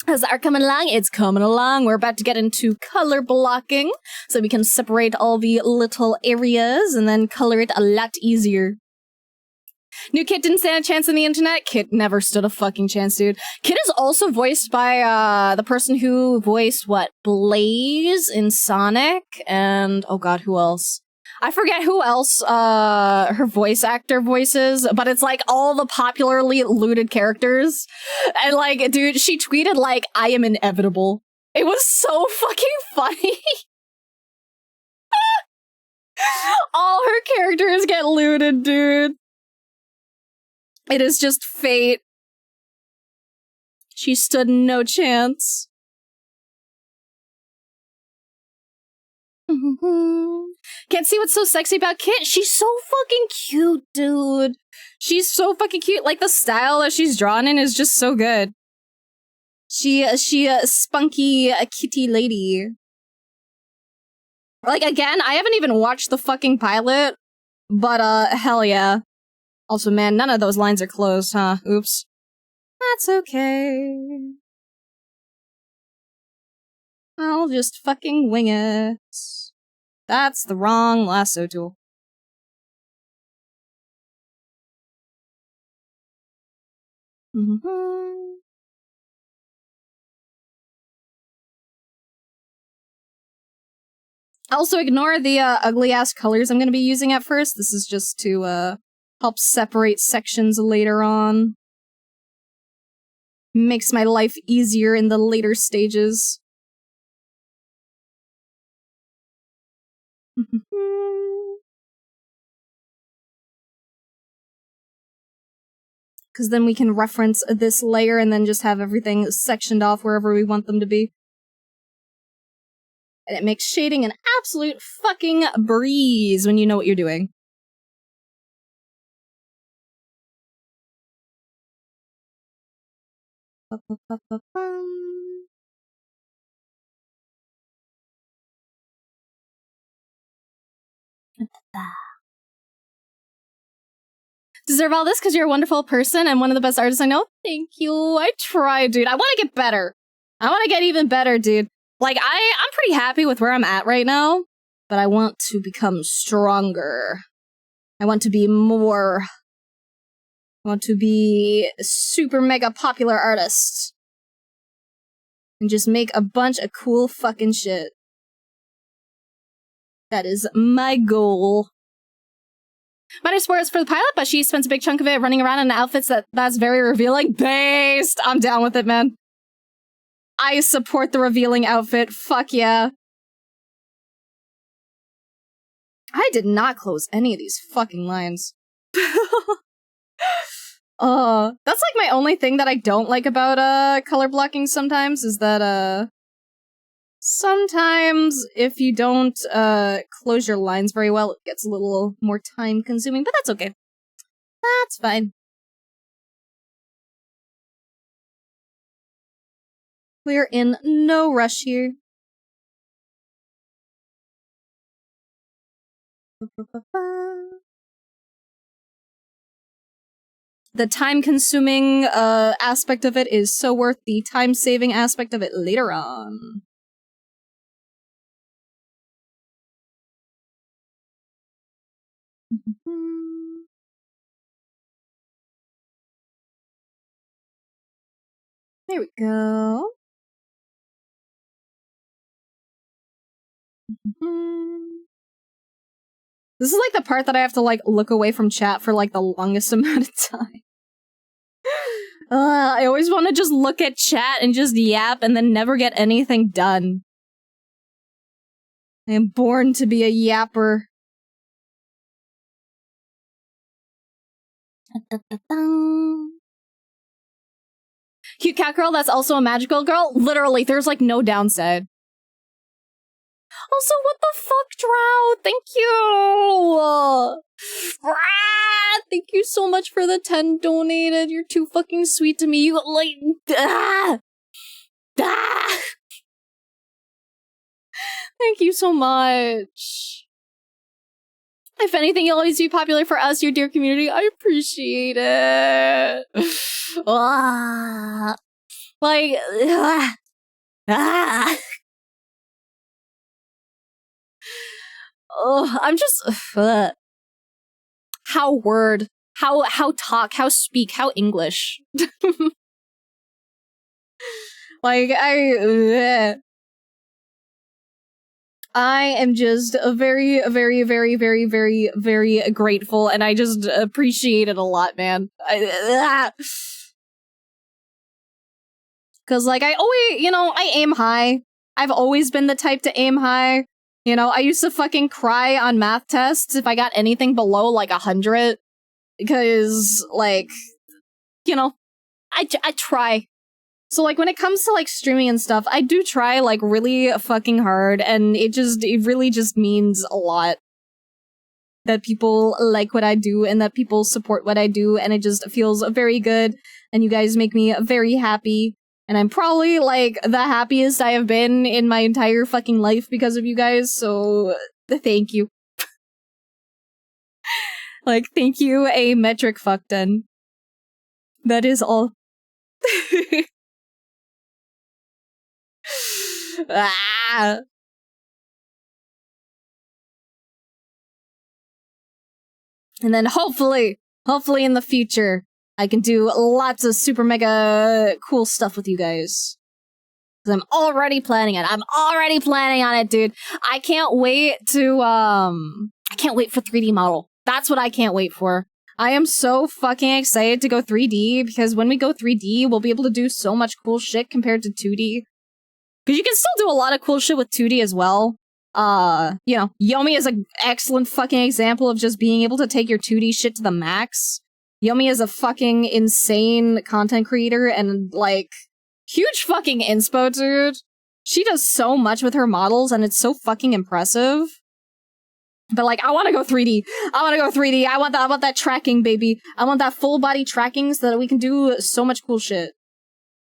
[SPEAKER 2] How's the art coming along? It's coming along. We're about to get into color blocking, so we can separate all the little areas and then color it a lot easier. New Kit didn't stand a chance on the internet. Kit never stood a fucking chance, dude. Kit is also voiced by the person who voiced, Blaze in Sonic, and oh god, who else? I forget who else her voice actor voices, but it's like all the popularly looted characters. And like, dude, she tweeted like, I am inevitable. It was so fucking funny. All her characters get looted, dude. It is just fate. She stood no chance. Can't see what's so sexy about Kit. She's so fucking cute, dude. She's so fucking cute. Like, the style that she's drawn in is just so good. She a spunky kitty lady. Like, again, I haven't even watched the fucking pilot, but hell yeah. Also, man, none of those lines are closed, huh? Oops. That's okay. I'll just fucking wing it. That's the wrong lasso tool. Also, ignore the ugly-ass colors I'm gonna be using at first. This is just to, help separate sections later on. Makes my life easier in the later stages. Because then we can reference this layer and then just have everything sectioned off wherever we want them to be. And it makes shading an absolute fucking breeze when you know what you're doing. Deserve all this because you're a wonderful person and one of the best artists I know? Thank you. I try, dude. I want to get better. I want to get even better, dude. Like, I'm pretty happy with where I'm at right now, but I want to become stronger. I want to be more. I want to be a super mega popular artist. And just make a bunch of cool fucking shit. That is my goal. Minus sports for the pilot, but she spends a big chunk of it running around in outfits that's very revealing. Based! I'm down with it, man. I support the revealing outfit. Fuck yeah. I did not close any of these fucking lines. That's like my only thing that I don't like about color blocking sometimes is that sometimes if you don't close your lines very well, it gets a little more time consuming, but that's okay. That's fine. We're in no rush here. The time-consuming aspect of it is so worth the time-saving aspect of it later on. There we go. This is like the part that I have to like look away from chat for like the longest amount of time. I always want to just look at chat and just yap and then never get anything done. I am born to be a yapper. Cute cat girl that's also a magical girl? Literally, there's like no downside. Also, what the fuck, Drow? Thank you! Thank you so much for the 10 donated. You're too fucking sweet to me. You, like... Thank you so much. If anything, you'll always be popular for us, your dear community. I appreciate it. Like... Oh, I'm just... How word, how talk, how speak, how English. Like, I am just very, very, very, very, very, very grateful, and I just appreciate it a lot, man. Because, like, I always, you know, I aim high. I've always been the type to aim high. You know, I used to fucking cry on math tests if I got anything below, like, 100. Because, like, you know, I try. So, like, when it comes to, like, streaming and stuff, I do try, like, really fucking hard, and it really just means a lot that people like what I do and that people support what I do, and it just feels very good, and you guys make me very happy, and I'm probably, like, the happiest I have been in my entire fucking life because of you guys, so thank you. Like, thank you, a metric fuck done. That is all. Ah. And then hopefully in the future, I can do lots of super mega cool stuff with you guys. Because I'm already planning it. I'm already planning on it, dude. I can't wait to, I can't wait for 3D model. That's what I can't wait for. I am so fucking excited to go 3D, because when we go 3D, we'll be able to do so much cool shit compared to 2D. Because you can still do a lot of cool shit with 2D as well. You know, Yomi is an excellent fucking example of just being able to take your 2D shit to the max. Yomi is a fucking insane content creator and, like, huge fucking inspo, dude. She does so much with her models and it's so fucking impressive. But, like, I want to go 3D. I want to go 3D. I want that tracking, baby. I want that full body tracking so that we can do so much cool shit.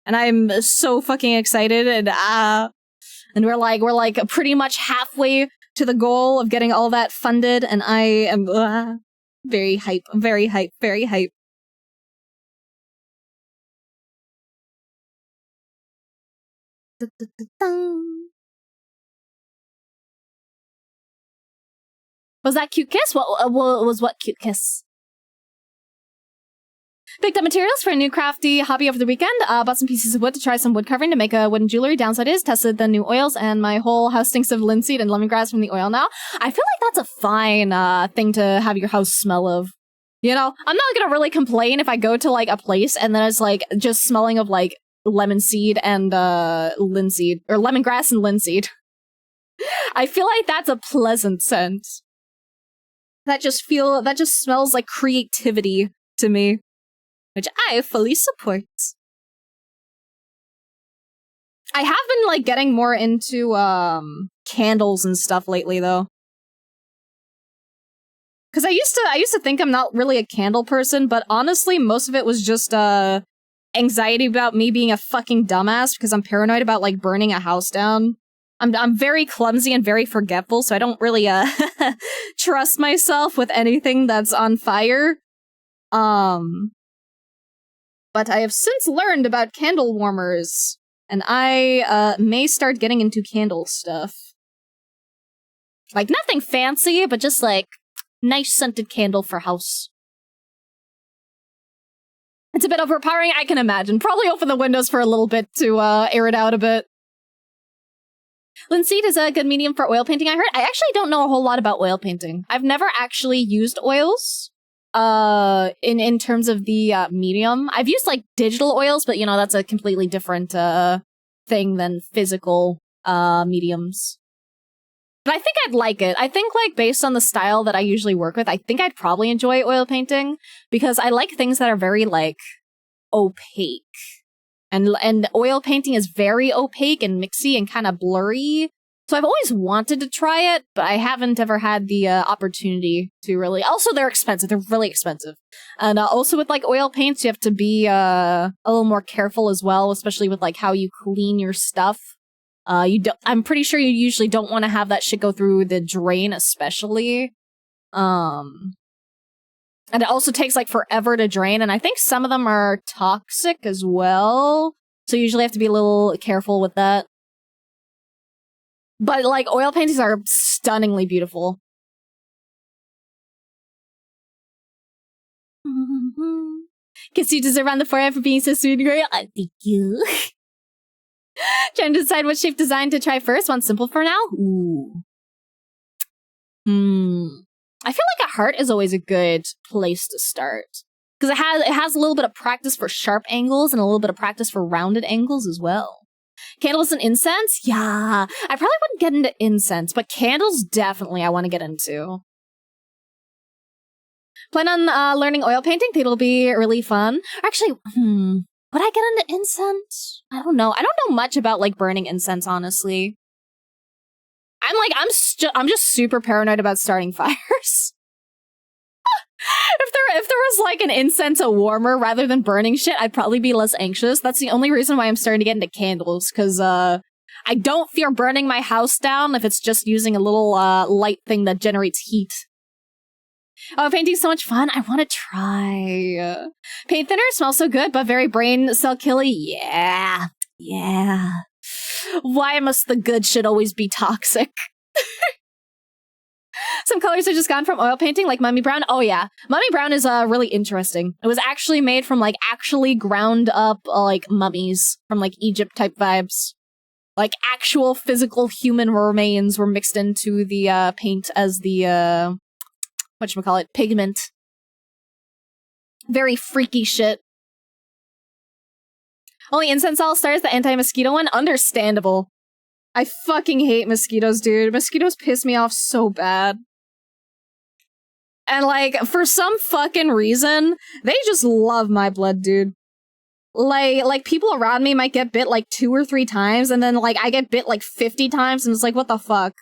[SPEAKER 2] And I'm so fucking excited, and we're like pretty much halfway to the goal of getting all that funded, and I am very hype, very hype, very hype. Was that cute kiss? What was what cute kiss? Picked up materials for a new crafty hobby over the weekend. Bought some pieces of wood to try some wood carving to make a wooden jewelry. Downside is, tested the new oils, and my whole house stinks of linseed and lemongrass from the oil now. I feel like that's a fine thing to have your house smell of. You know, I'm not gonna really complain if I go to, like, a place and then it's, like, just smelling of, like, lemon seed and linseed, or lemongrass and linseed. I feel like that's a pleasant scent. That just smells like creativity to me, which I fully support. I have been, like, getting more into candles and stuff lately, though. Because I used to think I'm not really a candle person, but honestly, most of it was just anxiety about me being a fucking dumbass because I'm paranoid about, like, burning a house down. I'm very clumsy and very forgetful, so I don't really trust myself with anything that's on fire. But I have since learned about candle warmers, and I may start getting into candle stuff. Like, nothing fancy, but just, like, nice scented candle for house. It's a bit overpowering, I can imagine. Probably open the windows for a little bit to air it out a bit. Linseed is a good medium for oil painting, I heard. I actually don't know a whole lot about oil painting. I've never actually used oils in terms of the medium. I've used, like, digital oils, but, you know, that's a completely different thing than physical mediums. But I think I'd like it. I think, like, based on the style that I usually work with, I think I'd probably enjoy oil painting, because I like things that are very, like, opaque. And oil painting is very opaque and mixy and kind of blurry. So I've always wanted to try it, but I haven't ever had the opportunity to really. Also, they're expensive. They're really expensive. And also with, like, oil paints, you have to be a little more careful as well, especially with, like, how you clean your stuff. I'm pretty sure you usually don't want to have that shit go through the drain, especially. And it also takes, like, forever to drain, and I think some of them are toxic as well. So you usually have to be a little careful with that. But, like, oil paintings are stunningly beautiful. Kiss you deserve on the forehead for being so sweet and great. Thank you. Trying to decide what shape design to try first. One simple for now. Ooh. I feel like a heart is always a good place to start. Because it has a little bit of practice for sharp angles and a little bit of practice for rounded angles as well. Candles and incense? Yeah. I probably wouldn't get into incense, but candles definitely I want to get into. Plan on learning oil painting? Think it'll be really fun. Actually, would I get into incense? I don't know. I don't know much about, like, burning incense, honestly. I'm just super paranoid about starting fires. If there was, like, an incense warmer rather than burning shit, I'd probably be less anxious. That's the only reason why I'm starting to get into candles, because I don't fear burning my house down if it's just using a little light thing that generates heat. Oh, painting's so much fun. I want to try. Paint thinner smells so good, but very brain cell killy. Yeah. Why must the good shit always be toxic? Some colors are just gone from oil painting, like Mummy Brown. Oh yeah, Mummy Brown is really interesting. It was actually made from, like, actually ground up like mummies from, like, Egypt type vibes. Like, actual physical human remains were mixed into the paint as the whatchamacallit, pigment. Very freaky shit. Only incense all stars, the anti-mosquito one? Understandable. I fucking hate mosquitoes, dude. Mosquitoes piss me off so bad. And, like, for some fucking reason, they just love my blood, dude. Like, people around me might get bit, like, 2 or 3 times, and then, like, I get bit, like, 50 times, and it's like, what the fuck?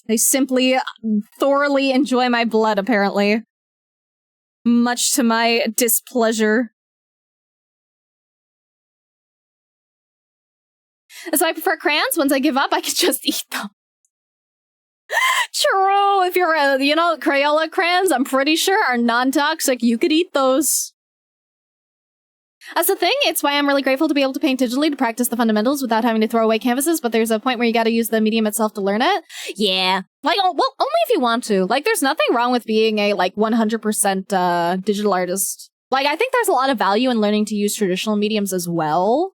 [SPEAKER 2] They simply thoroughly enjoy my blood, apparently. Much to my displeasure. So I prefer crayons. Once I give up, I can just eat them. True. If you're, Crayola crayons, I'm pretty sure are non-toxic. You could eat those. That's the thing. It's why I'm really grateful to be able to paint digitally to practice the fundamentals without having to throw away canvases, but there's a point where you gotta use the medium itself to learn it. Yeah. Like, well, only if you want to. Like, there's nothing wrong with being a, 100% digital artist. Like, I think there's a lot of value in learning to use traditional mediums as well.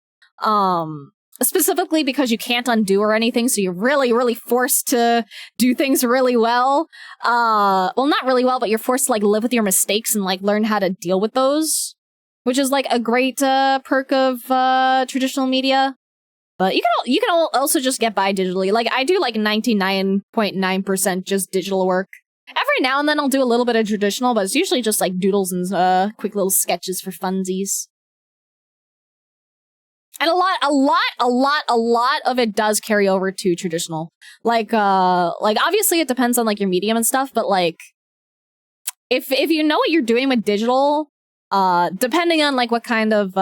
[SPEAKER 2] Specifically because you can't undo or anything, so you're really, really forced to do things really well. Well, not really well, but you're forced to, live with your mistakes and, learn how to deal with those. Which is, a great perk of traditional media. But you can also just get by digitally. Like, I do, 99.9% just digital work. Every now and then I'll do a little bit of traditional, but it's usually just, doodles and quick little sketches for funsies. And a lot of it does carry over to traditional. Obviously it depends on, your medium and stuff, but, if you know what you're doing with digital, depending on, what kind of,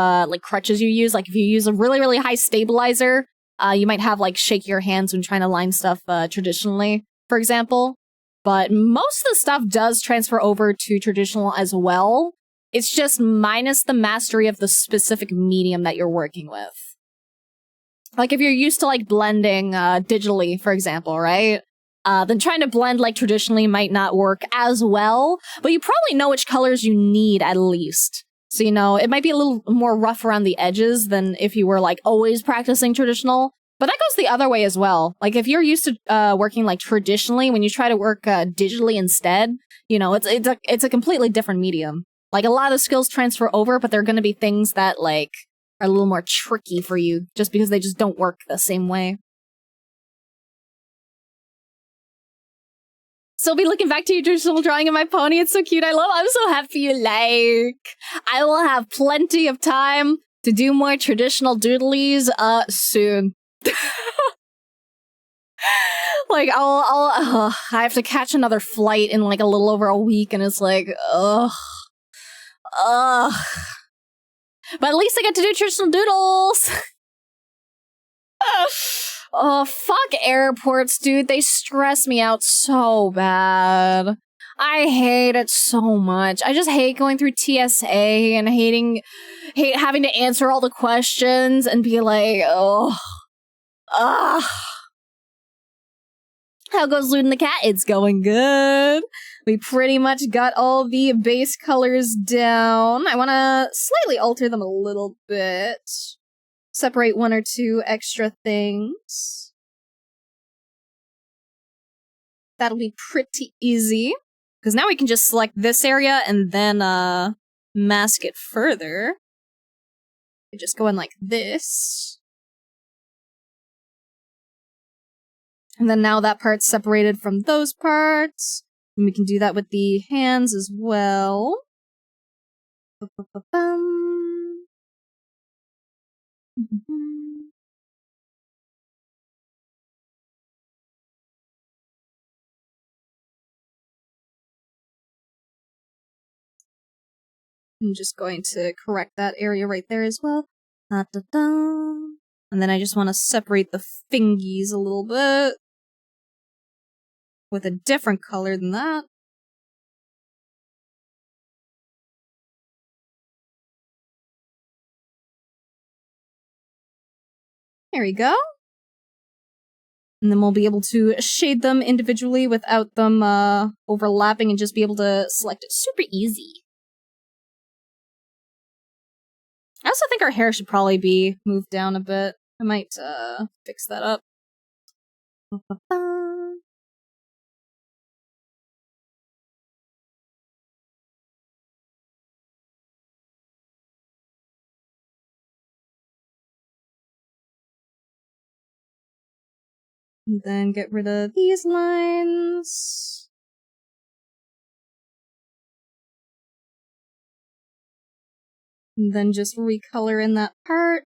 [SPEAKER 2] crutches you use, if you use a really, really high stabilizer, you might have, shake your hands when trying to line stuff, traditionally, for example. But most of the stuff does transfer over to traditional as well. It's just minus the mastery of the specific medium that you're working with. Like, if you're used to, blending, digitally, for example, right? Then trying to blend, traditionally might not work as well, but you probably know which colors you need, at least. So, it might be a little more rough around the edges than if you were, always practicing traditional. But that goes the other way as well. If you're used to, working, traditionally, when you try to work, digitally instead, it's a completely different medium. A lot of skills transfer over, but there are going to be things that, are a little more tricky for you, just because they just don't work the same way. So I'll be looking back to your traditional drawing of my pony. It's so cute. I'm so happy you like. I will have plenty of time to do more traditional doodlies, soon. I have to catch another flight in, a little over a week, and it's ugh. But at least I get to do traditional doodles. Oh, fuck airports, dude. They stress me out so bad. I hate it so much. I just hate going through TSA and hate having to answer all the questions and be ugh. How goes Lewding the Cat? It's going good. We pretty much got all the base colors down. I want to slightly alter them a little bit. Separate one or two extra things. That'll be pretty easy. Because now we can just select this area and then mask it further. We just go in like this. And then now that part's separated from those parts. And we can do that with the hands as well. Ba-ba-ba-bum. I'm just going to correct that area right there as well. Da-da-da. And then I just want to separate the fingies a little bit. With a different color than that. There we go. And then we'll be able to shade them individually without them overlapping and just be able to select it super easy. I also think our hair should probably be moved down a bit. I might fix that up. And then get rid of these lines. And then just recolor in that part.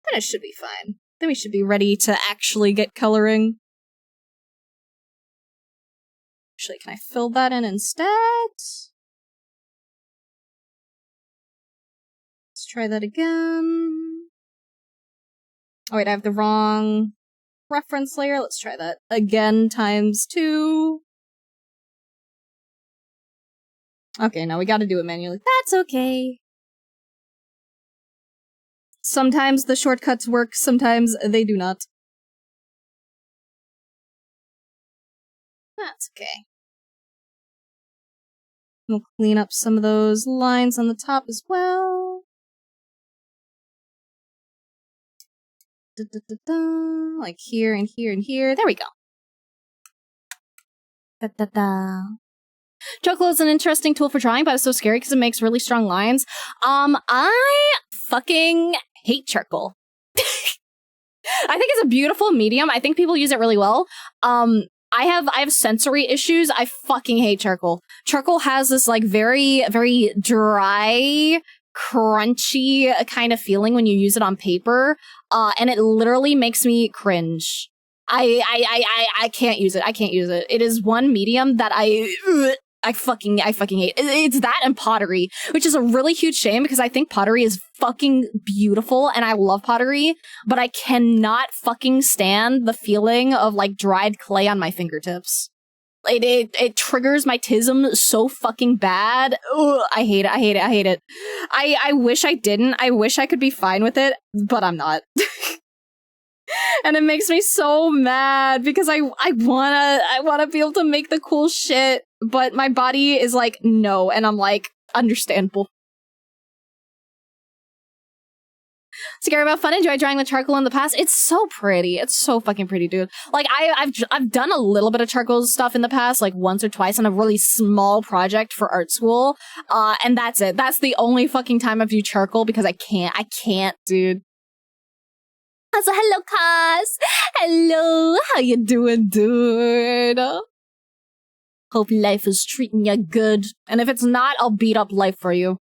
[SPEAKER 2] Then it should be fine. Then we should be ready to actually get coloring. Actually, can I fill that in instead? Let's try that again. Oh wait, I have the wrong reference layer. Let's try that again ×2. Okay, now we gotta do it manually. That's okay. Sometimes the shortcuts work, sometimes they do not. That's okay. We'll clean up some of those lines on the top as well. Like here and here and here. There we go. Charcoal is an interesting tool for drawing, but it's so scary because it makes really strong lines. I fucking hate charcoal. I think it's a beautiful medium. I think people use it really well. I have sensory issues. I fucking hate charcoal. Charcoal has this like very, very dry, crunchy kind of feeling when you use it on paper. And it literally makes me cringe. I can't use it. I can't use it. It is one medium that I fucking hate. It's that and pottery, which is a really huge shame because I think pottery is fucking beautiful and I love pottery, but I cannot fucking stand the feeling of like dried clay on my fingertips. It triggers my tism so fucking bad. Ugh, I hate it. I hate it. I hate it. I wish I didn't. I wish I could be fine with it, but I'm not. And it makes me so mad because I wanna be able to make the cool shit, but my body is like, no, and I'm like, understandable. Scary about fun. Enjoy drawing with charcoal in the past. It's so pretty. It's so fucking pretty, dude. Like I've done a little bit of charcoal stuff in the past, like once or twice on a really small project for art school. And that's it. That's the only fucking time I've used charcoal because I can't, dude. So hello, Kaz. Hello. How you doing, dude? Hope life is treating you good. And if it's not, I'll beat up life for you.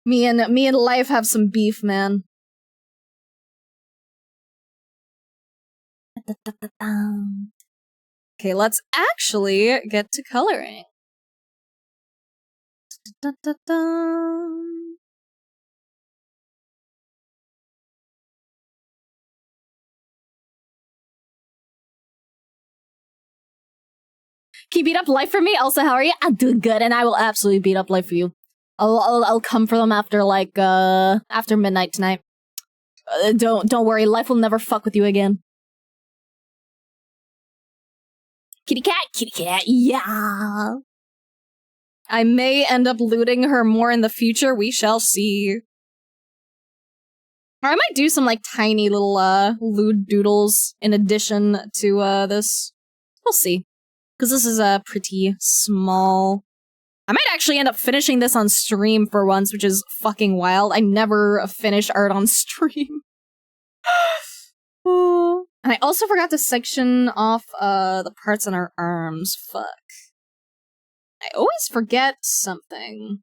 [SPEAKER 2] Me and life have some beef, man. Okay, let's actually get to coloring. Can you beat up life for me? Elsa, how are you? I'm doing good, and I will absolutely beat up life for you. I'll come for them after after midnight tonight. Don't worry, life will never fuck with you again. Kitty cat, yeah. I may end up looting her more in the future. We shall see. Or I might do some like tiny little lewd doodles in addition to this. We'll see. Because this is a pretty small. I might actually end up finishing this on stream for once, which is fucking wild. I never finish art on stream. And I also forgot to section off the parts on our arms. Fuck. I always forget something.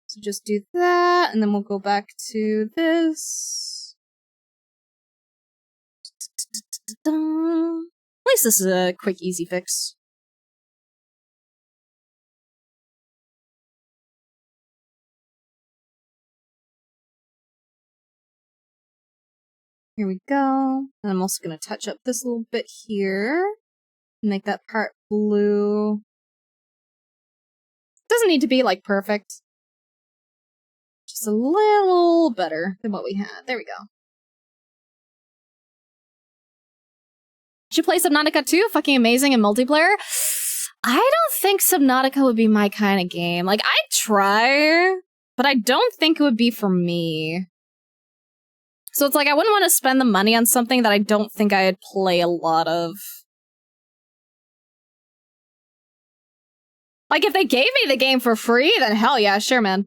[SPEAKER 2] So just do that, and then we'll go back to this. At least this is a quick, easy fix. Here we go. And I'm also going to touch up this little bit here. Make that part blue. Doesn't need to be, like, perfect. Just a little better than what we had. There we go. Should play Subnautica 2? Fucking amazing in multiplayer? I don't think Subnautica would be my kind of game. Like, I'd try, but I don't think it would be for me. So it's like, I wouldn't want to spend the money on something that I don't think I'd play a lot of. Like, if they gave me the game for free, then hell yeah, sure, man.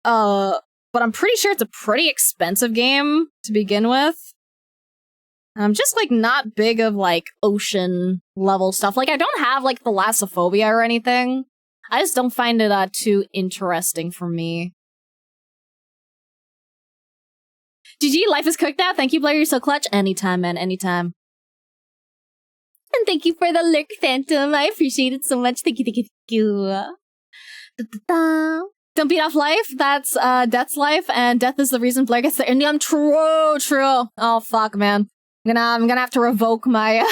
[SPEAKER 2] But I'm pretty sure it's a pretty expensive game to begin with. And I'm just, like, not big of, like, ocean level stuff. Like, I don't have, like, thalassophobia or anything. I just don't find it too interesting for me. GG, life is cooked now. Thank you, Blair. You're so clutch. Anytime, man. Anytime. And thank you for the lurk, Phantom. I appreciate it so much. Thank you, thank you, thank you. Da-da-da. Don't beat off life. That's death's life, and death is the reason Blair gets the Indium. True. Oh, fuck, man. I'm gonna have to revoke my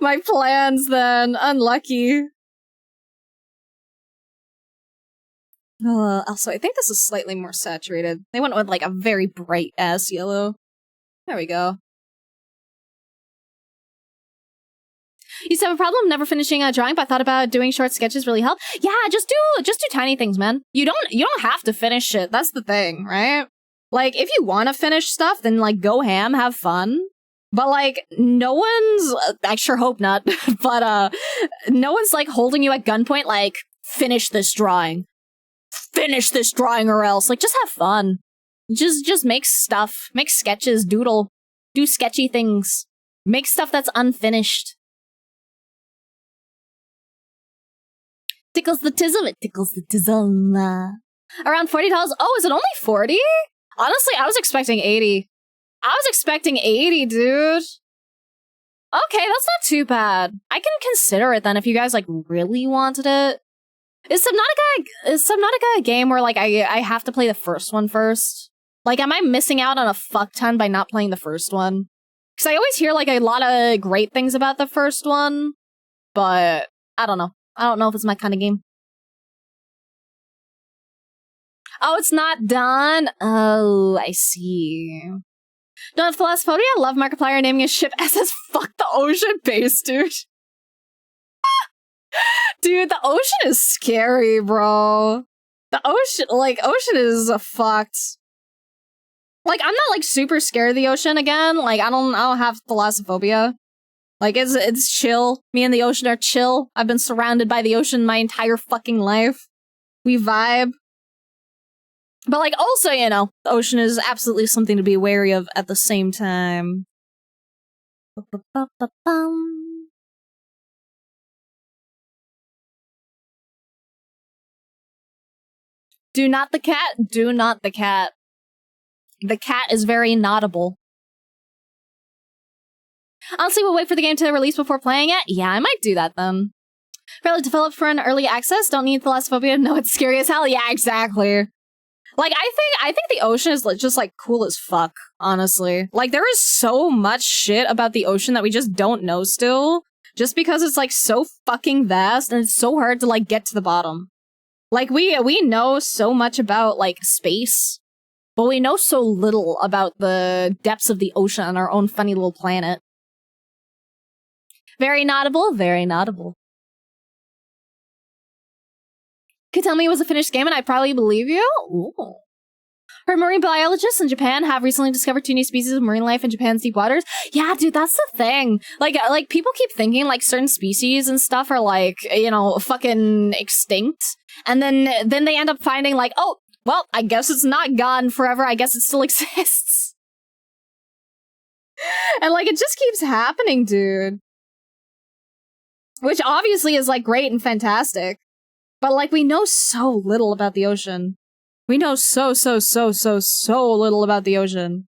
[SPEAKER 2] My plans then. Unlucky. Also, I think this is slightly more saturated. They went with like a very bright ass yellow. There we go. You used to have a problem never finishing a drawing, but I thought about doing short sketches really help. Yeah, just do tiny things, man. You don't have to finish it. That's the thing, right? Like, if you want to finish stuff, then like go ham, have fun. But like, no one's. I sure hope not. But no one's like holding you at gunpoint. Like, finish this drawing. Finish this drawing, or else. Like, just have fun. Just make stuff. Make sketches. Doodle. Do sketchy things. Make stuff that's unfinished. Tickles the tism, it tickles the tism. Around $40. Oh, is it only 40? Honestly, I was expecting 80. I was expecting 80, dude. Okay, that's not too bad. I can consider it then if you guys like really wanted it. Is Subnautica a game where like I have to play the first one first? Like, am I missing out on a fuck ton by not playing the first one? Because I always hear like a lot of great things about the first one, but I don't know. I don't know if it's my kind of game. Oh, it's not done? Oh, I see. Don't have Thalassophobia? Love Markiplier naming his ship SS fuck the ocean base, dude. Dude, the ocean is scary, bro. The ocean is fucked. Like, I'm not, like, super scared of the ocean again. Like, I don't have thalassophobia. Like, it's chill. Me and the ocean are chill. I've been surrounded by the ocean my entire fucking life. We vibe. But, like, also, you know, the ocean is absolutely something to be wary of at the same time. Do not the cat. Do not the cat. The cat is very notable. Honestly, we'll wait for the game to release before playing it. Yeah, I might do that then. Fairly developed for an early access. Don't need thalassophobia to know it's scary as hell. Yeah, exactly. Like, I think the ocean is just like cool as fuck, honestly. Like, there is so much shit about the ocean that we just don't know still. Just because it's like so fucking vast and it's so hard to like get to the bottom. Like, we know so much about like space, but we know so little about the depths of the ocean on our own funny little planet. Very notable, very notable. Could tell me it was a finished game and I'd probably believe you? Ooh. Her marine biologists in Japan have recently discovered 2 new species of marine life in Japan's deep waters. Yeah, dude, that's the thing. Like people keep thinking like certain species and stuff are like, you know, fucking extinct. And then they end up finding like, oh, well, I guess it's not gone forever. I guess it still exists. And like, it just keeps happening, dude. Which obviously is like great and fantastic. But like, we know so little about the ocean. We know so little about the ocean.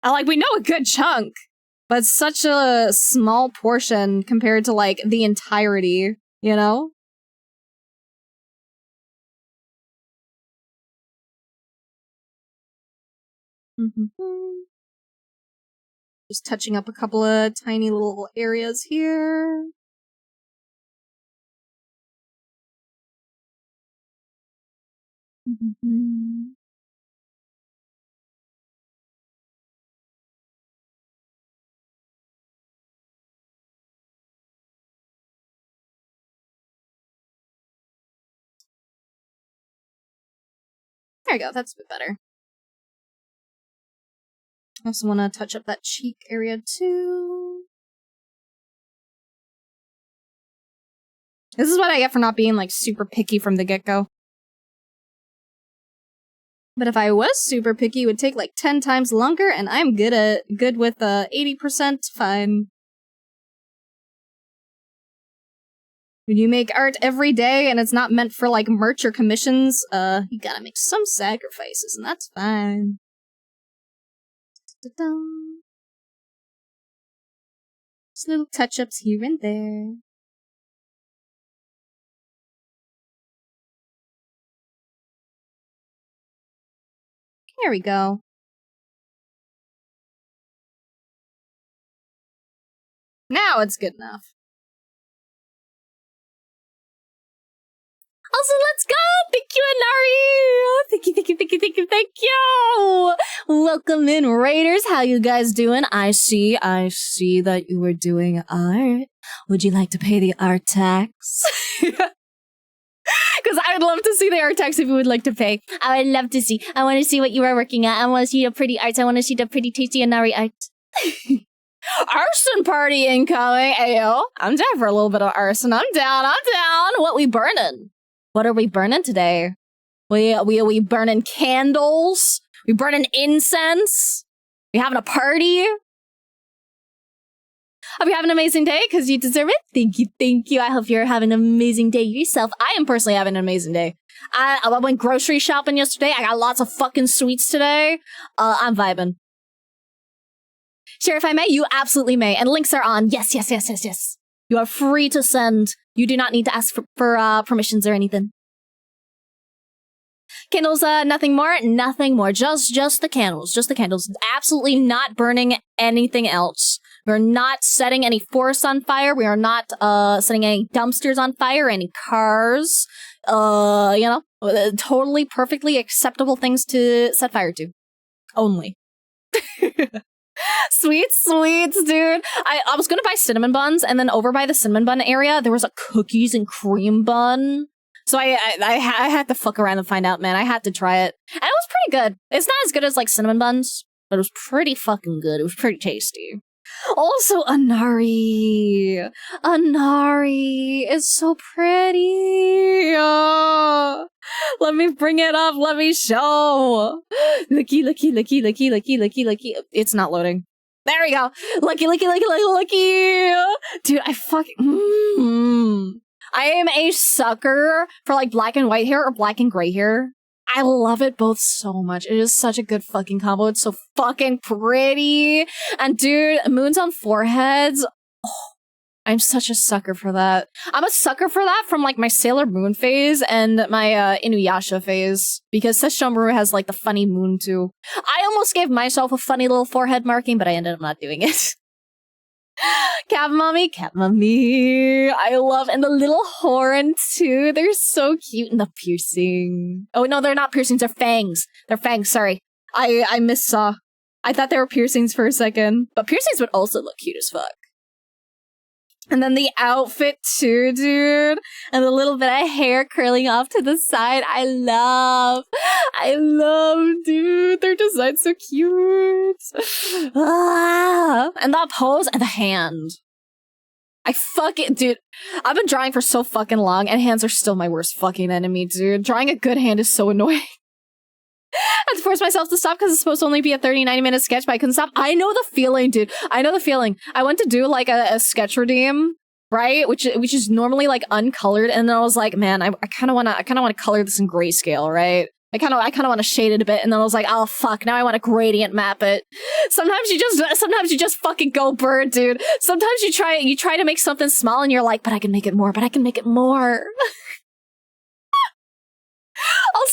[SPEAKER 2] And like, we know a good chunk, but such a small portion compared to like the entirety, you know? Just touching up a couple of tiny little areas here. There we go, that's a bit better. I also want to touch up that cheek area too. This is what I get for not being like super picky from the get-go. But if I was super picky, it would take like 10 times longer, and I'm good with 80% fine. When you make art every day and it's not meant for like merch or commissions, you gotta make some sacrifices, and that's fine. Just little touch-ups here and there. There we go. Now it's good enough. Also, let's go! Thank you, Inari! Thank you, thank you, thank you, thank you, thank you! Welcome in, Raiders. How you guys doing? I see that you were doing art. Would you like to pay the art tax? Because I would love to see the art tax if you would like to pay. I would love to see. I want to see what you are working at. I want to see the pretty arts. I want to see the pretty tasty Inari art. Arson party incoming! Ayo. I'm down for a little bit of arson. I'm down. What we burning? What are we burning today? We burning candles? We burning incense? We having a party? Hope you have an amazing day, because you deserve it. Thank you, thank you. I hope you're having an amazing day yourself. I am personally having an amazing day. I went grocery shopping yesterday. I got lots of fucking sweets today. I'm vibing. Sure, if I may, you absolutely may. And links are on. Yes. You are free to send. You do not need to ask for permissions or anything. Candles, nothing more. Just the candles. Absolutely not burning anything else. We're not setting any forests on fire. We are not setting any dumpsters on fire, any cars. Totally perfectly acceptable things to set fire to. Only. Sweets, dude. I was gonna buy cinnamon buns, and then over by the cinnamon bun area, there was a cookies and cream bun. So I had to fuck around and find out, man. I had to try it. And it was pretty good. It's not as good as, like, cinnamon buns, but it was pretty fucking good. It was pretty tasty. Also, Inari. Inari is so pretty. Oh, let me bring it up. Let me show. Looky. It's not loading. There we go. Lucky. Dude, I fucking... I am a sucker for, like, black and white hair or black and gray hair. I love it both so much. It is such a good fucking combo. It's so fucking pretty. And dude, moons on foreheads. Oh, I'm such a sucker for that. I'm a sucker for that from, like, my Sailor Moon phase and my Inuyasha phase. Because Sesshomaru has, like, the funny moon too. I almost gave myself a funny little forehead marking, but I ended up not doing it. Cat mommy. I love, and the little horn too. They're so cute. And the piercing. Oh no, they're not piercings. They're fangs. Sorry, I missaw. I thought they were piercings for a second, but piercings would also look cute as fuck. And then the outfit too, dude. And the little bit of hair curling off to the side. I love, dude. Their design's so cute. And that pose and the hand. Dude. I've been drawing for so fucking long, and hands are still my worst fucking enemy, dude. Drawing a good hand is so annoying. I had to force myself to stop because it's supposed to only be a 30-90-minute sketch, but I couldn't stop. I know the feeling, dude. I went to do, like, a sketch redeem, right? Which is normally, like, uncolored, and then I was like, man, I kind of want to color this in grayscale, right? I kind of want to shade it a bit, and then I was like, oh fuck, now I want to gradient map it. Sometimes you just fucking go bird, dude. Sometimes you try to make something small, and you're like, but I can make it more.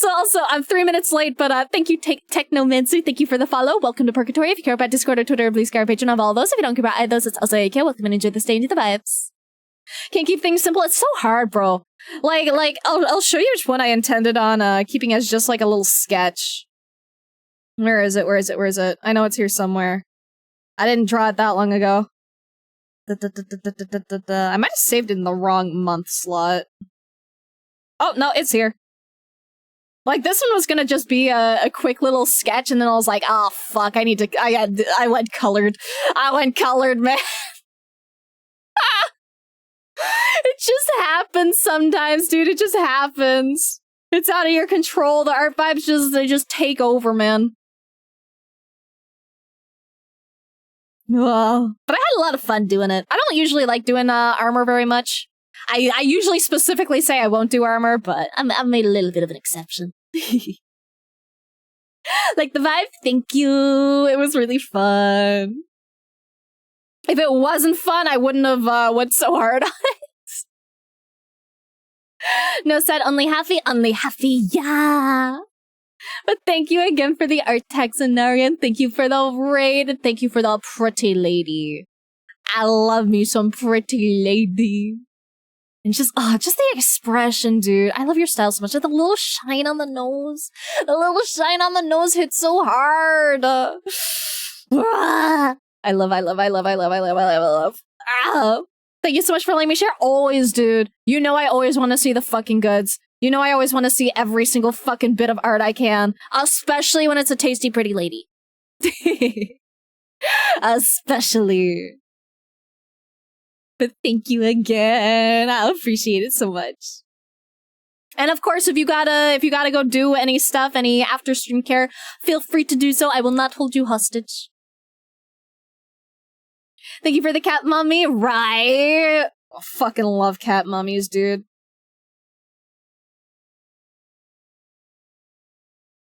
[SPEAKER 2] Also, I'm 3 minutes late, but thank you, Technomancy. Thank you for the follow. Welcome to Purgatory. If you care about Discord or Twitter or Blue Sky or Patreon, of all those. If you don't care about either of those, it's also AK. Welcome and enjoy the stay into the vibes. Can't keep things simple. It's so hard, bro. Like, I'll show you which one I intended on keeping as just like a little sketch. Where is it? I know it's here somewhere. I didn't draw it that long ago. I might have saved it in the wrong month slot. Oh, no, it's here. Like, this one was gonna just be a quick little sketch, and then I was like, oh, fuck, I went colored. Man. It just happens sometimes, dude. It just happens. It's out of your control. The art vibes they just take over, man. But I had a lot of fun doing it. I don't usually like doing armor very much. I usually specifically say I won't do armor, but I've made a little bit of an exception. Like the vibe, thank you. It was really fun. If it wasn't fun, I wouldn't have went so hard on it. No said, only happy, yeah. But thank you again for the art Taxonarian. Thank you for the raid, and thank you for the pretty lady. I love me some pretty lady. And just the expression, dude. I love your style so much. The little shine on the nose. The little shine on the nose hits so hard. I love. Ah. Thank you so much for letting me share. Always, dude. You know I always want to see the fucking goods. You know I always want to see every single fucking bit of art I can. Especially when it's a tasty, pretty lady. Especially. But thank you again. I appreciate it so much. And of course, if you gotta go do any stuff, any after stream care, feel free to do so. I will not hold you hostage. Thank you for the cat mummy. Right. I fucking love cat mummies, dude.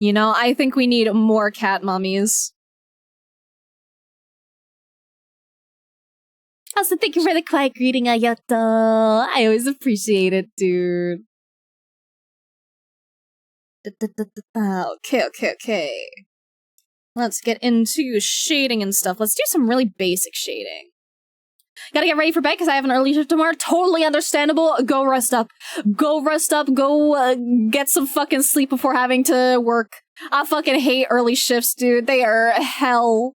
[SPEAKER 2] You know, I think we need more cat mummies. Also, thank you for the quiet greeting, Ayato. I always appreciate it, dude. Okay. Let's get into shading and stuff. Let's do some really basic shading. Gotta get ready for bed because I have an early shift tomorrow. Totally understandable. Go rest up. Go get some fucking sleep before having to work. I fucking hate early shifts, dude. They are hell.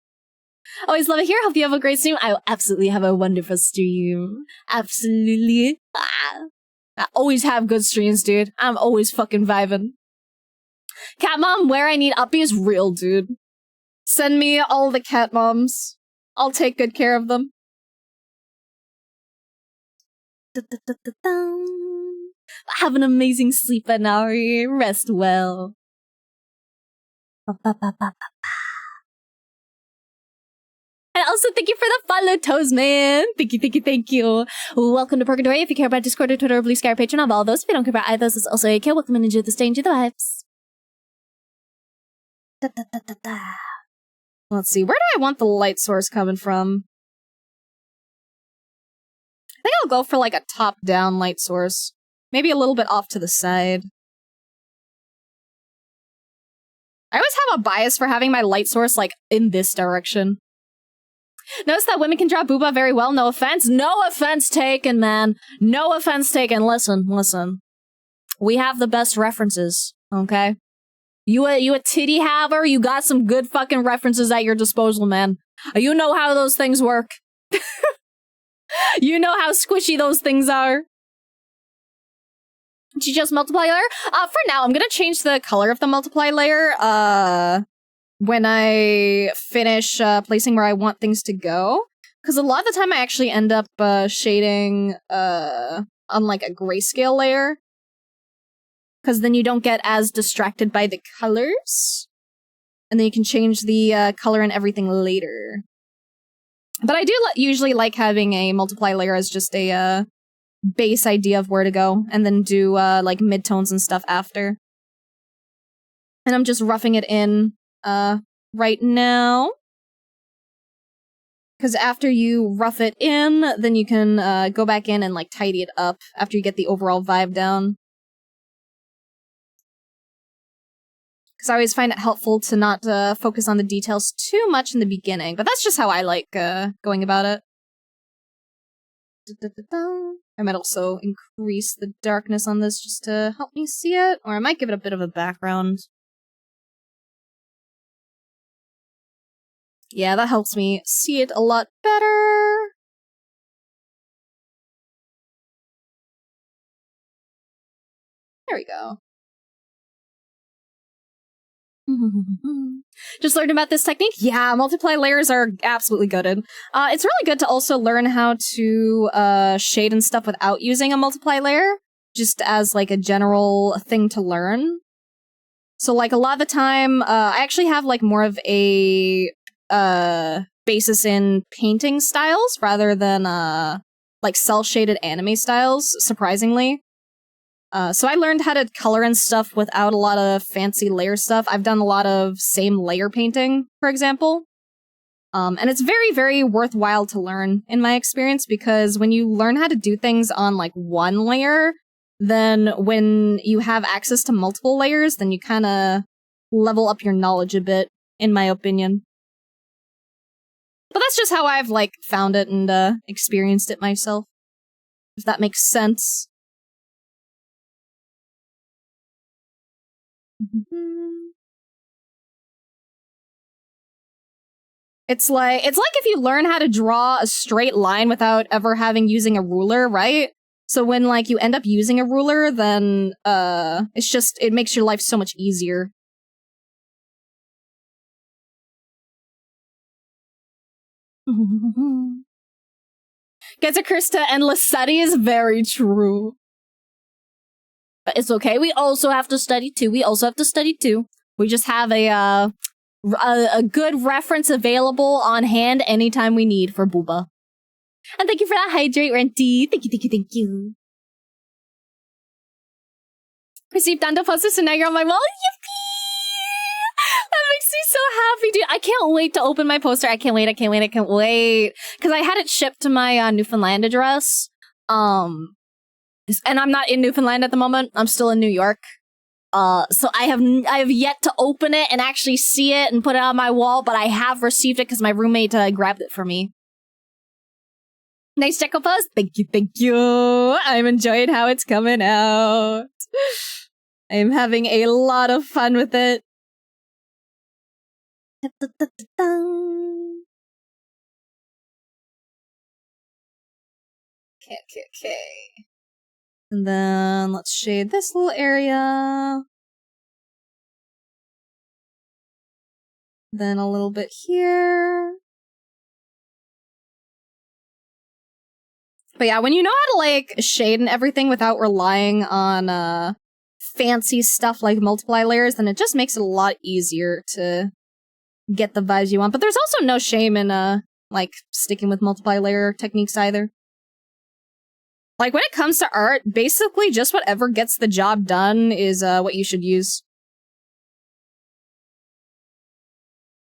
[SPEAKER 2] Always love it here. Hope you have a great stream. I will absolutely have a wonderful stream. Absolutely. I always have good streams, dude. I'm always fucking vibing. Cat mom, where I need uppy is real, dude. Send me all the cat moms. I'll take good care of them. Have an amazing sleep, Anari. Rest well. And also, thank you for the follow, Toesman. Thank you. Welcome to Purgatory. If you care about Discord or Twitter or Blue Sky or Patreon, of all those. If you don't care about either of those, it's also AK. Welcome and enjoy the stay, enjoy the vibes. Let's see, where do I want the light source coming from? I think I'll go for like a top-down light source. Maybe a little bit off to the side. I always have a bias for having my light source like in this direction. Notice that women can draw booba very well, no offense. No offense taken, man. No offense taken. Listen. We have the best references, okay? You a titty haver? You got some good fucking references at your disposal, man. You know how those things work. You know how squishy those things are. Did you just multiply layer? For now, I'm gonna change the color of the multiply layer, when I finish, placing where I want things to go. Because a lot of the time I actually end up, shading, on, like, a grayscale layer. Because then you don't get as distracted by the colors. And then you can change the, color and everything later. But I do usually like having a multiply layer as just a, base idea of where to go, and then do, like, midtones and stuff after. And I'm just roughing it in, right now. Because after you rough it in, then you can, go back in and, like, tidy it up after you get the overall vibe down. Because I always find it helpful to not, focus on the details too much in the beginning, but that's just how I like, going about it. I might also increase the darkness on this just to help me see it, or I might give it a bit of a background. Yeah, that helps me see it a lot better. There we go. Just learned about this technique? Yeah, multiply layers are absolutely goated. It's really good to also learn how to shade and stuff without using a multiply layer, just as like a general thing to learn. So like a lot of the time, I actually have like more of a basis in painting styles rather than like cel-shaded anime styles, surprisingly. So I learned how to color and stuff without a lot of fancy layer stuff. I've done a lot of same layer painting, for example. And it's very, very worthwhile to learn, in my experience, because when you learn how to do things on, like, one layer, then when you have access to multiple layers, then you kind of level up your knowledge a bit, in my opinion. But that's just how I've, like, found it and experienced it myself. If that makes sense. It's like if you learn how to draw a straight line without ever using a ruler, right? So when like you end up using a ruler, then it makes your life so much easier. Gets a curse to endless study is very true. But it's okay. We also have to study too. We just have a good reference available on hand anytime we need for Booba. And thank you for that hydrate, Renty. Thank you. Received Dando posters, so now you're on my wall. Yippee! That makes me so happy, dude. I can't wait to open my poster. I can't wait. Because I had it shipped to my Newfoundland address. And I'm not in Newfoundland at the moment. I'm still in New York. So I have yet to open it and actually see it and put it on my wall, but I have received it because my roommate grabbed it for me. Nice Deco post. Thank you. I'm enjoying how it's coming out. I'm having a lot of fun with it. Okay. And then let's shade this little area. Then a little bit here. But yeah, when you know how to like shade and everything without relying on fancy stuff like multiply layers, then it just makes it a lot easier to get the vibes you want. But there's also no shame in like sticking with multiply layer techniques either. Like when it comes to art, basically just whatever gets the job done is what you should use.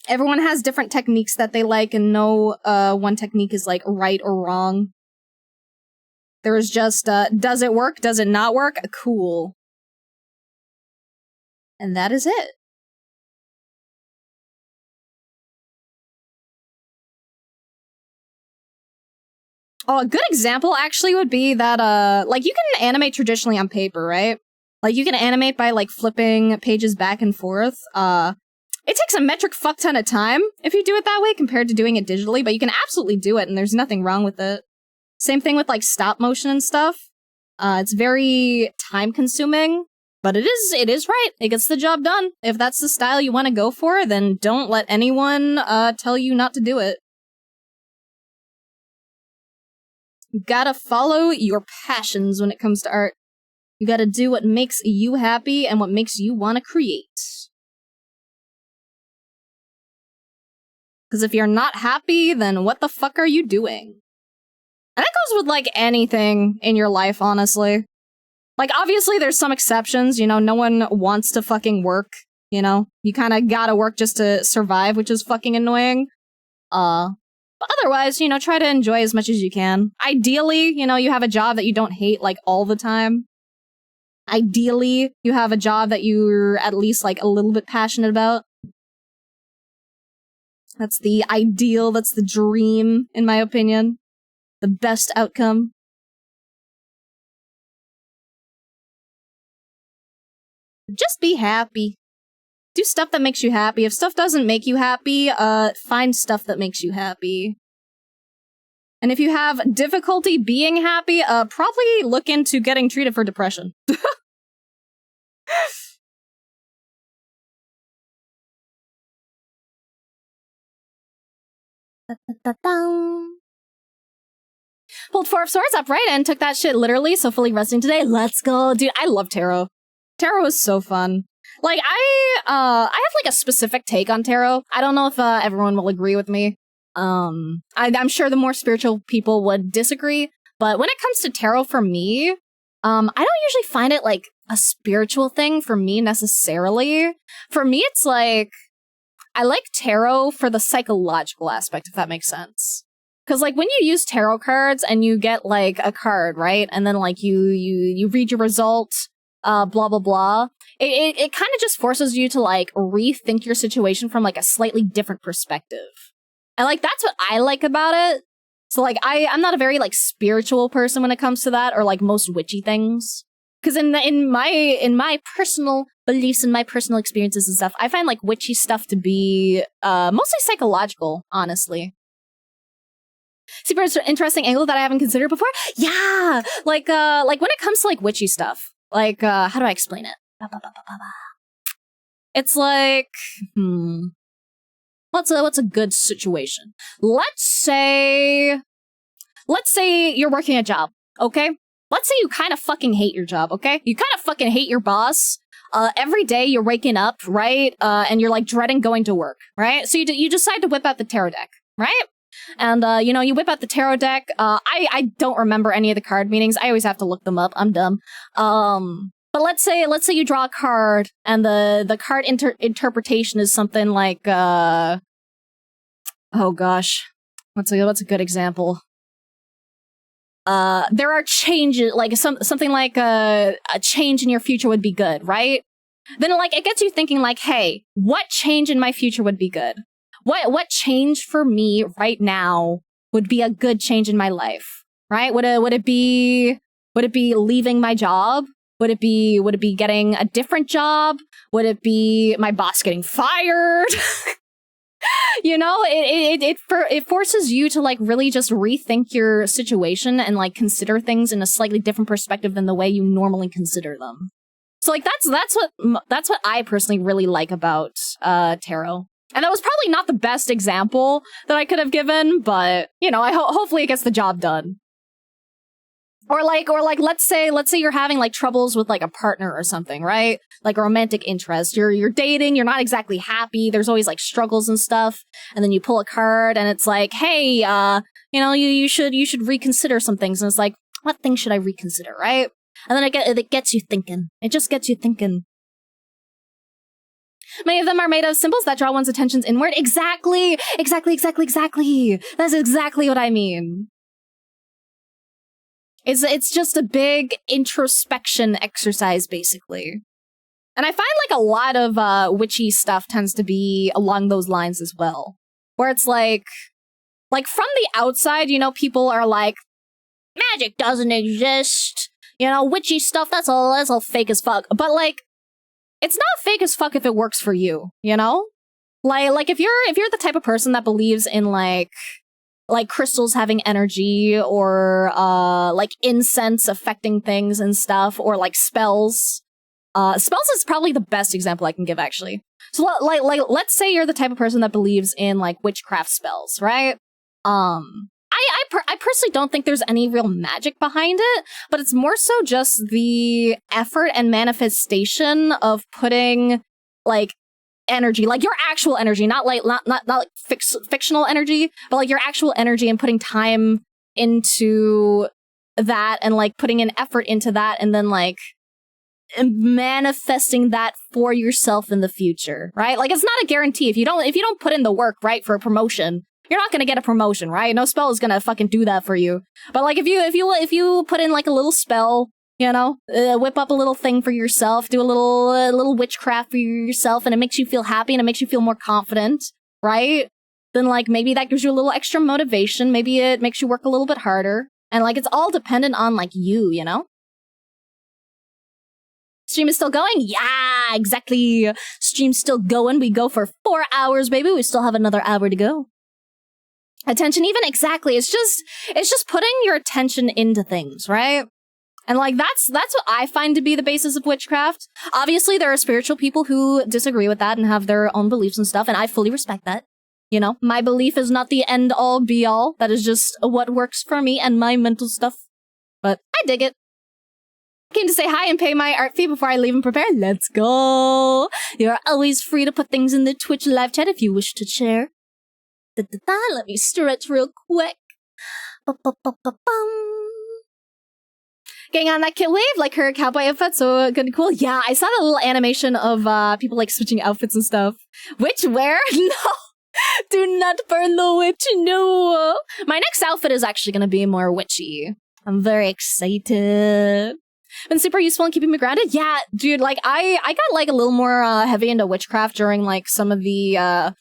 [SPEAKER 2] Everyone has different techniques that they like, and no one technique is like right or wrong. There's just, does it work? Does it not work? Cool. And that is it. Oh, a good example actually would be that, like, you can animate traditionally on paper, right? Like, you can animate by, like, flipping pages back and forth. It takes a metric fuck ton of time if you do it that way compared to doing it digitally, but you can absolutely do it, and there's nothing wrong with it. Same thing with, like, stop motion and stuff. It's very time-consuming, but it is right. It gets the job done. If that's the style you want to go for, then don't let anyone tell you not to do it. You gotta follow your passions when it comes to art. You gotta do what makes you happy and what makes you want to create. Because if you're not happy, then what the fuck are you doing? And that goes with, like, anything in your life, honestly. Like, obviously, there's some exceptions, you know, no one wants to fucking work, you know? You kinda gotta work just to survive, which is fucking annoying. But otherwise, you know, try to enjoy as much as you can. Ideally, you know, you have a job that you don't hate, like, all the time. Ideally, you have a job that you're at least, like, a little bit passionate about. That's the ideal, that's the dream, in my opinion. The best outcome. Just be happy. Do stuff that makes you happy. If stuff doesn't make you happy, find stuff that makes you happy. And if you have difficulty being happy, probably look into getting treated for depression. Pulled 4 of Swords up right and took that shit literally, so fully resting today. Let's go. Dude, I love tarot. Tarot is so fun. Like, I have, like, a specific take on tarot. I don't know if everyone will agree with me. I'm sure the more spiritual people would disagree, but when it comes to tarot for me, I don't usually find it, like, a spiritual thing for me necessarily. For me, it's like, I like tarot for the psychological aspect, if that makes sense. Because, like, when you use tarot cards and you get, like, a card, right? And then, like, you read your result, blah, blah, blah. It kind of just forces you to, like, rethink your situation from, like, a slightly different perspective. And, like, that's what I like about it. So like I'm not a very like spiritual person when it comes to that, or like most witchy things. Because in my personal beliefs and my personal experiences and stuff, I find like witchy stuff to be mostly psychological, honestly. Super interesting angle that I haven't considered before. Yeah, like when it comes to like witchy stuff, like how do I explain it? It's like, what's a good situation? Let's say you're working a job, okay? Let's say you kind of fucking hate your job, okay? You kind of fucking hate your boss. Every day you're waking up, right? And you're like dreading going to work, right? So you decide to whip out the tarot deck, right? And you whip out the tarot deck. I don't remember any of the card meanings. I always have to look them up. I'm dumb. But let's say you draw a card, and the card interpretation is something like oh gosh, what's a good example? There are changes, like something like a change in your future would be good, right? Then like it gets you thinking like, hey, what change in my future would be good? What change for me right now would be a good change in my life, right? Would it be leaving my job? Would it be getting a different job? Would it be my boss getting fired? You know, it forces you to like really just rethink your situation and like consider things in a slightly different perspective than the way you normally consider them. So like that's what I personally really like about tarot. And that was probably not the best example that I could have given, but you know, hopefully it gets the job done. Or like let's say you're having like troubles with like a partner or something, right? Like a romantic interest. You're dating, you're not exactly happy, there's always like struggles and stuff, and then you pull a card and it's like, hey, you should reconsider some things, and it's like, what things should I reconsider, right? And then it gets you thinking. It just gets you thinking. Many of them are made of symbols that draw one's attentions inward. Exactly. That's exactly what I mean. It's just a big introspection exercise, basically. And I find like a lot of witchy stuff tends to be along those lines as well. Where it's like from the outside, you know, people are like, magic doesn't exist. You know, witchy stuff, that's all fake as fuck. But like, it's not fake as fuck if it works for you, you know? Like if you're the type of person that believes in like crystals having energy, or like incense affecting things and stuff, or like spells. Spells is probably the best example I can give, actually. So like let's say you're the type of person that believes in like witchcraft spells, right? I personally don't think there's any real magic behind it, but it's more so just the effort and manifestation of putting like energy, like your actual energy, not like fictional energy, but like your actual energy, and putting time into that, and like putting an effort into that, and then like manifesting that for yourself in the future, right? Like it's not a guarantee. If you don't put in the work, right, for a promotion, you're not gonna get a promotion, right? No spell is gonna fucking do that for you. But like if you put in like a little spell, you know, whip up a little thing for yourself, do a little witchcraft for yourself, and it makes you feel happy and it makes you feel more confident, right? Then like maybe that gives you a little extra motivation. Maybe it makes you work a little bit harder, and like it's all dependent on like you know. Stream is still going? Yeah, exactly. Stream's still going. We go for 4 hours, baby. We still have another hour to go. Attention, even exactly. It's just putting your attention into things, right? And like that's what I find to be the basis of witchcraft. Obviously, there are spiritual people who disagree with that and have their own beliefs and stuff, and I fully respect that. You know, my belief is not the end all be all. That is just what works for me and my mental stuff. But I dig it. Came to say hi and pay my art fee before I leave and prepare. Let's go. You're always free to put things in the Twitch live chat if you wish to share. Let me stretch real quick. Getting on that kid wave, like her cowboy outfit, so good and cool. Yeah, I saw the little animation of people like switching outfits and stuff. Witch wear? No! Do not burn the witch, no! My next outfit is actually gonna be more witchy. I'm very excited. Been super useful in keeping me grounded? Yeah, dude, like, I got, like, a little more heavy into witchcraft during, like, some of the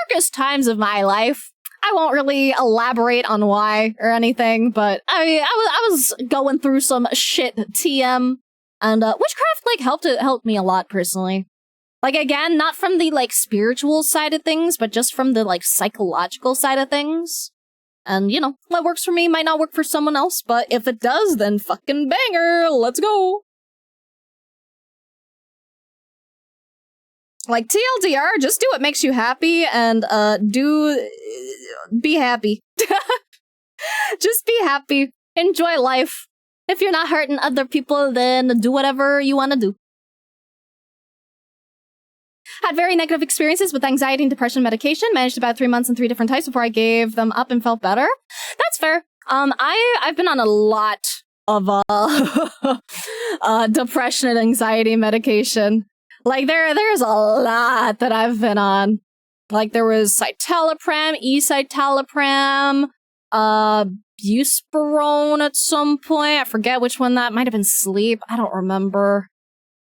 [SPEAKER 2] darkest times of my life. I won't really elaborate on why or anything, but I was going through some shit TM, and witchcraft like helped me a lot personally. Like again, not from the like spiritual side of things, but just from the like psychological side of things. And you know, what works for me might not work for someone else, but if it does, then fucking banger, let's go. Like TLDR, just do what makes you happy and be happy. Just be happy. Enjoy life. If you're not hurting other people, then do whatever you want to do. Had very negative experiences with anxiety and depression medication. Managed about 3 months and 3 different types before I gave them up and felt better. That's fair. I've been on a lot of depression and anxiety medication. Like there's a lot that I've been on. Like there was citalopram, escitalopram, buspirone at some point. I forget which one that might have been. Sleep. I don't remember.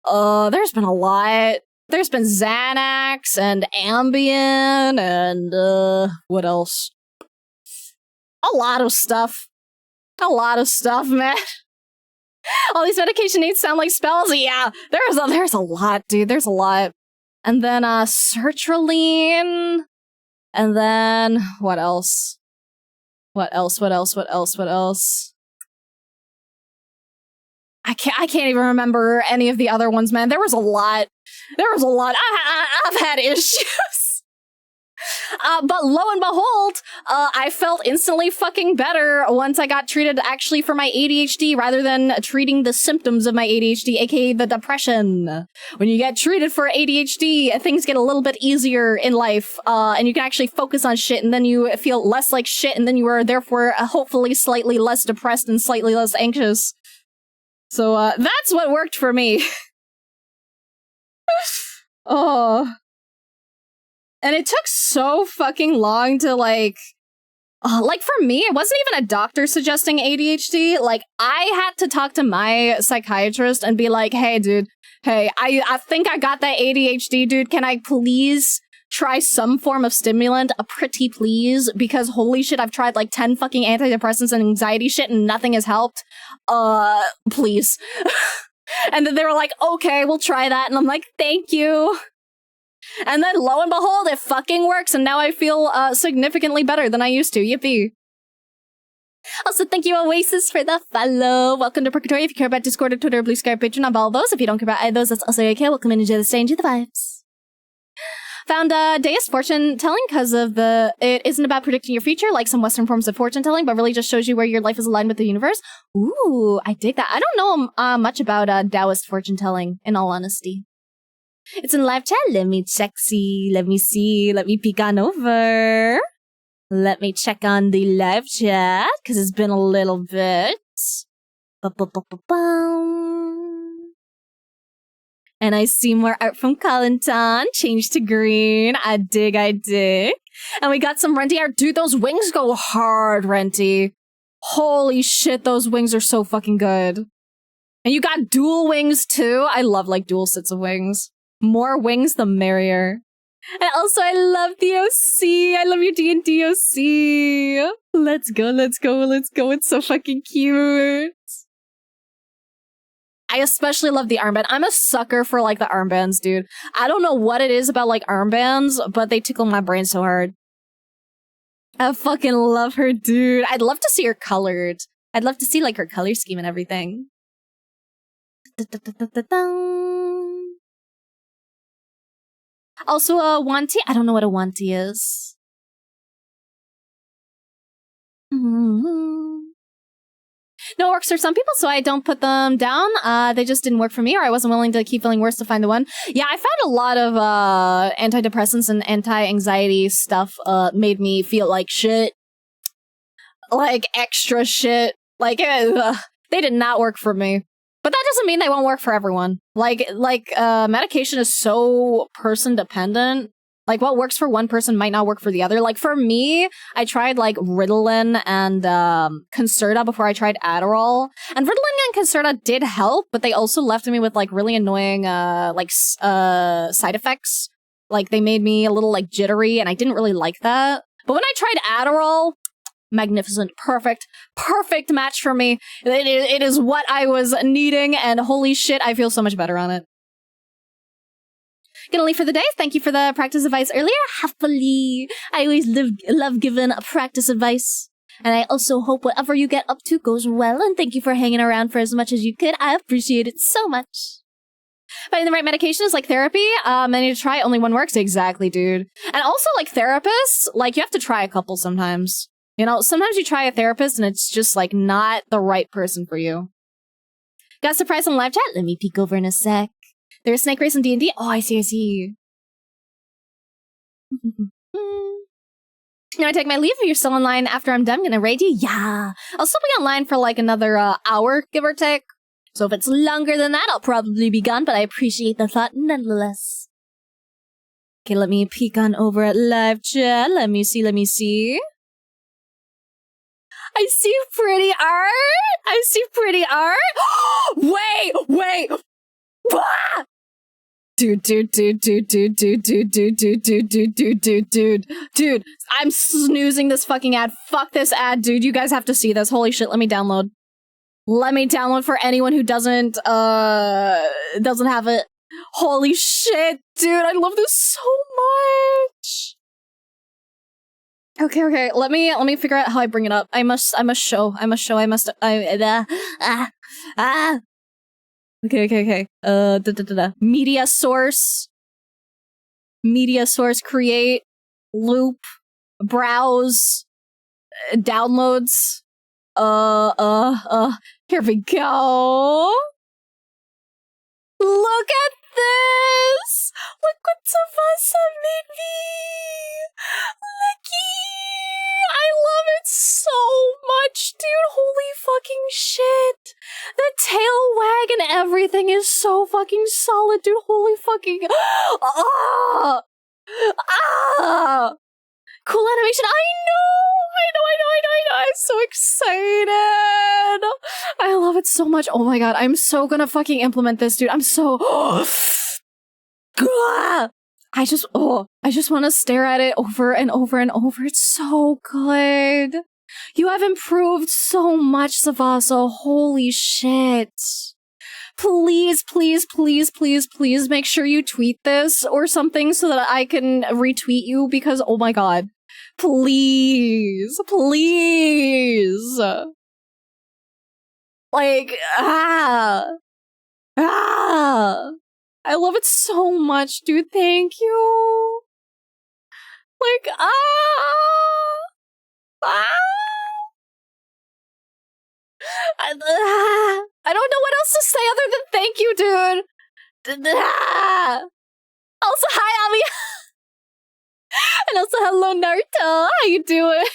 [SPEAKER 2] There's been a lot. There's been Xanax and Ambien and what else? A lot of stuff. A lot of stuff, man. All these medication names sound like spells. Yeah, there's a lot, dude. There's a lot. And then sertraline. And then what else? What else? I can't even remember any of the other ones, man. There was a lot. I've had issues. But lo and behold, I felt instantly fucking better once I got treated actually for my ADHD rather than treating the symptoms of my ADHD, aka the depression. When you get treated for ADHD, things get a little bit easier in life, and you can actually focus on shit, and then you feel less like shit, and then you are therefore hopefully slightly less depressed and slightly less anxious. So, that's what worked for me. Oh. And it took so fucking long to, like for me, it wasn't even a doctor suggesting ADHD. Like, I had to talk to my psychiatrist and be like, hey, dude, I think I got that ADHD, dude. Can I please try some form of stimulant? A pretty please? Because holy shit, I've tried like 10 fucking antidepressants and anxiety shit and nothing has helped. Please. And then they were like, okay, we'll try that. And I'm like, thank you. And then lo and behold, it fucking works, and now I feel significantly better than I used to. Yippee. Also, thank you, Oasis, for the follow. Welcome to Purgatory. If you care about Discord or Twitter, Blue Sky, Patreon, of all those. If you don't care about any of those, that's also okay. Welcome in, enjoy the stay, enjoy the vibes. Found deist fortune telling because of it isn't about predicting your future like some Western forms of fortune telling, but really just shows you where your life is aligned with the universe. Ooh, I dig that. I don't know much about Taoist fortune telling, in all honesty. It's in live chat. Let me check, let me see, let me peek on over. Let me check on the live chat, because it's been a little bit. And I see more art from Colinton, changed to green. I dig. And we got some Renty art. Dude, those wings go hard, Renty. Holy shit, those wings are so fucking good. And you got dual wings, too. I love, like, dual sets of wings. More wings, the merrier. And also, I love the OC. I love your D&D OC. Let's go. It's so fucking cute. I especially love the armband. I'm a sucker for, like, the armbands, dude. I don't know what it is about, like, armbands, but they tickle my brain so hard. I fucking love her, dude. I'd love to see her colored. I'd love to see, like, her color scheme and everything. Also, a wanty. I don't know what a wanty is. No, it works for some people, so I don't put them down. They just didn't work for me, or I wasn't willing to keep feeling worse to find the one. Yeah, I found a lot of antidepressants and anti-anxiety stuff made me feel like shit. Like, extra shit. Like, they did not work for me. But that doesn't mean they won't work for everyone. Like, medication is so person-dependent. Like, what works for one person might not work for the other. Like, for me, I tried, like, Ritalin and Concerta before I tried Adderall. And Ritalin and Concerta did help, but they also left me with, like, really annoying, side effects. Like, they made me a little, like, jittery, and I didn't really like that. But when I tried Adderall, magnificent, perfect match for me. It is what I was needing, and holy shit, I feel so much better on it. Gonna leave for the day. Thank you for the practice advice earlier. Happily. I always love giving practice advice. And I also hope whatever you get up to goes well, and thank you for hanging around for as much as you could. I appreciate it so much. Finding the right medication is like therapy. I need to try. Only one works. Exactly, dude. And also, like, therapists, like, you have to try a couple sometimes. You know, sometimes you try a therapist and it's just, like, not the right person for you. Got a surprise on live chat? Let me peek over in a sec. There's Snake Race in D&D? Oh, I see. Now I take my leave. If you're still online after I'm done, gonna raid you? Yeah. I'll still be online for, like, another hour, give or take. So if it's longer than that, I'll probably be gone, but I appreciate the thought nonetheless. Okay, let me peek on over at live chat. Let me see. I see pretty art. Wait. Ah! Dude. I'm snoozing this fucking ad. Fuck this ad, dude. You guys have to see this. Holy shit, let me download. For anyone who doesn't have it. Holy shit, dude, I love this so much. Okay, let me figure out how I bring it up. I must show. Okay. Media source, create, loop, browse, downloads. Here we go. Look at this! Look what Tsubasa made me! Looky! I love it so much, dude! Holy fucking shit! The tail wag and everything is so fucking solid, dude! Holy fucking... Cool animation! I know! I'm so excited! I love it so much. Oh my god, I'm so gonna fucking implement this, dude. I'm so... I just want to stare at it over and over and over. It's so good. You have improved so much, Savaso. Holy shit. Please make sure you tweet this or something so that I can retweet you, because oh my god. Please. Like, I love it so much, dude. Thank you. Like, I don't know what else to say other than thank you, dude. Also, hi, Ami. And also, hello, Naruto. How you doing?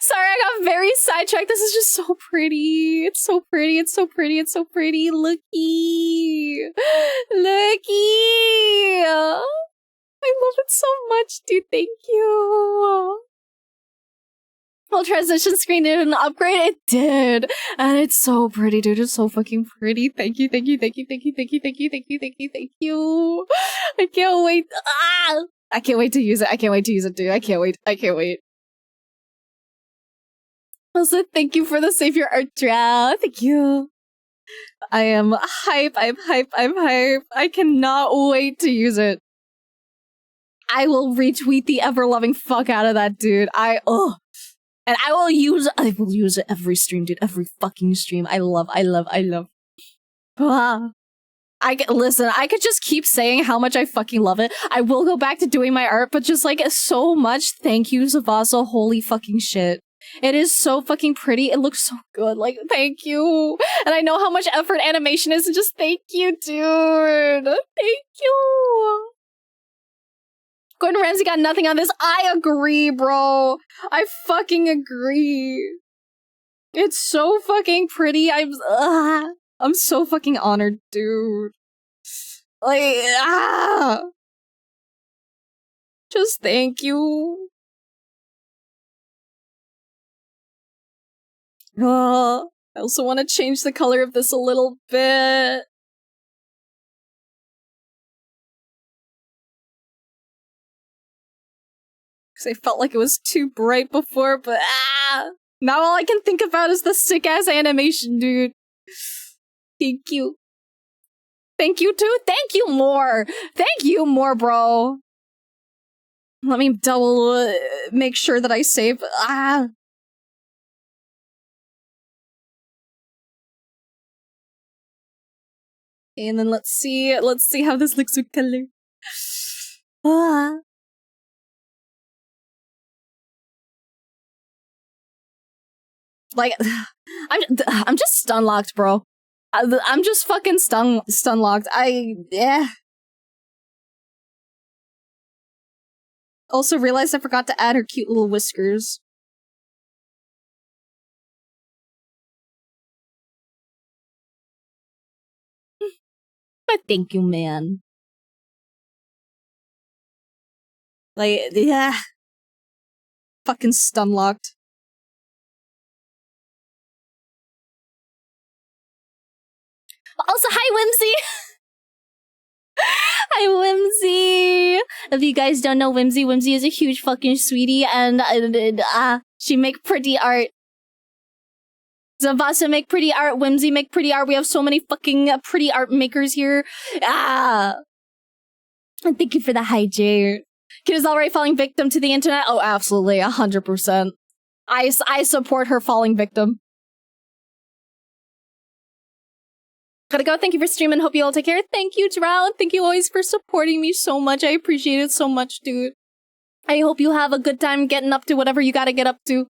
[SPEAKER 2] Sorry, I got very sidetracked. This is just so pretty. It's so pretty. Looky. I love it so much, dude. Thank you. Well, transition screen did an upgrade. It did. And it's so pretty, dude. It's so fucking pretty. Thank you. I can't wait. I can't wait to use it, dude. I can't wait. Also, thank you for the Savior Art Draw. Thank you. I am hype. I'm hype. I cannot wait to use it. I will retweet the ever-loving fuck out of that, dude. And I will use it every stream, dude. Every fucking stream. I love. Listen, I could just keep saying how much I fucking love it. I will go back to doing my art, but just like so much thank you, Savaso. Holy fucking shit. It is so fucking pretty. It looks so good. Like, thank you. And I know how much effort animation is, and just thank you, dude. Thank you. Gordon Ramsay got nothing on this. I agree, bro. I fucking agree. It's so fucking pretty. I'm so fucking honored, dude. Like, just thank you. I also want to change the color of this a little bit. I felt like it was too bright before, but now all I can think about is the sick-ass animation, dude. Thank you. Thank you, too. Thank you more. Thank you more, bro. Let me double make sure that I save. And then let's see how this looks with color. Like, I'm just stun locked, bro. I'm just fucking stun locked. Also realized I forgot to add her cute little whiskers. But thank you, man. Like, yeah. Fucking stun locked. Also, hi, Whimsy! Hi, Whimsy! If you guys don't know Whimsy, Whimsy is a huge fucking sweetie, and she make pretty art. Zavasa make pretty art, Whimsy make pretty art. We have so many fucking pretty art makers here. And thank you for the hi, Jay. Kid is already falling victim to the internet. Oh, absolutely, 100%. I support her falling victim. Gotta go. Thank you for streaming. Hope you all take care. Thank you, Drown. Thank you always for supporting me so much. I appreciate it so much, dude. I hope you have a good time getting up to whatever you gotta get up to.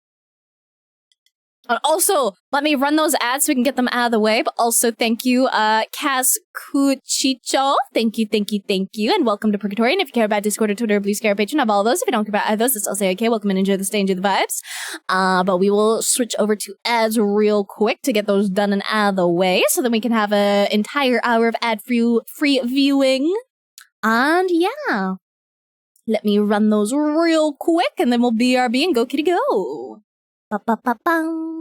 [SPEAKER 2] Also, let me run those ads so we can get them out of the way. But also, thank you, Cas Cuchicho. Thank you, and welcome to Purgatory. And if you care about Discord or Twitter or Blue Sky or Patreon, I have all those. If you don't care about either of those, it's also okay. Welcome and enjoy the stay, enjoy the vibes. But we will switch over to ads real quick to get those done and out of the way, so then we can have an entire hour of ad-free viewing. And yeah, let me run those real quick, and then we'll BRB and go kitty go. Ba-ba-ba-bum.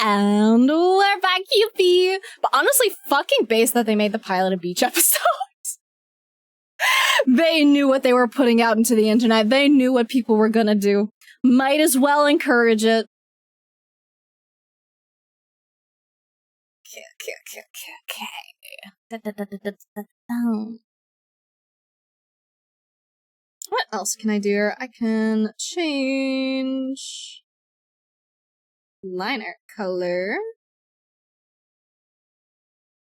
[SPEAKER 2] And we're back, Yuppie! But honestly, fucking based that they made the pilot a beach episode. They knew what they were putting out into the internet. They knew what people were gonna do. Might as well encourage it. Okay. What else can I do here? I can change liner color.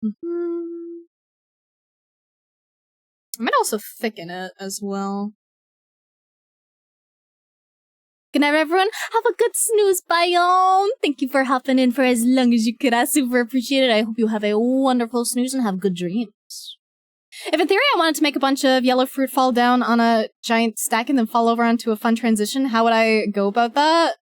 [SPEAKER 2] I might also thicken it as well. Good night, everyone. Have a good snooze biome. Thank you for hopping in for as long as you could. I super appreciate it. I hope you have a wonderful snooze and have good dreams. If in theory I wanted to make a bunch of yellow fruit fall down on a giant stack and then fall over onto a fun transition, how would I go about that?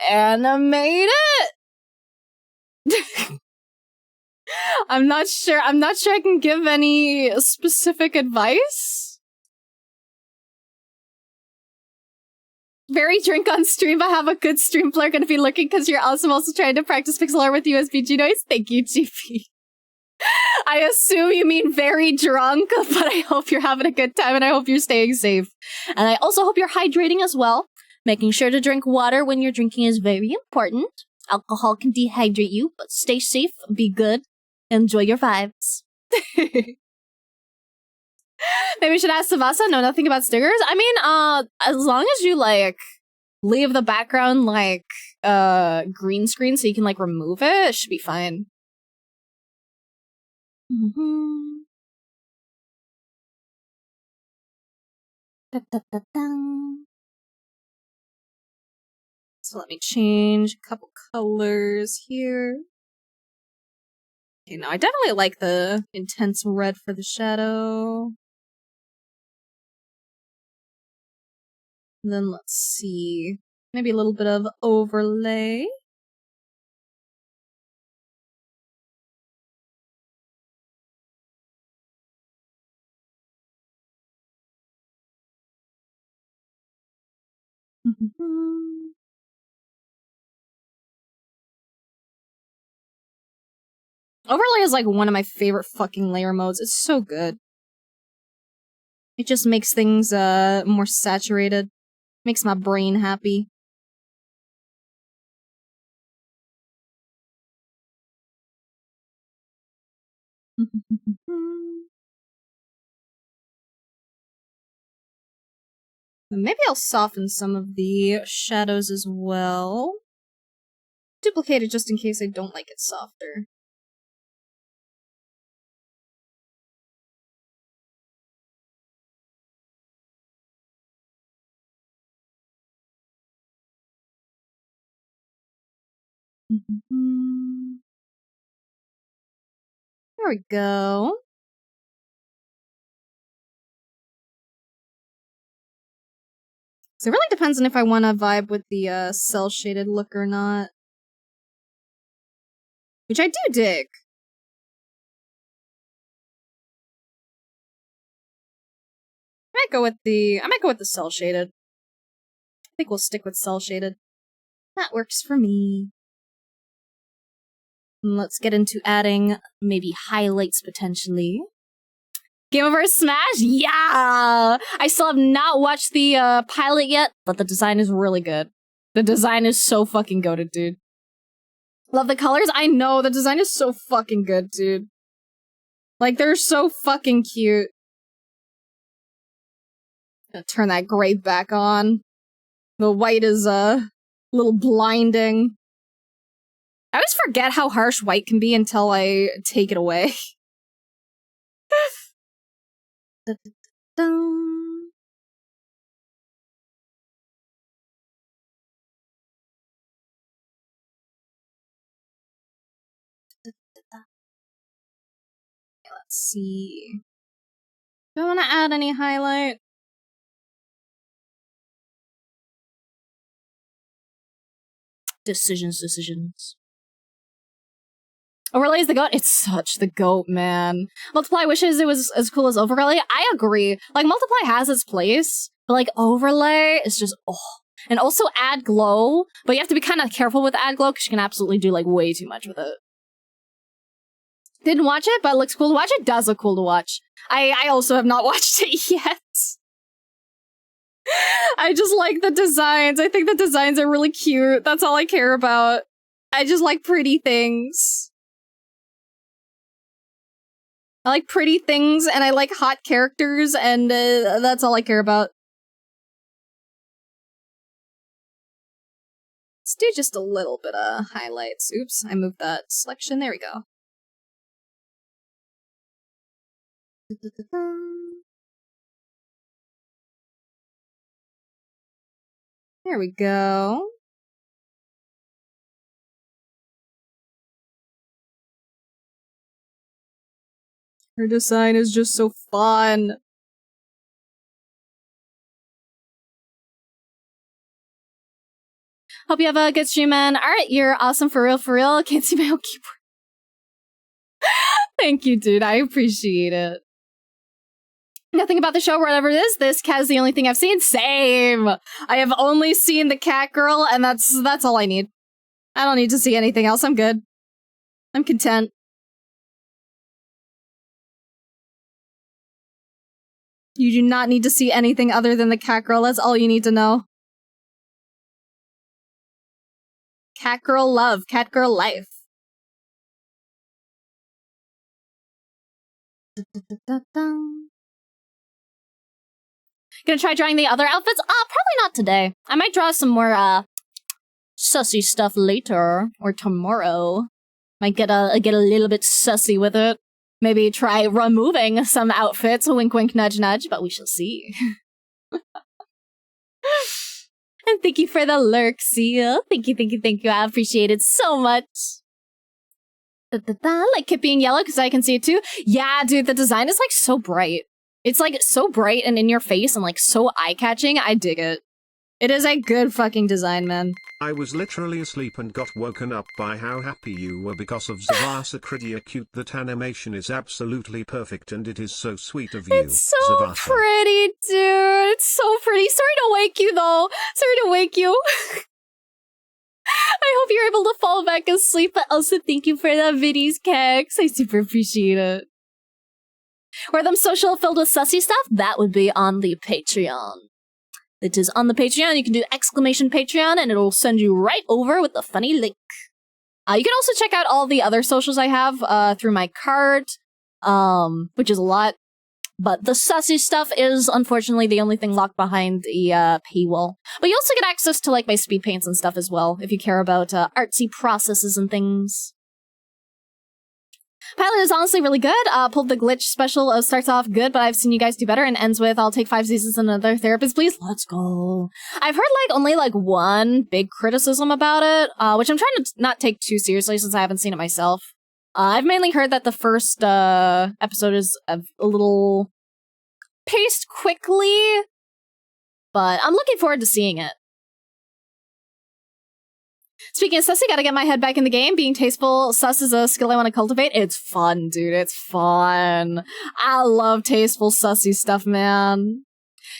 [SPEAKER 2] Animate it? I'm not sure I can give any specific advice. Very drink on stream. I have a good stream player gonna be looking because you're awesome. Also trying to practice pixel art with USB-G noise. Thank you, GP. I assume you mean very drunk, but I hope you're having a good time and I hope you're staying safe. And I also hope you're hydrating as well. Making sure to drink water when you're drinking is very important. Alcohol can dehydrate you, but stay safe, be good, enjoy your vibes. Maybe we should ask Savasa, know nothing about stickers? I mean, as long as you, like, leave the background, like, green screen so you can, like, remove it, it should be fine. So let me change a couple colors here. Okay, now I definitely like the intense red for the shadow. And then let's see, maybe a little bit of overlay. Overlay is like one of my favorite fucking layer modes. It's so good. It just makes things more saturated. Makes my brain happy. Maybe I'll soften some of the shadows as well. Duplicate it just in case I don't like it softer. There we go. So it really depends on if I want to vibe with the cel-shaded look or not. Which I do dig. I might go with the cel-shaded. I think we'll stick with cel-shaded. That works for me. Let's get into adding maybe highlights potentially. Game over Smash? Yeah! I still have not watched the pilot yet, but the design is really good. The design is so fucking goated, dude. Love the colors? I know, the design is so fucking good, dude. Like, they're so fucking cute. Gonna turn that gray back on. The white is, a little blinding. I always forget how harsh white can be until I take it away. Let's see. Do I want to add any highlight? Decisions. Overlay is the goat. It's such the goat, man. Multiply wishes it was as cool as Overlay. I agree. Like, Multiply has its place, but like Overlay is just, oh. And also add glow, but you have to be kind of careful with add glow because you can absolutely do like way too much with it. Didn't watch it, but it looks cool to watch. It does look cool to watch. I also have not watched it yet. I just like the designs. I think the designs are really cute. That's all I care about. I just like pretty things. I like pretty things, and I like hot characters, and that's all I care about. Let's do just a little bit of highlights. Oops, I moved that selection. There we go. There we go. Her design is just so fun. Hope you have a good stream, man. Alright, you're awesome for real, for real. Can't see my own keyboard. Thank you, dude. I appreciate it. Nothing about the show, whatever it is. This cat is the only thing I've seen. Same! I have only seen the cat girl, and that's all I need. I don't need to see anything else. I'm good. I'm content. You do not need to see anything other than the cat girl. That's all you need to know. Cat girl love. Cat girl life. Gonna try drawing the other outfits? Probably not today. I might draw some more, sussy stuff later. Or tomorrow. Might get a little bit sussy with it. Maybe try removing some outfits, wink wink nudge nudge, but we shall see. And thank you for the lurk, Seal. Thank you, thank you, thank you. I appreciate it so much. Like it being yellow, because I can see it too. Yeah, dude, the design is like so bright. It's like so bright and in your face and like so eye-catching. I dig it. It is a good fucking design, man.
[SPEAKER 3] I was literally asleep and got woken up by how happy you were because of Zavasa Cridia Cute. That animation is absolutely perfect and it is so sweet of you,
[SPEAKER 2] It's so
[SPEAKER 3] Zavasa.
[SPEAKER 2] pretty, dude. It's so pretty. Sorry to wake you, though. Sorry to wake you. I hope you're able to fall back asleep, but also thank you for the viddies, Kex. I super appreciate it. Were them social filled with sussy stuff? That would be on the Patreon. It is on the Patreon. You can do exclamation Patreon, and it'll send you right over with the funny link. You can also check out all the other socials I have through my card, which is a lot. But the sussy stuff is, unfortunately, the only thing locked behind the paywall. But you also get access to, like, my speed paints and stuff as well, if you care about artsy processes and things. Pilot is honestly really good. Pulled the glitch special. Starts off good, but I've seen you guys do better, and ends with, I'll take 5 seasons and another therapist, please. Let's go. I've heard, like, only, like, one big criticism about it, which I'm trying to not take too seriously since I haven't seen it myself. I've mainly heard that the first episode is a little paced quickly, but I'm looking forward to seeing it. Speaking of sussy, gotta get my head back in the game. Being tasteful sus is a skill I want to cultivate. It's fun, dude. It's fun. I love tasteful sussy stuff, man.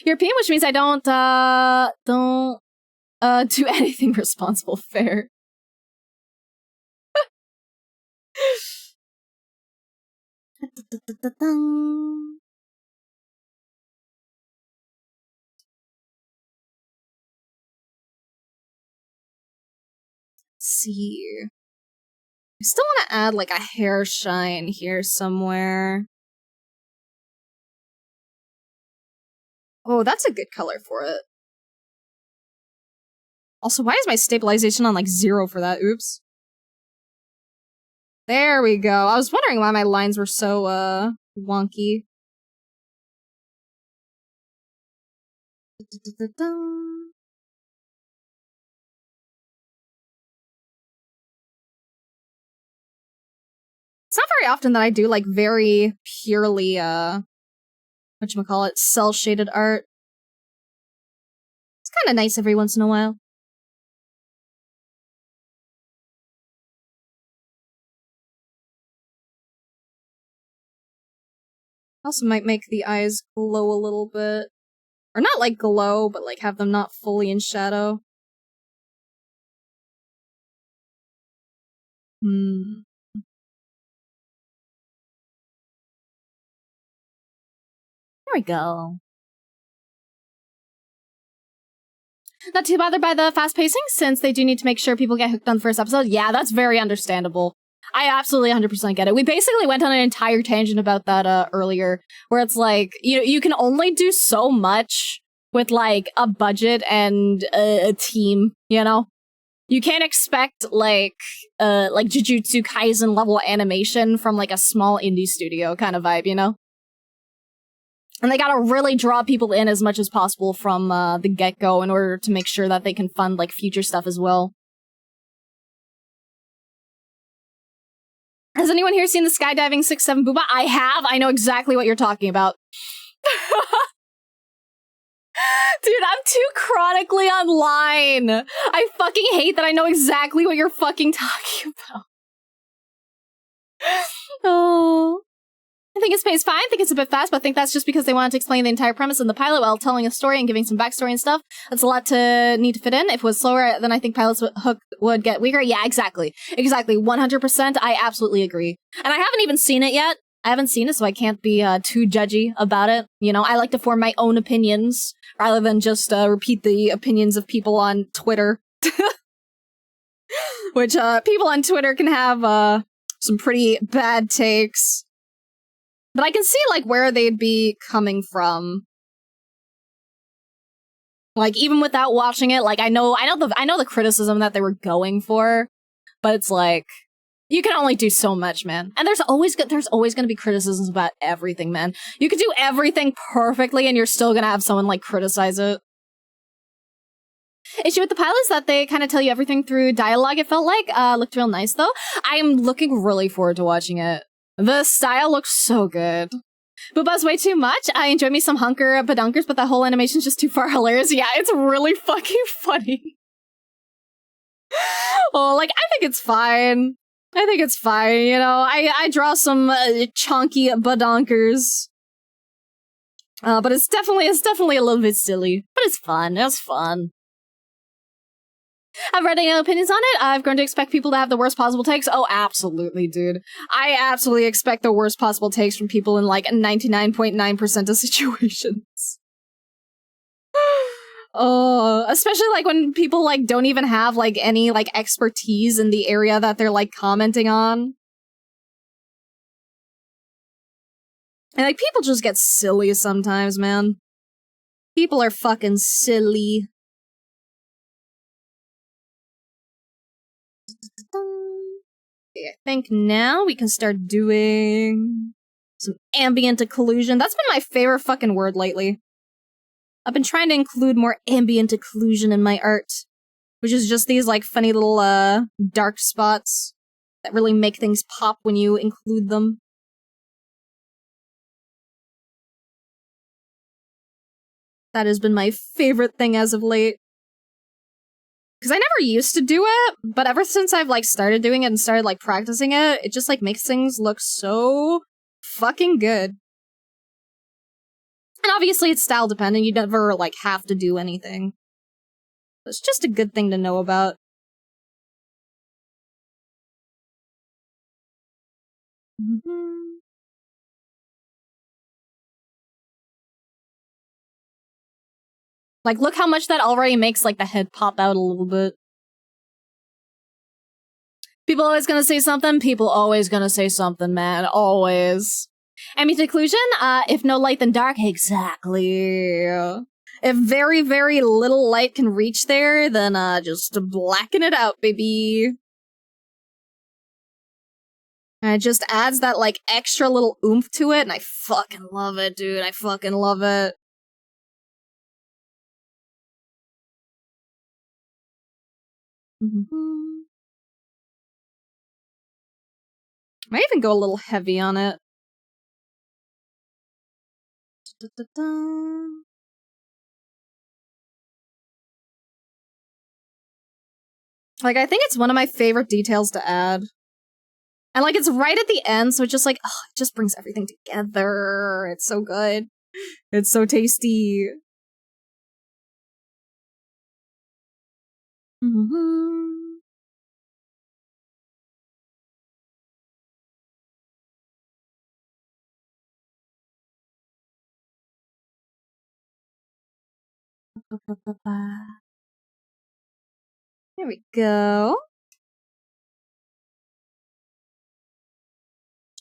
[SPEAKER 2] European, which means I don't do anything responsible. Fair. See. I still want to add like a hair shine here somewhere. Oh, that's a good color for it. Also, why is my stabilization on like 0 for that? Oops. There we go. I was wondering why my lines were so wonky. It's not very often that I do, like, very purely, whatchamacallit, cel-shaded art. It's kinda nice every once in a while. Also might make the eyes glow a little bit. Or not like glow, but like have them not fully in shadow. There we go. Not too bothered by the fast pacing, since they do need to make sure people get hooked on the first episode. Yeah, that's very understandable. I absolutely 100% get it. We basically went on an entire tangent about that earlier, where it's like, you can only do so much with like a budget and a team, you know? You can't expect like Jujutsu Kaisen level animation from like a small indie studio kind of vibe, you know? And they gotta really draw people in as much as possible from the get-go in order to make sure that they can fund like future stuff as well. Has anyone here seen the skydiving 6-7 booba? I have. I know exactly what you're talking about. Dude, I'm too chronically online. I fucking hate that I know exactly what you're fucking talking about. Oh. I think it's paced fine. I think it's a bit fast, but I think that's just because they wanted to explain the entire premise in the pilot while telling a story and giving some backstory and stuff. That's a lot to need to fit in. If it was slower, then I think pilot's hook would get weaker. Yeah, exactly. Exactly. 100%. I absolutely agree. And I haven't even seen it yet. I haven't seen it, so I can't be too judgy about it. You know, I like to form my own opinions rather than just repeat the opinions of people on Twitter. Which people on Twitter can have some pretty bad takes. But I can see, like, where they'd be coming from. Like, even without watching it, like, I know the criticism that they were going for, but it's like, you can only do so much, man. And there's always gonna be criticisms about everything, man. You could do everything perfectly, and you're still gonna have someone, like, criticize it. Issue with the pilot is that they kind of tell you everything through dialogue, it felt like. Looked real nice, though. I'm looking really forward to watching it. The style looks so good. Booba's way too much. I enjoy me some hunker badunkers, but the whole animation's just too far hilarious. Yeah, it's really fucking funny. Oh, like, I think it's fine. I think it's fine, you know. I draw some chunky badonkers. But it's definitely a little bit silly. But it's fun. It's fun. I've read any opinions on it. I've grown to expect people to have the worst possible takes. Oh, absolutely, dude. I absolutely expect the worst possible takes from people in, like, 99.9% of situations. Oh, especially, like, when people, like, don't even have, like, any, like, expertise in the area that they're, like, commenting on. And, like, people just get silly sometimes, man. People are fucking silly. Okay, I think now we can start doing some ambient occlusion. That's been my favorite fucking word lately. I've been trying to include more ambient occlusion in my art, which is just these, like, funny little, dark spots that really make things pop when you include them. That has been my favorite thing as of late. Because I never used to do it, but ever since I've, like, started doing it and started, like, practicing it, it just, like, makes things look so fucking good. And obviously it's style dependent, you never, like, have to do anything. It's just a good thing to know about. Like, look how much that already makes, like, the head pop out a little bit. People always gonna say something? People always gonna say something, man. Always. Ambient occlusion? If no light, then dark. Exactly. If very, very little light can reach there, then, just blacken it out, baby. And it just adds that, like, extra little oomph to it, and I fucking love it, dude. I fucking love it. Might even go a little heavy on it. Like, I think it's one of my favorite details to add. And like it's right at the end, so it just like it just brings everything together. It's so good. It's so tasty. Mm-hmm. Here we go.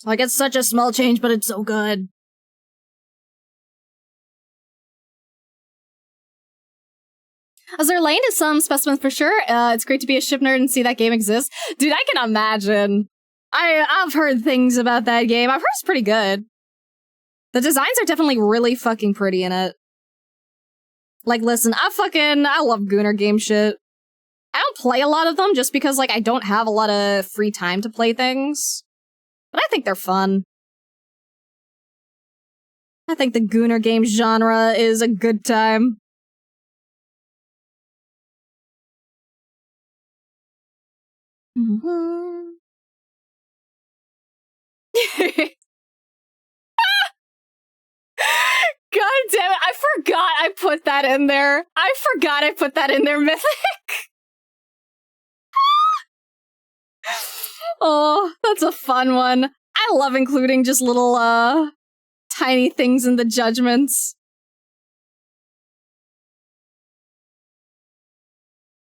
[SPEAKER 2] Like it's such a small change, but it's so good. As there lane is some specimens for sure. It's great to be a ship nerd and see that game exist. Dude, I can imagine. I've heard things about that game. I've heard it's pretty good. The designs are definitely really fucking pretty in it. Like, listen, I love Gooner game shit. I don't play a lot of them just because, like, I don't have a lot of free time to play things. But I think they're fun. I think the Gooner game genre is a good time. Mm-hmm. God damn it, I forgot I put that in there. Mythic. Oh, that's a fun one. I love including just little, tiny things in the judgments.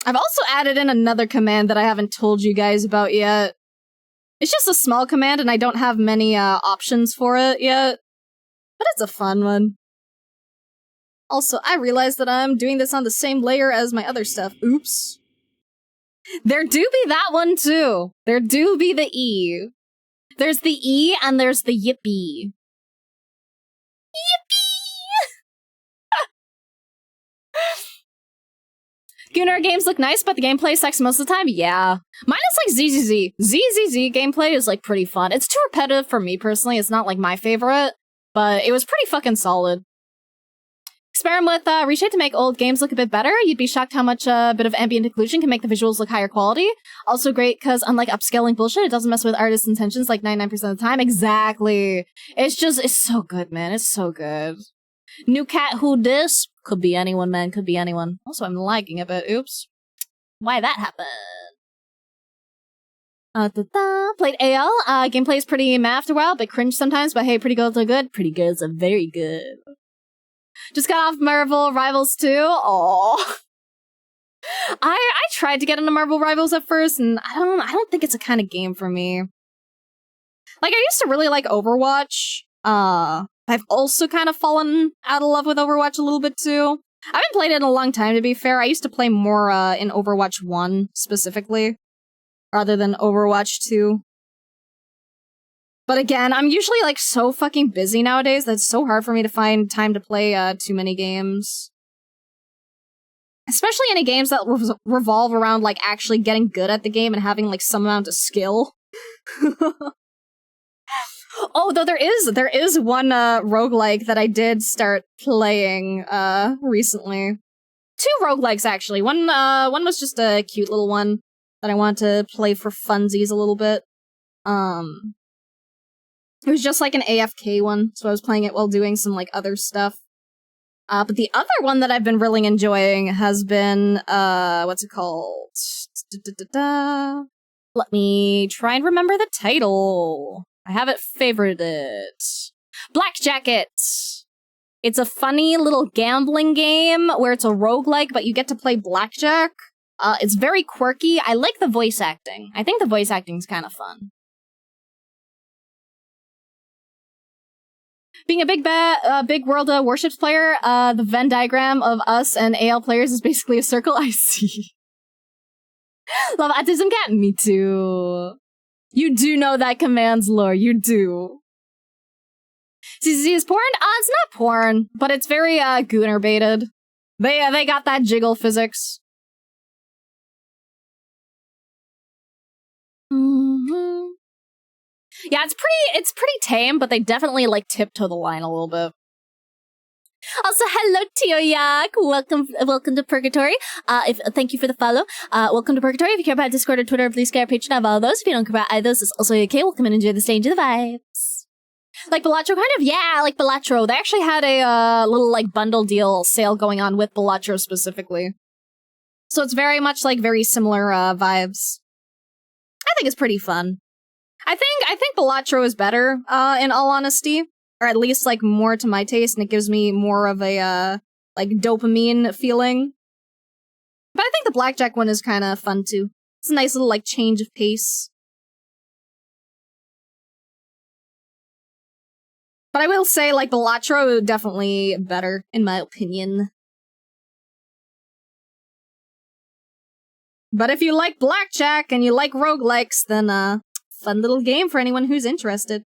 [SPEAKER 2] I've also added in another command that I haven't told you guys about yet. It's just a small command and I don't have many, options for it yet. But it's a fun one. Also, I realized that I'm doing this on the same layer as my other stuff. Oops. There do be that one too. There do be the E. There's the E and there's the yippee. Gooner games look nice, but the gameplay sucks most of the time? Yeah. Mine is like ZZZ. ZZZ gameplay is like pretty fun. It's too repetitive for me personally. It's not like my favorite, but it was pretty fucking solid. Experiment with Reshape to make old games look a bit better. You'd be shocked how much a bit of ambient occlusion can make the visuals look higher quality. Also great because unlike upscaling bullshit, it doesn't mess with artists' intentions like 99% of the time. Exactly. It's so good, man. It's so good. New cat who dis? Could be anyone, man. Could be anyone. Also, I'm lagging a bit. Oops. Why that happened? Played AL. Gameplay is pretty meh after a while, but cringe sometimes. But hey, pretty girls are good. Pretty girls are very good. Just got off Marvel Rivals 2. Aww. I tried to get into Marvel Rivals at first, and I don't think it's a kind of game for me. Like, I used to really like Overwatch. I've also kind of fallen out of love with Overwatch a little bit too. I haven't played it in a long time, to be fair. I used to play more in Overwatch 1 specifically, rather than Overwatch 2. But again, I'm usually like so fucking busy nowadays that it's so hard for me to find time to play too many games. Especially any games that revolve around like actually getting good at the game and having like some amount of skill. Oh, though there is one roguelike that I did start playing recently. 2 roguelikes actually. One was just a cute little one that I wanted to play for funsies a little bit. It was just like an AFK one, so I was playing it while doing some like other stuff. But the other one that I've been really enjoying has been what's it called? Let me try and remember the title. I have it favorited. Black Jacket. It's a funny little gambling game where it's a roguelike, but you get to play blackjack. It's very quirky. I like the voice acting. I think the voice acting's kind of fun. Being a big World of Warships player, the Venn diagram of us and AL players is basically a circle. I see. Love Autism Cat? Me too. You do know that command's lore. You do. CCC is porn? It's not porn, but it's very Gooner baited. They got that jiggle physics. Mm-hmm. Yeah, it's pretty tame, but they definitely like tiptoe the line a little bit. Also, hello, Tioyak. Welcome to Purgatory. Thank you for the follow. Welcome to Purgatory. If you care about Discord or Twitter, please care Patreon. I have all those. If you don't care about either of those, it's also okay. Welcome and enjoy the stay, enjoy the vibes. Like Balatro, kind of? Yeah, like Balatro. They actually had a little, like, bundle deal sale going on with Balatro specifically. So it's very much, like, very similar, vibes. I think it's pretty fun. I think Balatro is better, in all honesty. Or at least, like, more to my taste, and it gives me more of a, like, dopamine feeling. But I think the Blackjack one is kind of fun, too. It's a nice little, like, change of pace. But I will say, like, Balatro definitely better, in my opinion. But if you like Blackjack and you like roguelikes, then, fun little game for anyone who's interested.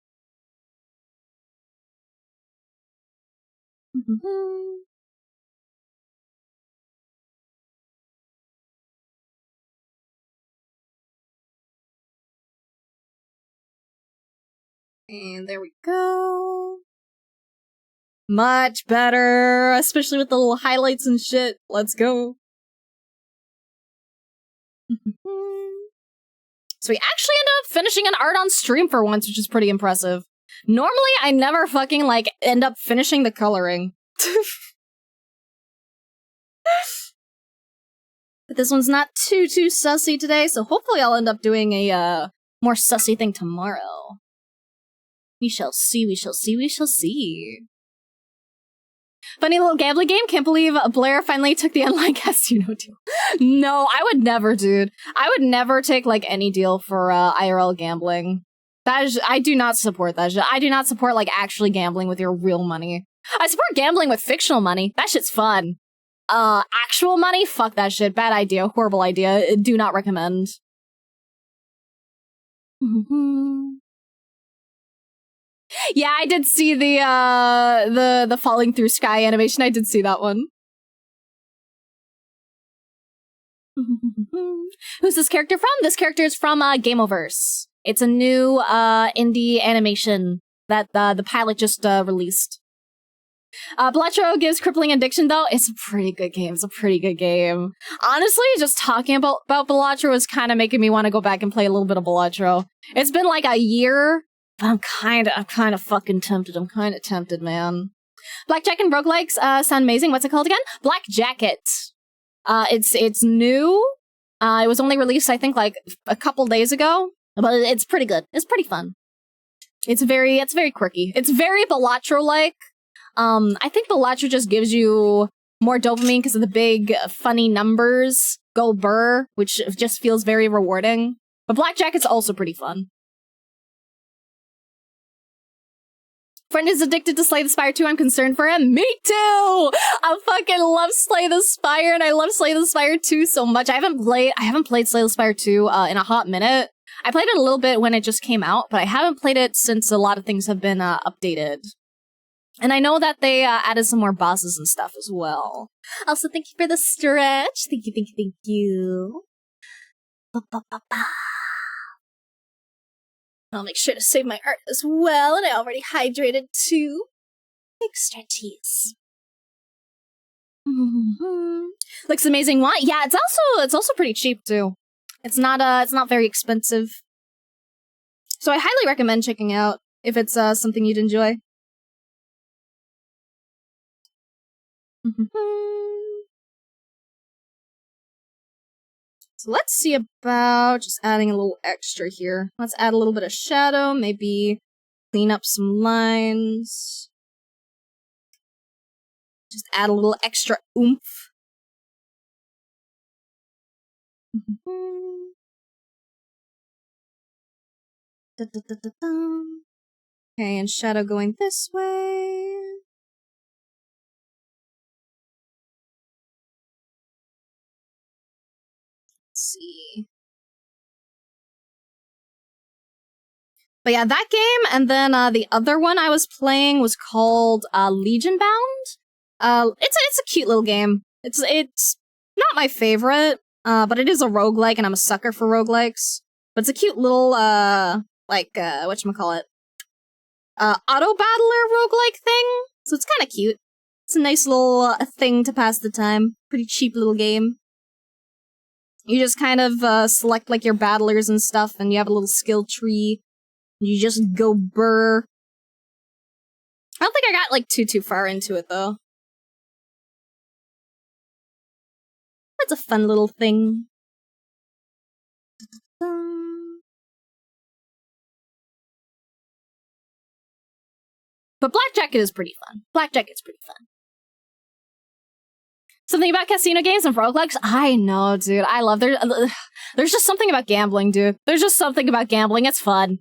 [SPEAKER 2] And there we go. Much better, especially with the little highlights and shit. Let's go. So we actually end up finishing an art on stream for once, which is pretty impressive. Normally, I never fucking, like, end up finishing the coloring. But this one's not too sussy today, so hopefully I'll end up doing a, more sussy thing tomorrow. We shall see, we shall see, we shall see. Funny little gambling game. Can't believe Blair finally took the online casino deal. No, I would never, dude. I would never take, like, any deal for, IRL gambling. That is, I do not support that shit. I do not support, like, actually gambling with your real money. I support gambling with fictional money. That shit's fun. Actual money? Fuck that shit. Bad idea. Horrible idea. Do not recommend. Yeah, I did see the falling through sky animation. I did see that one. Who's this character from? This character is from Gameoverse. It's a new indie animation that the pilot just released. Balatro gives crippling addiction, though. It's a pretty good game. It's a pretty good game. Honestly, just talking about Balatro is kind of making me want to go back and play a little bit of Balatro. It's been like a year, but I'm kind of fucking tempted. I'm kind of tempted, man. Blackjack and roguelikes sound amazing. What's it called again? Black Jacket. It's new. It was only released, I think, like a couple days ago, but it's pretty good. It's pretty fun. It's very quirky. It's very Balatro-like. I think Balatro just gives you more dopamine because of the big, funny numbers. Go burr, which just feels very rewarding. But Blackjack is also pretty fun. Friend is addicted to Slay the Spire 2. I'm concerned for him. Me too! I fucking love Slay the Spire, and I love Slay the Spire 2 so much. I haven't played Slay the Spire 2 in a hot minute. I played it a little bit when it just came out, but I haven't played it since a lot of things have been updated. And I know that they added some more bosses and stuff as well. Also, thank you for the stretch. Thank you. I'll make sure to save my art as well, and I already hydrated too. Extra teas. Looks amazing. What? Yeah, it's also pretty cheap too. It's not very expensive. So I highly recommend checking out if it's something you'd enjoy. So let's see about just adding a little extra here. Let's add a little bit of shadow, maybe clean up some lines. Just add a little extra oomph. Okay, and shadow going this way. See. But yeah, that game, and then the other one I was playing was called Legion Bound. It's a cute little game. It's not my favorite, but it is a roguelike, and I'm a sucker for roguelikes. But it's a cute little whatchamacallit? Auto battler roguelike thing. So it's kind of cute. It's a nice little thing to pass the time. Pretty cheap little game. You just kind of select like your battlers and stuff, and you have a little skill tree. You just go burr. I don't think I got like too far into it though. That's a fun little thing. But Blackjacket is pretty fun. Blackjacket's pretty fun. Something about casino games and roguelikes? I know, dude. I love there's just something about gambling, dude. There's just something about gambling. It's fun.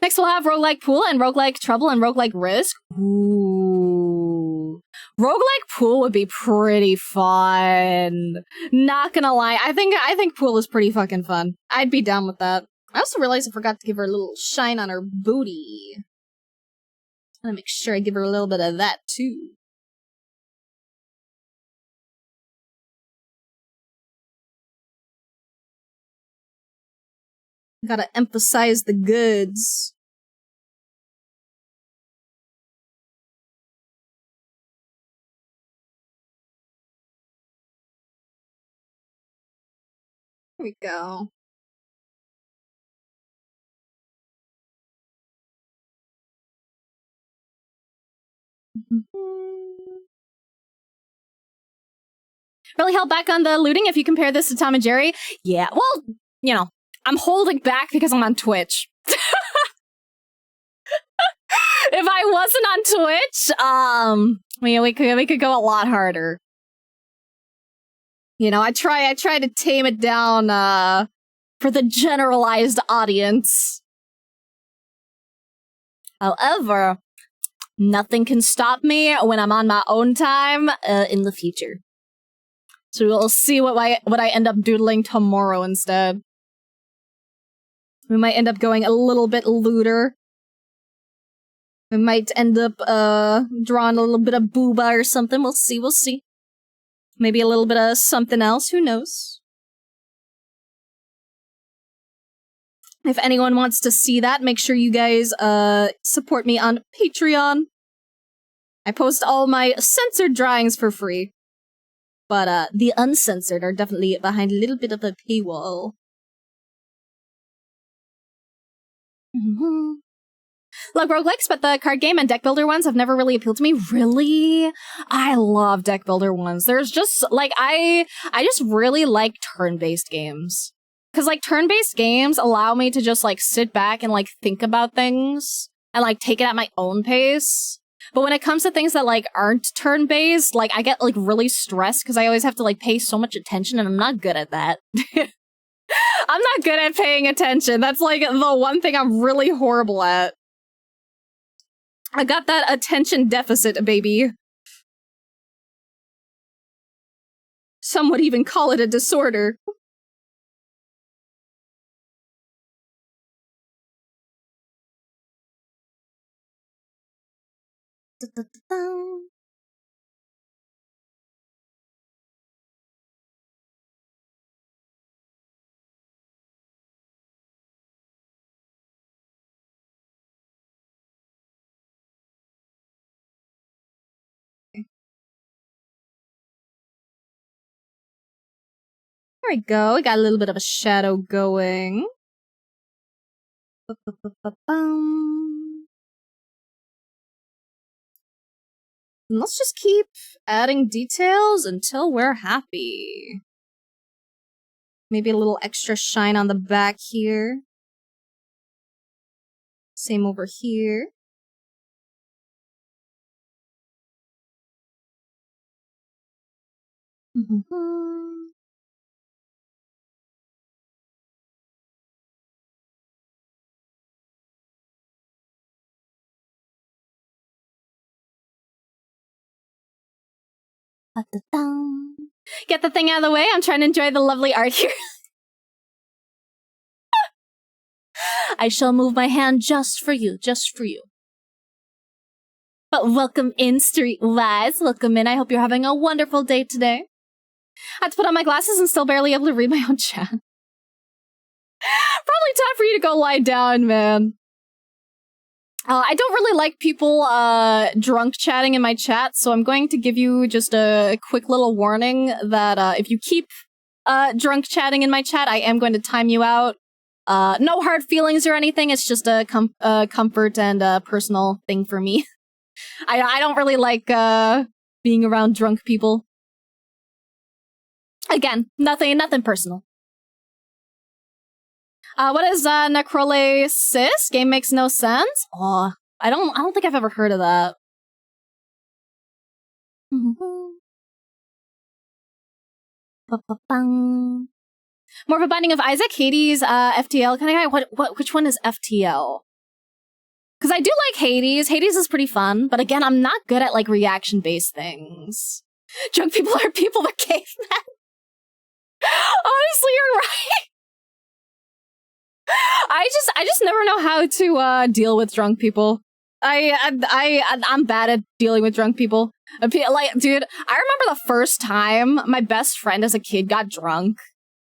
[SPEAKER 2] Next we'll have Roguelike Pool and Roguelike Trouble and Roguelike Risk. Ooh. Roguelike Pool would be pretty fun. Not gonna lie. I think Pool is pretty fucking fun. I'd be down with that. I also realized I forgot to give her a little shine on her booty. I'm gonna make sure I give her a little bit of that too. Gotta emphasize the goods. Here we go. Really held back on the looting if you compare this to Tom and Jerry? Yeah, well, you know, I'm holding back because I'm on Twitch. If I wasn't on Twitch, we could go a lot harder. You know, I try to tame it down for the generalized audience. However, nothing can stop me when I'm on my own time in the future. So we'll see what I end up doodling tomorrow instead. We might end up going a little bit looter. We might end up drawing a little bit of booba or something. We'll see. Maybe a little bit of something else, who knows? If anyone wants to see that, make sure you guys support me on Patreon. I post all my censored drawings for free. But the uncensored are definitely behind a little bit of a paywall. Love roguelikes, but the card game and deck builder ones have never really appealed to me. Really? I love deck builder ones. There's just, like, I just really like turn-based games. Because, like, turn-based games allow me to just, like, sit back and, like, think about things and, like, take it at my own pace. But when it comes to things that, like, aren't turn-based, like, I get, like, really stressed because I always have to, like, pay so much attention, and I'm not good at that. I'm not good at paying attention. That's, like, the one thing I'm really horrible at. I got that attention deficit, baby. Some would even call it a disorder. There we go. We got a little bit of a shadow going. And let's just keep adding details until we're happy. Maybe a little extra shine on the back here. Same over here. Get the thing out of the way. I'm trying to enjoy the lovely art here. I shall move my hand just for you, just for you. But welcome in, Streetwise. Welcome in. I hope you're having a wonderful day today. I had to put on my glasses and still barely able to read my own chat. Probably time for you to go lie down, man. I don't really like people drunk chatting in my chat, so I'm going to give you just a quick little warning that if you keep drunk chatting in my chat, I am going to time you out. No hard feelings or anything, it's just a comfort and personal thing for me. I don't really like being around drunk people. Again, nothing personal. What is necrolysis? Game makes no sense? Oh, I don't think I've ever heard of that. More of a Binding of Isaac, Hades, FTL kind of guy. Which one is FTL? Because I do like Hades. Hades is pretty fun, but again, I'm not good at like reaction-based things. Drunk people are people, they're cavemen. Honestly, you're right. I just never know how to deal with drunk people. I'm bad at dealing with drunk people. Like, dude, I remember the first time my best friend as a kid got drunk.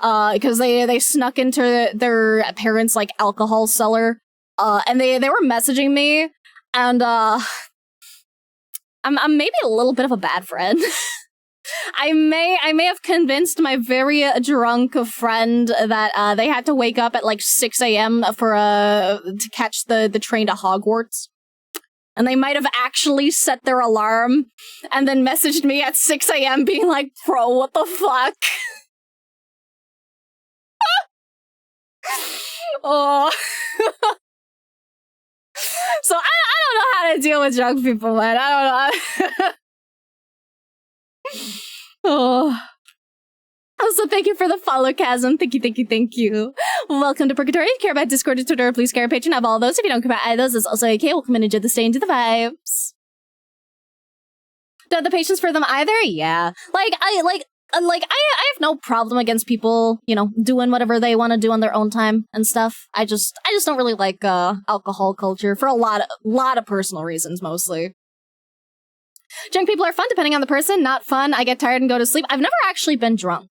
[SPEAKER 2] Because they snuck into their parents' like alcohol cellar. And they were messaging me, and I'm maybe a little bit of a bad friend. I may have convinced my very drunk friend that they had to wake up at like 6 a.m. for to catch the train to Hogwarts. And they might have actually set their alarm and then messaged me at 6 a.m. being like, bro, what the fuck? Oh. So I don't know how to deal with drunk people, man. I don't know. Oh. Also, thank you for the follow, Chasm. Thank you. Welcome to Purgatory. If you care about Discord or Twitter, please care Patreon. Have all those. If you don't care about either of those, it's also okay. Welcome and enjoy the stay into the vibes. Don't have the patience for them either? Yeah. I have no problem against people, you know, doing whatever they want to do on their own time and stuff. I just don't really like alcohol culture for a lot of personal reasons, mostly. Drunk people are fun depending on the person. Not fun. I get tired and go to sleep. I've never actually been drunk.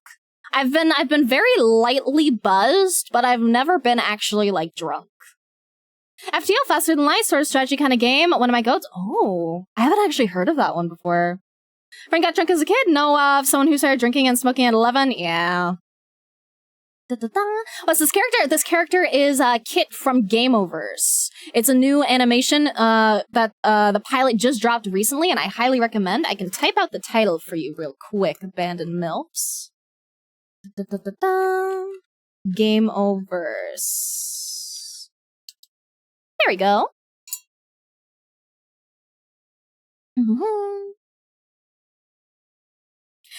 [SPEAKER 2] I've been very lightly buzzed, but I've never been actually like drunk. FTL, faster than light, sort of strategy kind of game. One of my goats. Oh, I haven't actually heard of that one before. Friend got drunk as a kid? Know of someone who started drinking and smoking at 11? Yeah. What's this character? This character is Kit from Game Overs. It's a new animation that the pilot just dropped recently, and I highly recommend. I can type out the title for you real quick. Abandoned MILFs. Game Overs. There we go.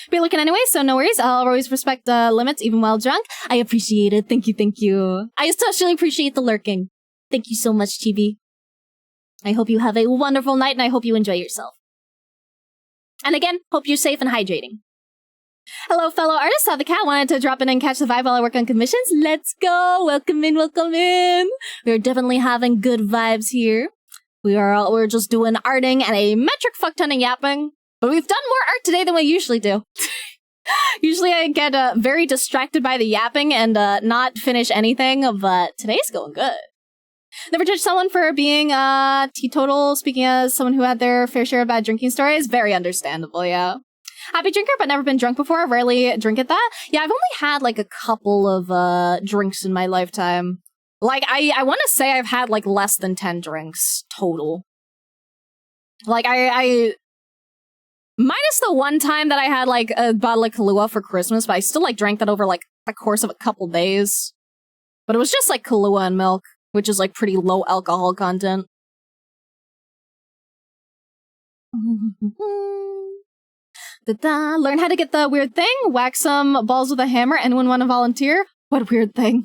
[SPEAKER 2] Be looking anyway, so no worries. I'll always respect limits, even while drunk. I appreciate it. Thank you. I especially appreciate the lurking. Thank you so much, Chibi. I hope you have a wonderful night, and I hope you enjoy yourself. And again, hope you're safe and hydrating. Hello, fellow artists. How the cat wanted to drop in and catch the vibe while I work on commissions. Let's go. Welcome in. We're definitely having good vibes here. We're just doing arting and a metric fuck ton of yapping. But we've done more art today than we usually do. Usually I get very distracted by the yapping and not finish anything, but today's going good. Never judge someone for being teetotal, speaking as someone who had their fair share of bad drinking stories. Very understandable, yeah. Happy drinker, but never been drunk before. Rarely drink at that. Yeah, I've only had like a couple of drinks in my lifetime. Like, I want to say I've had like less than 10 drinks total. Like, I minus the one time that I had, like, a bottle of Kahlua for Christmas, but I still, like, drank that over, like, the course of a couple days. But it was just, like, Kahlua and milk, which is, like, pretty low alcohol content. Learn how to get the weird thing? Whack some balls with a hammer? Anyone want to volunteer? What weird thing?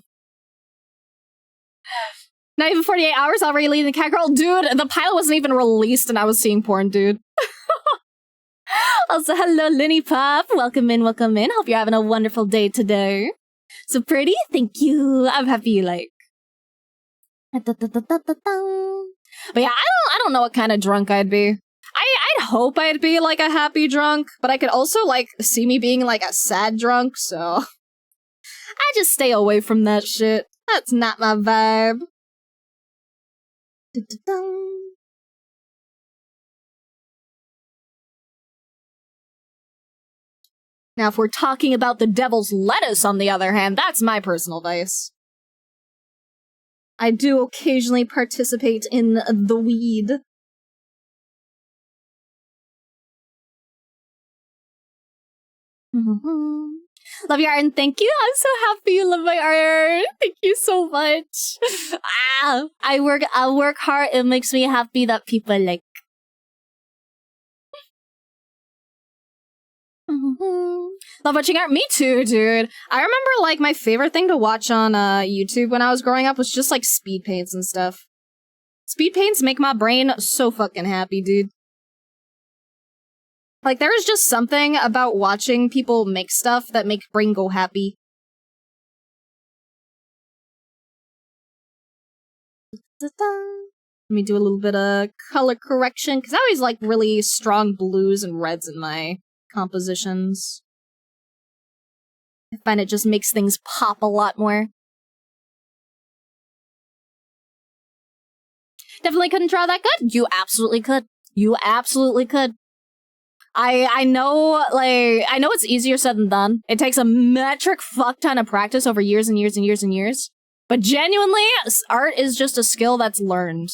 [SPEAKER 2] Not even 48 hours, already leading the cat girl? Dude, the pilot wasn't even released and I was seeing porn, dude. Also, hello, Linny Pop. Welcome in. Hope you're having a wonderful day today. So pretty? Thank you. I'm happy you like. But yeah, I don't know what kind of drunk I'd be. I'd hope I'd be, like, a happy drunk, but I could also, like, see me being, like, a sad drunk, so I just stay away from that shit. That's not my vibe. Dun-dun-dun. Now, if we're talking about the devil's lettuce, on the other hand, that's my personal vice. I do occasionally participate in the weed. Love your art and thank you. I'm so happy you love my art. Thank you so much. I work hard. It makes me happy that people like. Love watching art. Me too, dude. I remember like my favorite thing to watch on YouTube when I was growing up was just like speed paints and stuff. Speed paints make my brain so fucking happy, dude. Like, there is just something about watching people make stuff that make brain go happy. Let me do a little bit of color correction, because I always like really strong blues and reds in my compositions. I find it just makes things pop a lot more. Definitely couldn't draw that good? You absolutely could. You absolutely could. I know, like, I know it's easier said than done. It takes a metric fuck ton of practice over years and years and years and years. But genuinely, art is just a skill that's learned.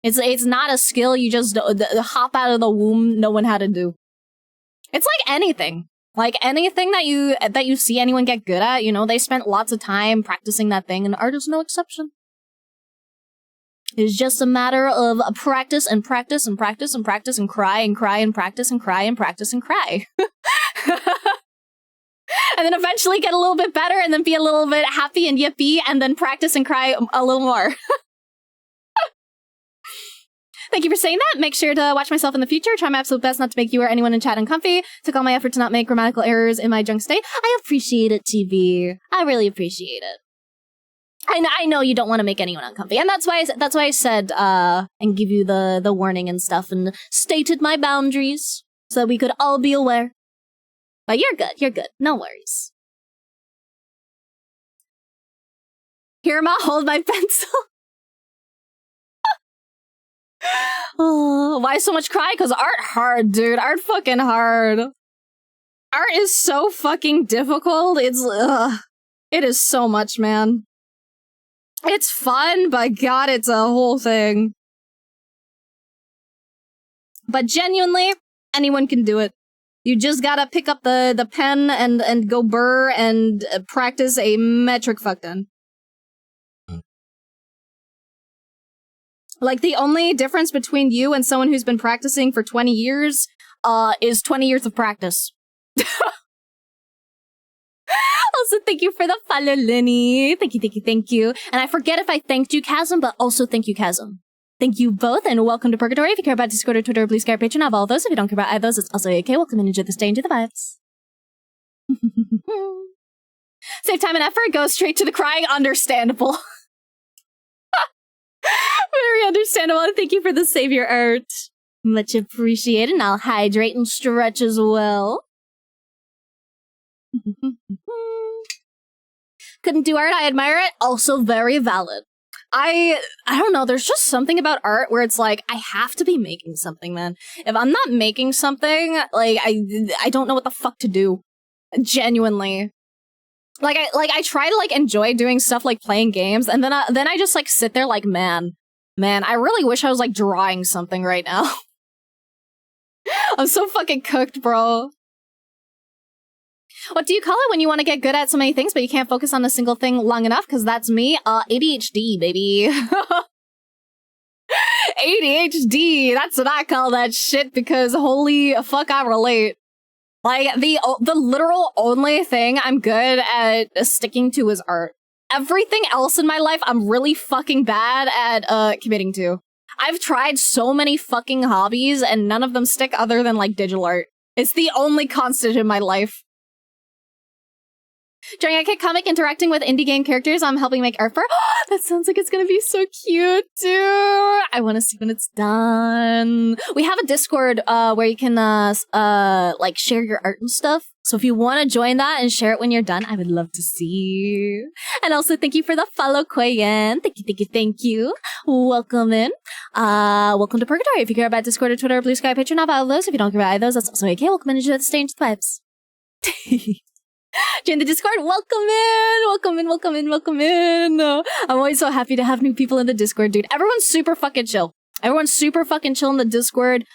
[SPEAKER 2] It's not a skill you just hop out of the womb knowing how to do. It's like anything. Like anything that you see anyone get good at, you know, they spent lots of time practicing that thing, and art is no exception. It's just a matter of practice and practice and practice and practice and cry and cry and practice and cry and practice and cry. And then eventually get a little bit better and then be a little bit happy and yippee and then practice and cry a little more. Thank you for saying that. Make sure to watch myself in the future. Try my absolute best not to make you or anyone in chat uncomfy. Took all my effort to not make grammatical errors in my junk state. I appreciate it, TV. I really appreciate it. I know you don't want to make anyone uncomfy, and that's why I said and give you the warning and stuff, and stated my boundaries so that we could all be aware. But you're good, no worries. Here, Ma, hold my pencil. Oh, why so much cry? Because art hard, dude. Art fucking hard. Art is so fucking difficult. It is so much, man. It's fun, but God, it's a whole thing. But genuinely, anyone can do it. You just gotta pick up the pen and go burr and practice a metric fuck ton. Like, the only difference between you and someone who's been practicing for 20 years, is 20 years of practice. Also, thank you for the follow, Lenny. Thank you. And I forget if I thanked you, Chasm, but also thank you, Chasm. Thank you both, and welcome to Purgatory. If you care about Discord or Twitter or Blue Sky, Patreon, I have all those. If you don't care about either of those, it's also okay. Welcome and enjoy this day, enjoy the vibes. Save time and effort, go straight to the crying. Understandable. Very understandable, and thank you for the savior art. Much appreciated, and I'll hydrate and stretch as well. Couldn't do art, I admire it. Also very valid. I don't know, there's just something about art where it's like, I have to be making something, man. If I'm not making something, like, I don't know what the fuck to do. Genuinely. Like, I try to, like, enjoy doing stuff like playing games, and then I just, like, sit there like, man, I really wish I was, like, drawing something right now. I'm so fucking cooked, bro. What do you call it when you want to get good at so many things, but you can't focus on a single thing long enough? Because that's me. ADHD, baby. ADHD. That's what I call that shit, because holy fuck, I relate. Like, the literal only thing I'm good at sticking to is art. Everything else in my life, I'm really fucking bad at committing to. I've tried so many fucking hobbies, and none of them stick other than, like, digital art. It's the only constant in my life. During a kid comic interacting with indie game characters I'm helping make art for. That sounds like it's gonna be so cute, dude. I want to see when it's done. We have a Discord where you can like share your art and stuff. So if you want to join that and share it when you're done, I would love to see you. And also thank you for the follow, Koyen. Thank you, thank you, thank you. Welcome in. Welcome to Purgatory. If you care about Discord or Twitter or Blue Sky, Patreon, not all of those. If you don't care about those, that's also okay. Welcome in to the stage with vibes. Join the Discord. Welcome in. Welcome in, welcome in, welcome in. I'm always so happy to have new people in the Discord, dude. Everyone's super fucking chill. Everyone's super fucking chill in the Discord.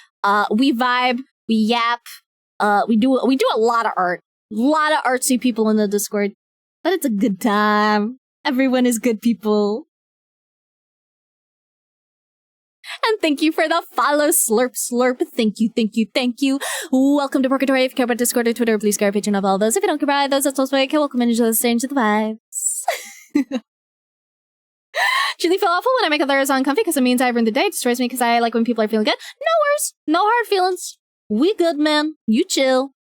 [SPEAKER 2] We vibe, we yap. We do a lot of art. A lot of artsy people in the Discord. But it's a good time. Everyone is good people. And thank you for the follow, slurp, slurp. Thank you, thank you, thank you. Welcome to Purgatory. If you care about Discord or Twitter, please care Patreon of all those. If you don't care about those, that's also okay. Welcome into the stage of the vibes. Truly feel awful when I make others uncomfy because it means I ruined the day. It destroys me because I like when people are feeling good. No worries. No hard feelings. We good, man. You chill.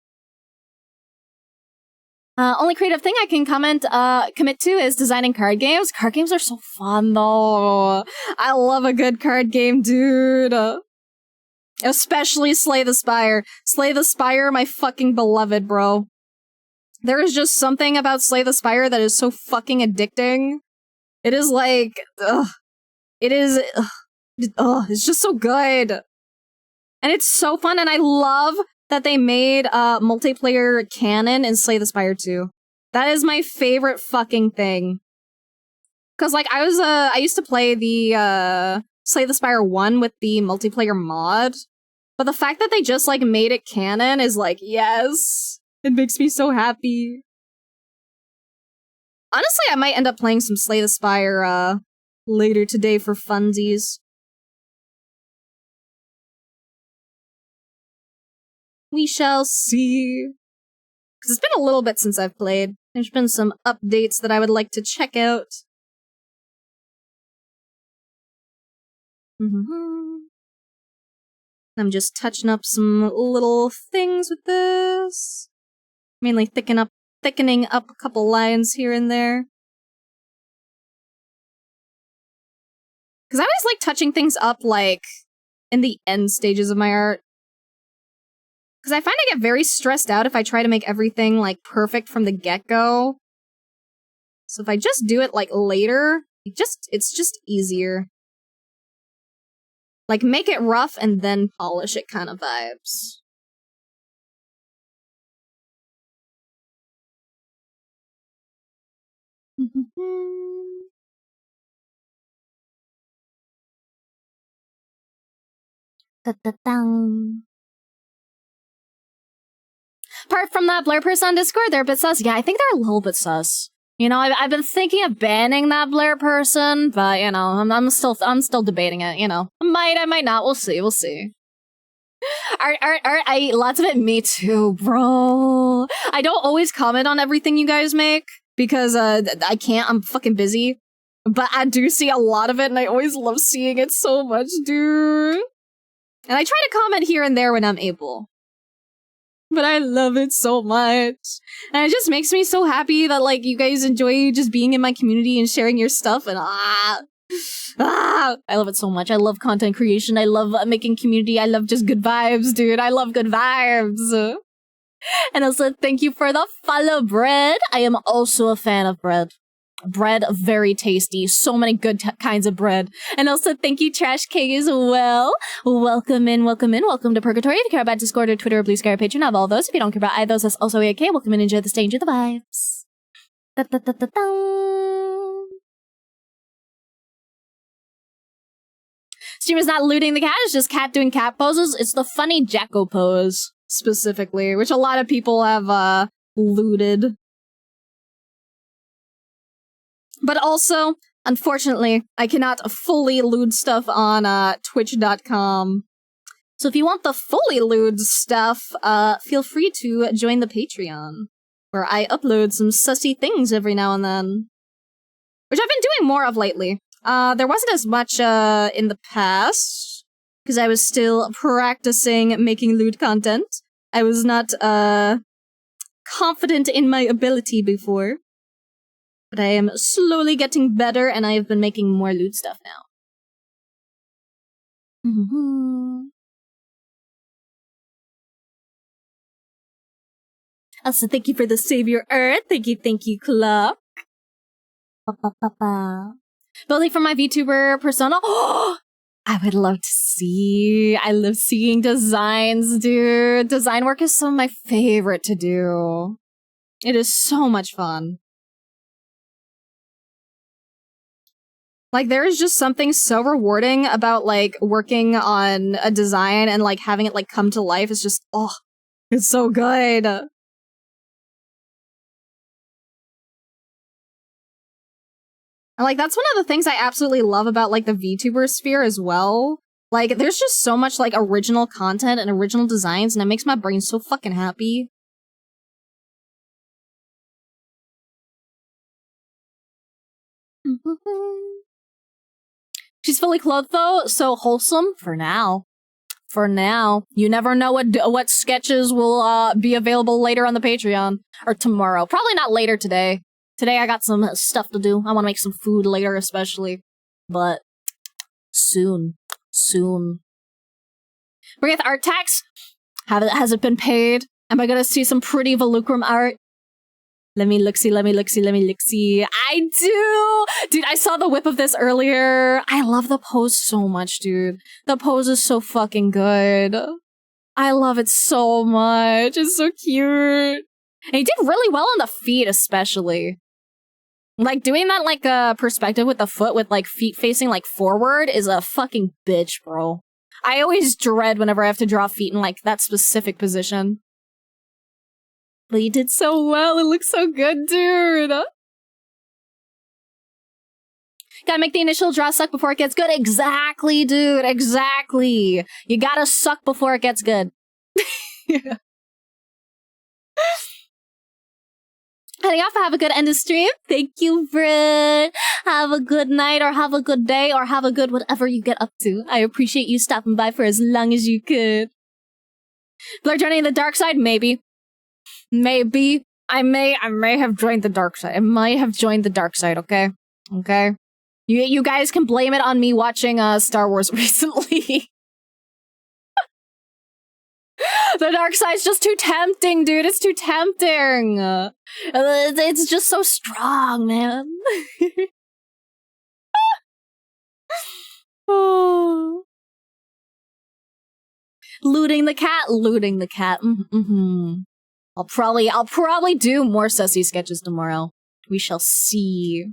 [SPEAKER 2] Only creative thing I can commit to is designing card games. Card games are so fun, though. I love a good card game, dude. Especially Slay the Spire. Slay the Spire, my fucking beloved, bro. There is just something about Slay the Spire that is so fucking addicting. It is like, it's just so good. And it's so fun, and I love that they made multiplayer canon in Slay the Spire 2. That is my favorite fucking thing. Cause like I used to play the Slay the Spire 1 with the multiplayer mod. But the fact that they just like made it canon is like, yes. It makes me so happy. Honestly, I might end up playing some Slay the Spire later today for funsies. We shall see. Because it's been a little bit since I've played. There's been some updates that I would like to check out. I'm just touching up some little things with this. Mainly thickening up a couple lines here and there. Because I always like touching things up, like, in the end stages of my art. Because I find I get very stressed out if I try to make everything, like, perfect from the get-go. So if I just do it, like, later, it's just easier. Like, make it rough and then polish it kind of vibes. Apart from that blur person on Discord, they're a bit sus. Yeah, I think they're a little bit sus. You know, I've been thinking of banning that blur person, but you know, I'm still debating it. You know, I might not. We'll see. Art. Lots of it. Me too, bro. I don't always comment on everything you guys make because I can't. I'm fucking busy. But I do see a lot of it, and I always love seeing it so much, dude. And I try to comment here and there when I'm able. But I love it so much. And it just makes me so happy that, like, you guys enjoy just being in my community and sharing your stuff, and I love it so much. I love content creation. I love making community. I love just good vibes, dude. I love good vibes. And also, thank you for the follow, Bread. I am also a fan of bread. Bread, very tasty. So many good kinds of bread. And also, thank you, Trash K, as well. Welcome in, welcome in. Welcome to Purgatory. If you care about Discord or Twitter or Blue Sky or Patreon, I have all those. If you don't care about either of those, that's also okay. Welcome in, enjoy the stage of the vibes. Stream is not looting the cat, it's just cat doing cat poses. It's the funny Jacko pose, specifically, which a lot of people have, looted. But also, unfortunately, I cannot fully lewd stuff on Twitch.com. So if you want the fully lewd stuff, feel free to join the Patreon, where I upload some sussy things every now and then. Which I've been doing more of lately. There wasn't as much in the past, because I was still practicing making lewd content. I was not confident in my ability before. But I am slowly getting better, and I have been making more lewd stuff now. Also, thank you for the Save Your Earth. Thank you, Club. Building for my VTuber persona. I would love to see. I love seeing designs, dude. Design work is some of my favorite to do. It is so much fun. Like, there is just something so rewarding about, like, working on a design and, like, having it, like, come to life. It's just, oh, it's so good. And, like, that's one of the things I absolutely love about, like, the VTuber sphere as well. Like, there's just so much, like, original content and original designs, and it makes my brain so fucking happy. She's fully clothed, though, so wholesome for now. For now. You never know what sketches will be available later on the Patreon. Or tomorrow. Probably not later today. Today I got some stuff to do. I want to make some food later, especially. But soon. Soon. Bring art tax? Has it been paid? Am I gonna see some pretty Volucrum art? Let me look-see. I do! Dude, I saw the whip of this earlier. I love the pose so much, dude. The pose is so fucking good. I love it so much. It's so cute. And he did really well on the feet, especially. Like, doing that, like, perspective with the foot with, like, feet facing, like, forward is a fucking bitch, bro. I always dread whenever I have to draw feet in, like, that specific position. But you did so well. It looks so good, dude. Gotta make the initial draw suck before it gets good. Exactly, dude. Exactly. You gotta suck before it gets good. Yeah. Heading off, have a good end of stream. Thank you, Britt. Have a good night, or have a good day, or have a good whatever you get up to. I appreciate you stopping by for as long as you could. Blur joining the dark side? Maybe. Maybe. I may have joined the dark side. I might have joined the dark side, okay? Okay? You guys can blame it on me watching Star Wars recently. The dark side's just too tempting, dude. It's too tempting. It's just so strong, man. Oh. Lewding the cat. Mm-hmm. I'll probably do more sussy sketches tomorrow. We shall see.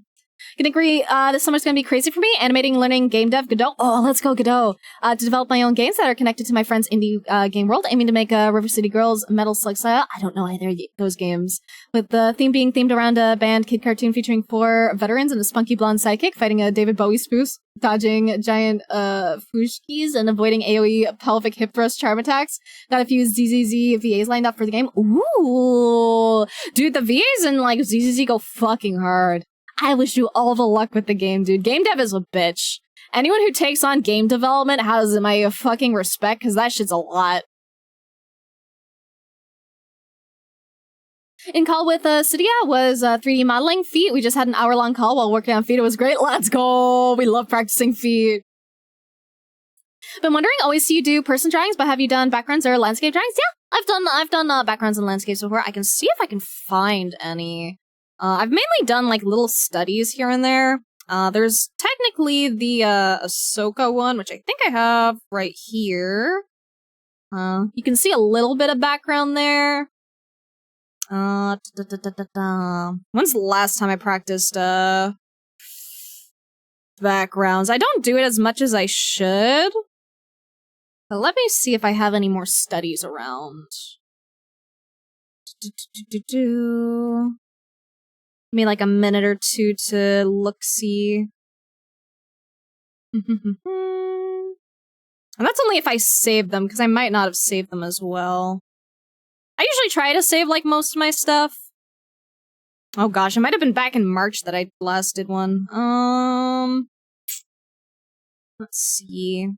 [SPEAKER 2] Can agree, this summer's gonna be crazy for me. Animating, learning, game dev, Godot. Oh, let's go, Godot. To develop my own games that are connected to my friend's indie game world, aiming to make River City Girls, Metal Slug Style. I don't know either of those games. With the theme being themed around a band kid cartoon featuring 4 veterans and a spunky blonde sidekick fighting a David Bowie spoof, dodging giant fushkis and avoiding AoE pelvic hip thrust charm attacks. Got a few ZZZ VAs lined up for the game. Ooh! Dude, the VAs in, like, ZZZ go fucking hard. I wish you all the luck with the game, dude. Game dev is a bitch. Anyone who takes on game development has my fucking respect, because that shit's a lot. In call with Cydia was 3D modeling feet. We just had an hour-long call while working on feet. It was great. Let's go! We love practicing feet. Been wondering, always see you do person drawings, but have you done backgrounds or landscape drawings? Yeah, I've done backgrounds and landscapes before. I can see if I can find any. I've mainly done, like, little studies here and there. There's technically the, Ahsoka one, which I think I have right here. You can see a little bit of background there. When's the last time I practiced, backgrounds? I don't do it as much as I should. But let me see if I have any more studies around. Give me like a minute or two to look-see. And that's only if I save them, because I might not have saved them as well. I usually try to save, like, most of my stuff. Oh gosh, it might have been back in March that I last did one. Let's see.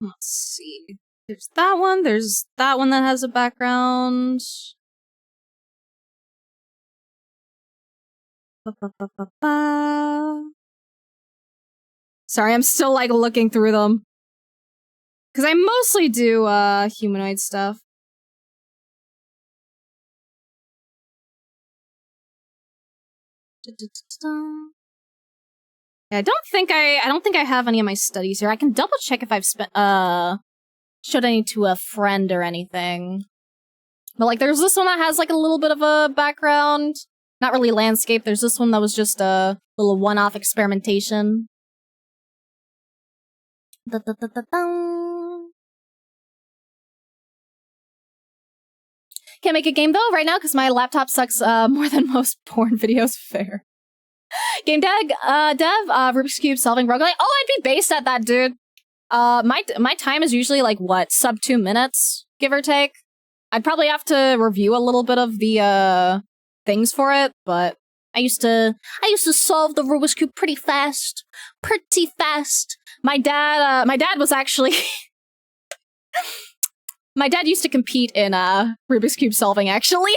[SPEAKER 2] Let's see. There's that one that has a background. Sorry, I'm still, like, looking through them. Because I mostly do, humanoid stuff. Yeah, I don't think I have any of my studies here. I can double check if I've showed any to a friend or anything. But, like, there's this one that has, like, a little bit of a background. Not really landscape. There's this one that was just a little one-off experimentation. Can't make a game, though, right now, because my laptop sucks more than most porn videos. Fair. Game dev, Rubik's Cube solving roguelike. Oh, I'd be based at that, dude. My time is usually, like, what, sub 2 minutes, give or take? I'd probably have to review a little bit of the, things for it, but I used to solve the Rubik's Cube pretty fast. Pretty fast. My dad was actually... My dad used to compete in, Rubik's Cube solving, actually.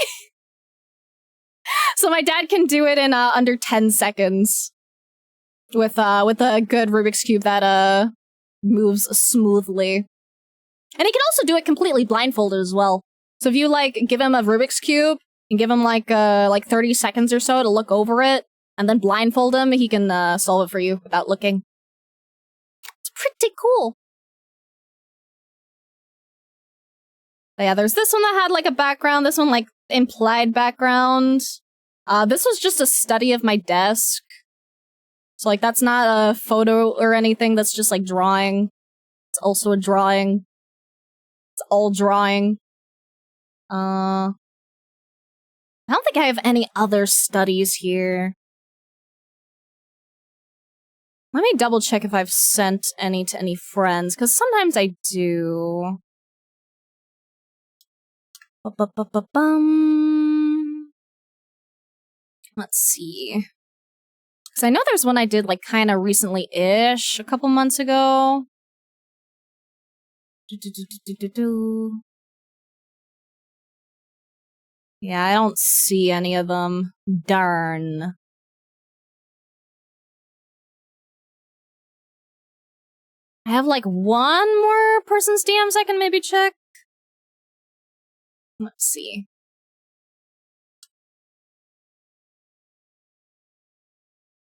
[SPEAKER 2] So my dad can do it in, under 10 seconds. With a good Rubik's Cube that, moves smoothly. And he can also do it completely blindfolded as well. So if you, like, give him a Rubik's Cube, and give him, like 30 seconds or so to look over it, and then blindfold him, he can, solve it for you without looking. It's pretty cool. But yeah, there's this one that had, like, a background, this one, like, implied background. This was just a study of my desk. So, like, that's not a photo or anything, that's just, like, drawing. It's also a drawing. It's all drawing. I don't think I have any other studies here. Let me double check if I've sent any to any friends, because sometimes I do. Let's see. Because I know there's one I did, like, kind of recently-ish, a couple months ago. Yeah, I don't see any of them. Darn. I have, like, one more person's DMs I can maybe check. Let's see.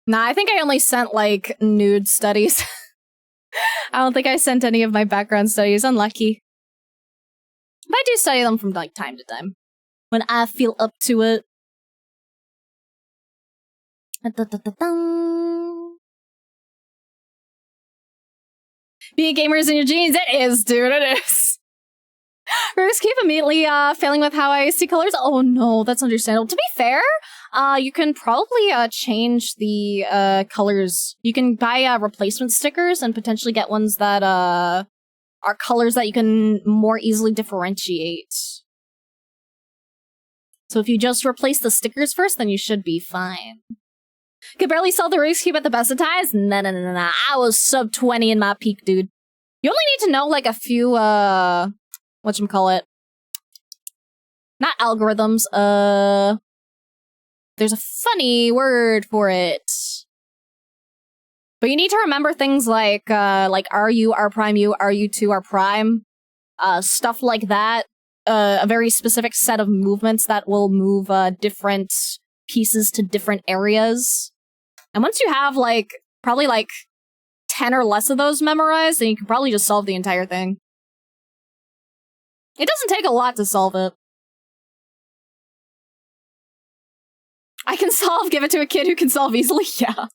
[SPEAKER 2] Nah, I think I only sent, like, nude studies. I don't think I sent any of my background studies. Unlucky. But I do study them from, like, time to time. When I feel up to it. Being a gamer is in your genes. It is, dude. It is. Rubik's Cube immediately failing with how I see colors. Oh no, that's understandable. To be fair, you can probably change the colors. You can buy replacement stickers and potentially get ones that are colors that you can more easily differentiate. So if you just replace the stickers first, then you should be fine. Could barely sell the Rubik's Cube at the best of times? Nah. I was sub 20 in my peak, dude. You only need to know, like, a few, whatchamacallit. Not algorithms, there's a funny word for it. But you need to remember things like RU, R prime U, RU2, R prime. Stuff like that. A very specific set of movements that will move, different pieces to different areas. And once you have, like, probably, like, 10 or less of those memorized, then you can probably just solve the entire thing. It doesn't take a lot to solve it. I can solve, give it to a kid who can solve easily, yeah.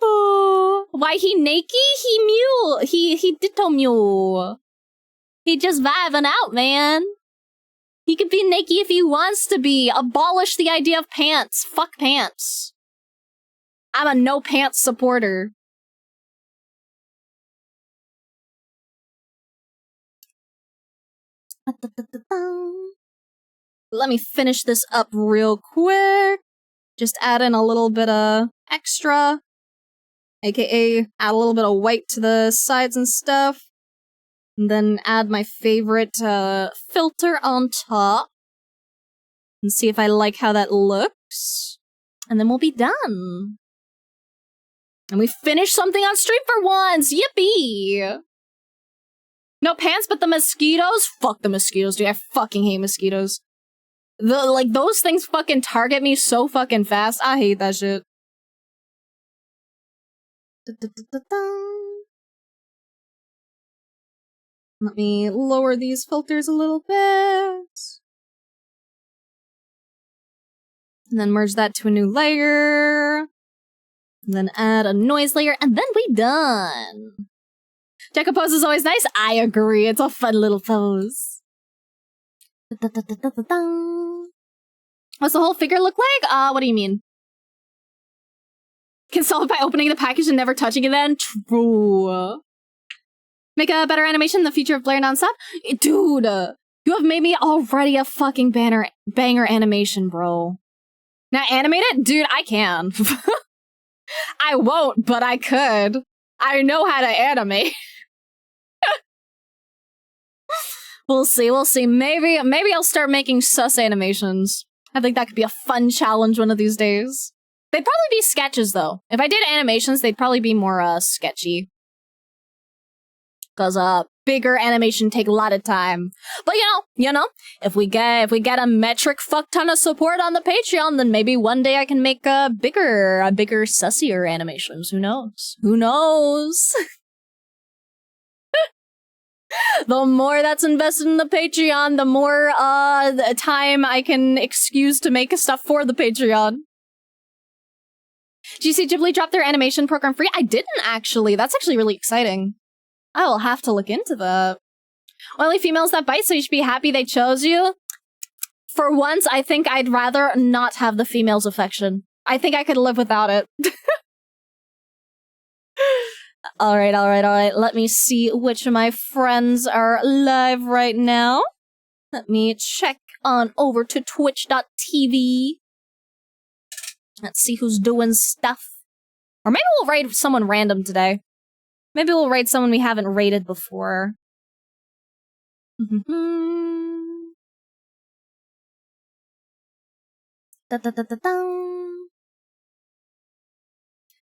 [SPEAKER 2] Oh, why he naked? He mule. He ditto mule. He just vibing out, man. He could be naked if he wants to be. Abolish the idea of pants. Fuck pants. I'm a no pants supporter. Let me finish this up real quick. Just add in a little bit of extra. AKA add a little bit of white to the sides and stuff. And then add my favorite filter on top. And see if I like how that looks. weeks. And then we'll be done. And we finished something on stream for once! Yippee! No pants, but the mosquitoes? Fuck the mosquitoes, dude. I fucking hate mosquitoes. Those things fucking target me so fucking fast. I hate that shit. Let me lower these filters a little bit. And then merge that to a new layer. And then add a noise layer, and then we done. Deco pose is always nice. I agree. It's a fun little pose. What's the whole figure look like? What do you mean? Can solve it by opening the package and never touching it then? True. Make a better animation in the future of Blair nonstop? Dude, you have made me already a fucking banger animation, bro. Now animate it? Dude, I can. I won't, but I could. I know how to animate. We'll see. Maybe I'll start making sus animations. I think that could be a fun challenge one of these days. They'd probably be sketches, though. If I did animations, they'd probably be more, sketchy. Cause, bigger animation take a lot of time. But you know, if we get a metric fuck ton of support on the Patreon, then maybe one day I can make bigger, sussier animations. Who knows? Who knows? The more that's invested in the Patreon, the more, the time I can excuse to make stuff for the Patreon. Did you see Ghibli drop their animation program free? I didn't, actually. That's actually really exciting. I will have to look into that. Only females that bite, so you should be happy they chose you. For once, I think I'd rather not have the female's affection. I think I could live without it. Alright. Let me see which of my friends are live right now. Let me check on over to twitch.tv. Let's see who's doing stuff. Or maybe we'll raid someone random today. Maybe we'll raid someone we haven't raided before.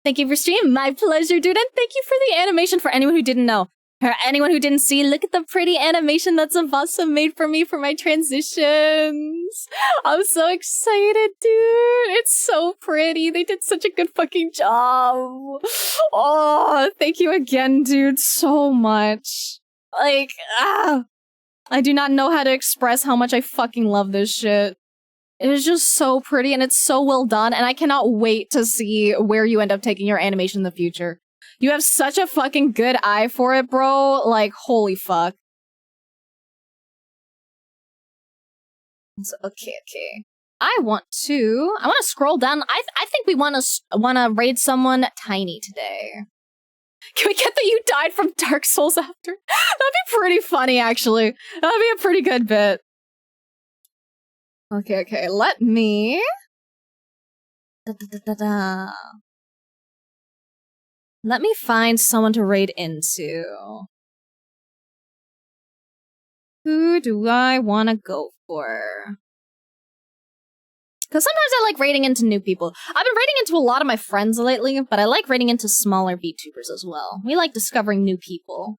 [SPEAKER 2] Thank you for streaming. My pleasure, dude. And thank you for the animation for anyone who didn't know. For anyone who didn't see, look at the pretty animation that Zavasa made for me for my transitions. I'm so excited, dude. It's so pretty. They did such a good fucking job. Oh, thank you again, dude, so much. Like, I do not know how to express how much I fucking love this shit. It is just so pretty and it's so well done, and I cannot wait to see where you end up taking your animation in the future. You have such a fucking good eye for it, bro. Like, holy fuck. So, okay. I want to scroll down. I think we want to raid someone tiny today. Can we get that you died from Dark Souls after? That'd be pretty funny, actually. That'd be a pretty good bit. Okay. Let me... Let me find someone to raid into. Who do I want to go for? Because sometimes I like raiding into new people. I've been raiding into a lot of my friends lately, but I like raiding into smaller VTubers as well. We like discovering new people.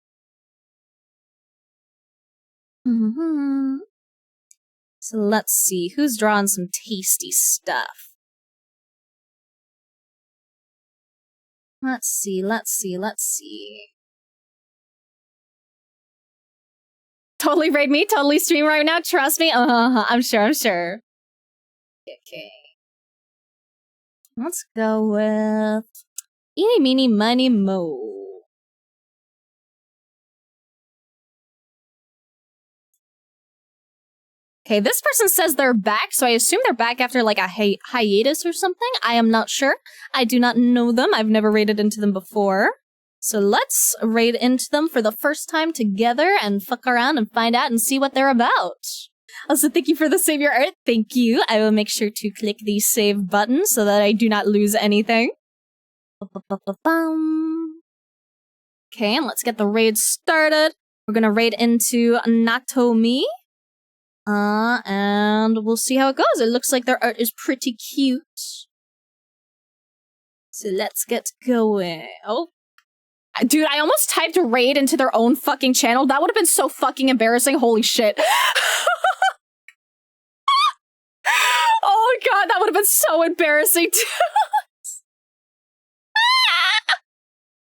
[SPEAKER 2] So let's see, who's drawing some tasty stuff? Let's see. Totally raid me, totally stream right now, trust me. I'm sure. Okay. Let's go with Eeny, Meeny, Miny, Mo. Okay, this person says they're back, so I assume they're back after like a hiatus or something. I am not sure. I do not know them. I've never raided into them before. So let's raid into them for the first time together and fuck around and find out and see what they're about. Also, thank you for the save your art. Thank you. I will make sure to click the save button so that I do not lose anything. Okay, and let's get the raid started. We're gonna raid into Natomi.
[SPEAKER 1] And we'll see how it goes. It looks like their art is pretty cute. So let's get going. Oh.
[SPEAKER 2] Dude, I almost typed raid into their own fucking channel. That would have been so fucking embarrassing. Holy shit. Oh my god, that would have been so embarrassing too.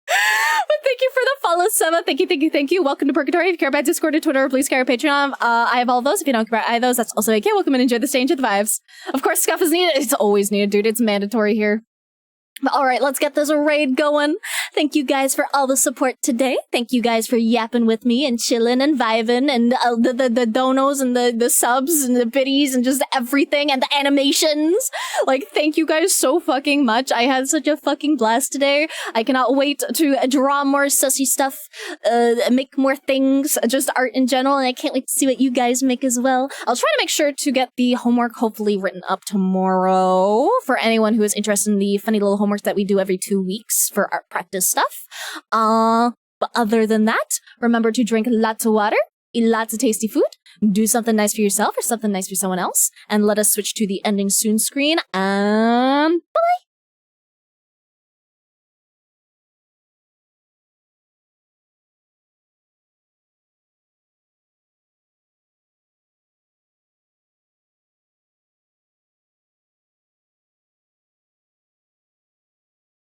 [SPEAKER 2] But thank you for the follow, Sema. Thank you. Welcome to Purgatory. If you care about Discord or Twitter, please care about Patreon. I have all those. If you don't care about either of those, that's also okay. Welcome and enjoy the stay, enjoy the vibes. Of course, scuff is needed. It's always needed, dude. It's mandatory here. But alright, let's get this raid going. Thank you guys for all the support today. Thank you guys for yapping with me and chilling and vibing and the donos and the subs and the biddies and just everything and the animations. Like, thank you guys so fucking much. I had such a fucking blast today. I cannot wait to draw more sussy stuff, make more things, just art in general, and I can't wait to see what you guys make as well. I'll try to make sure to get the homework hopefully written up tomorrow for anyone who is interested in the funny little homework that we do every 2 weeks for art practice stuff. But other than that, remember to drink lots of water, eat lots of tasty food, do something nice for yourself or something nice for someone else, and let us switch to the ending soon screen, and bye!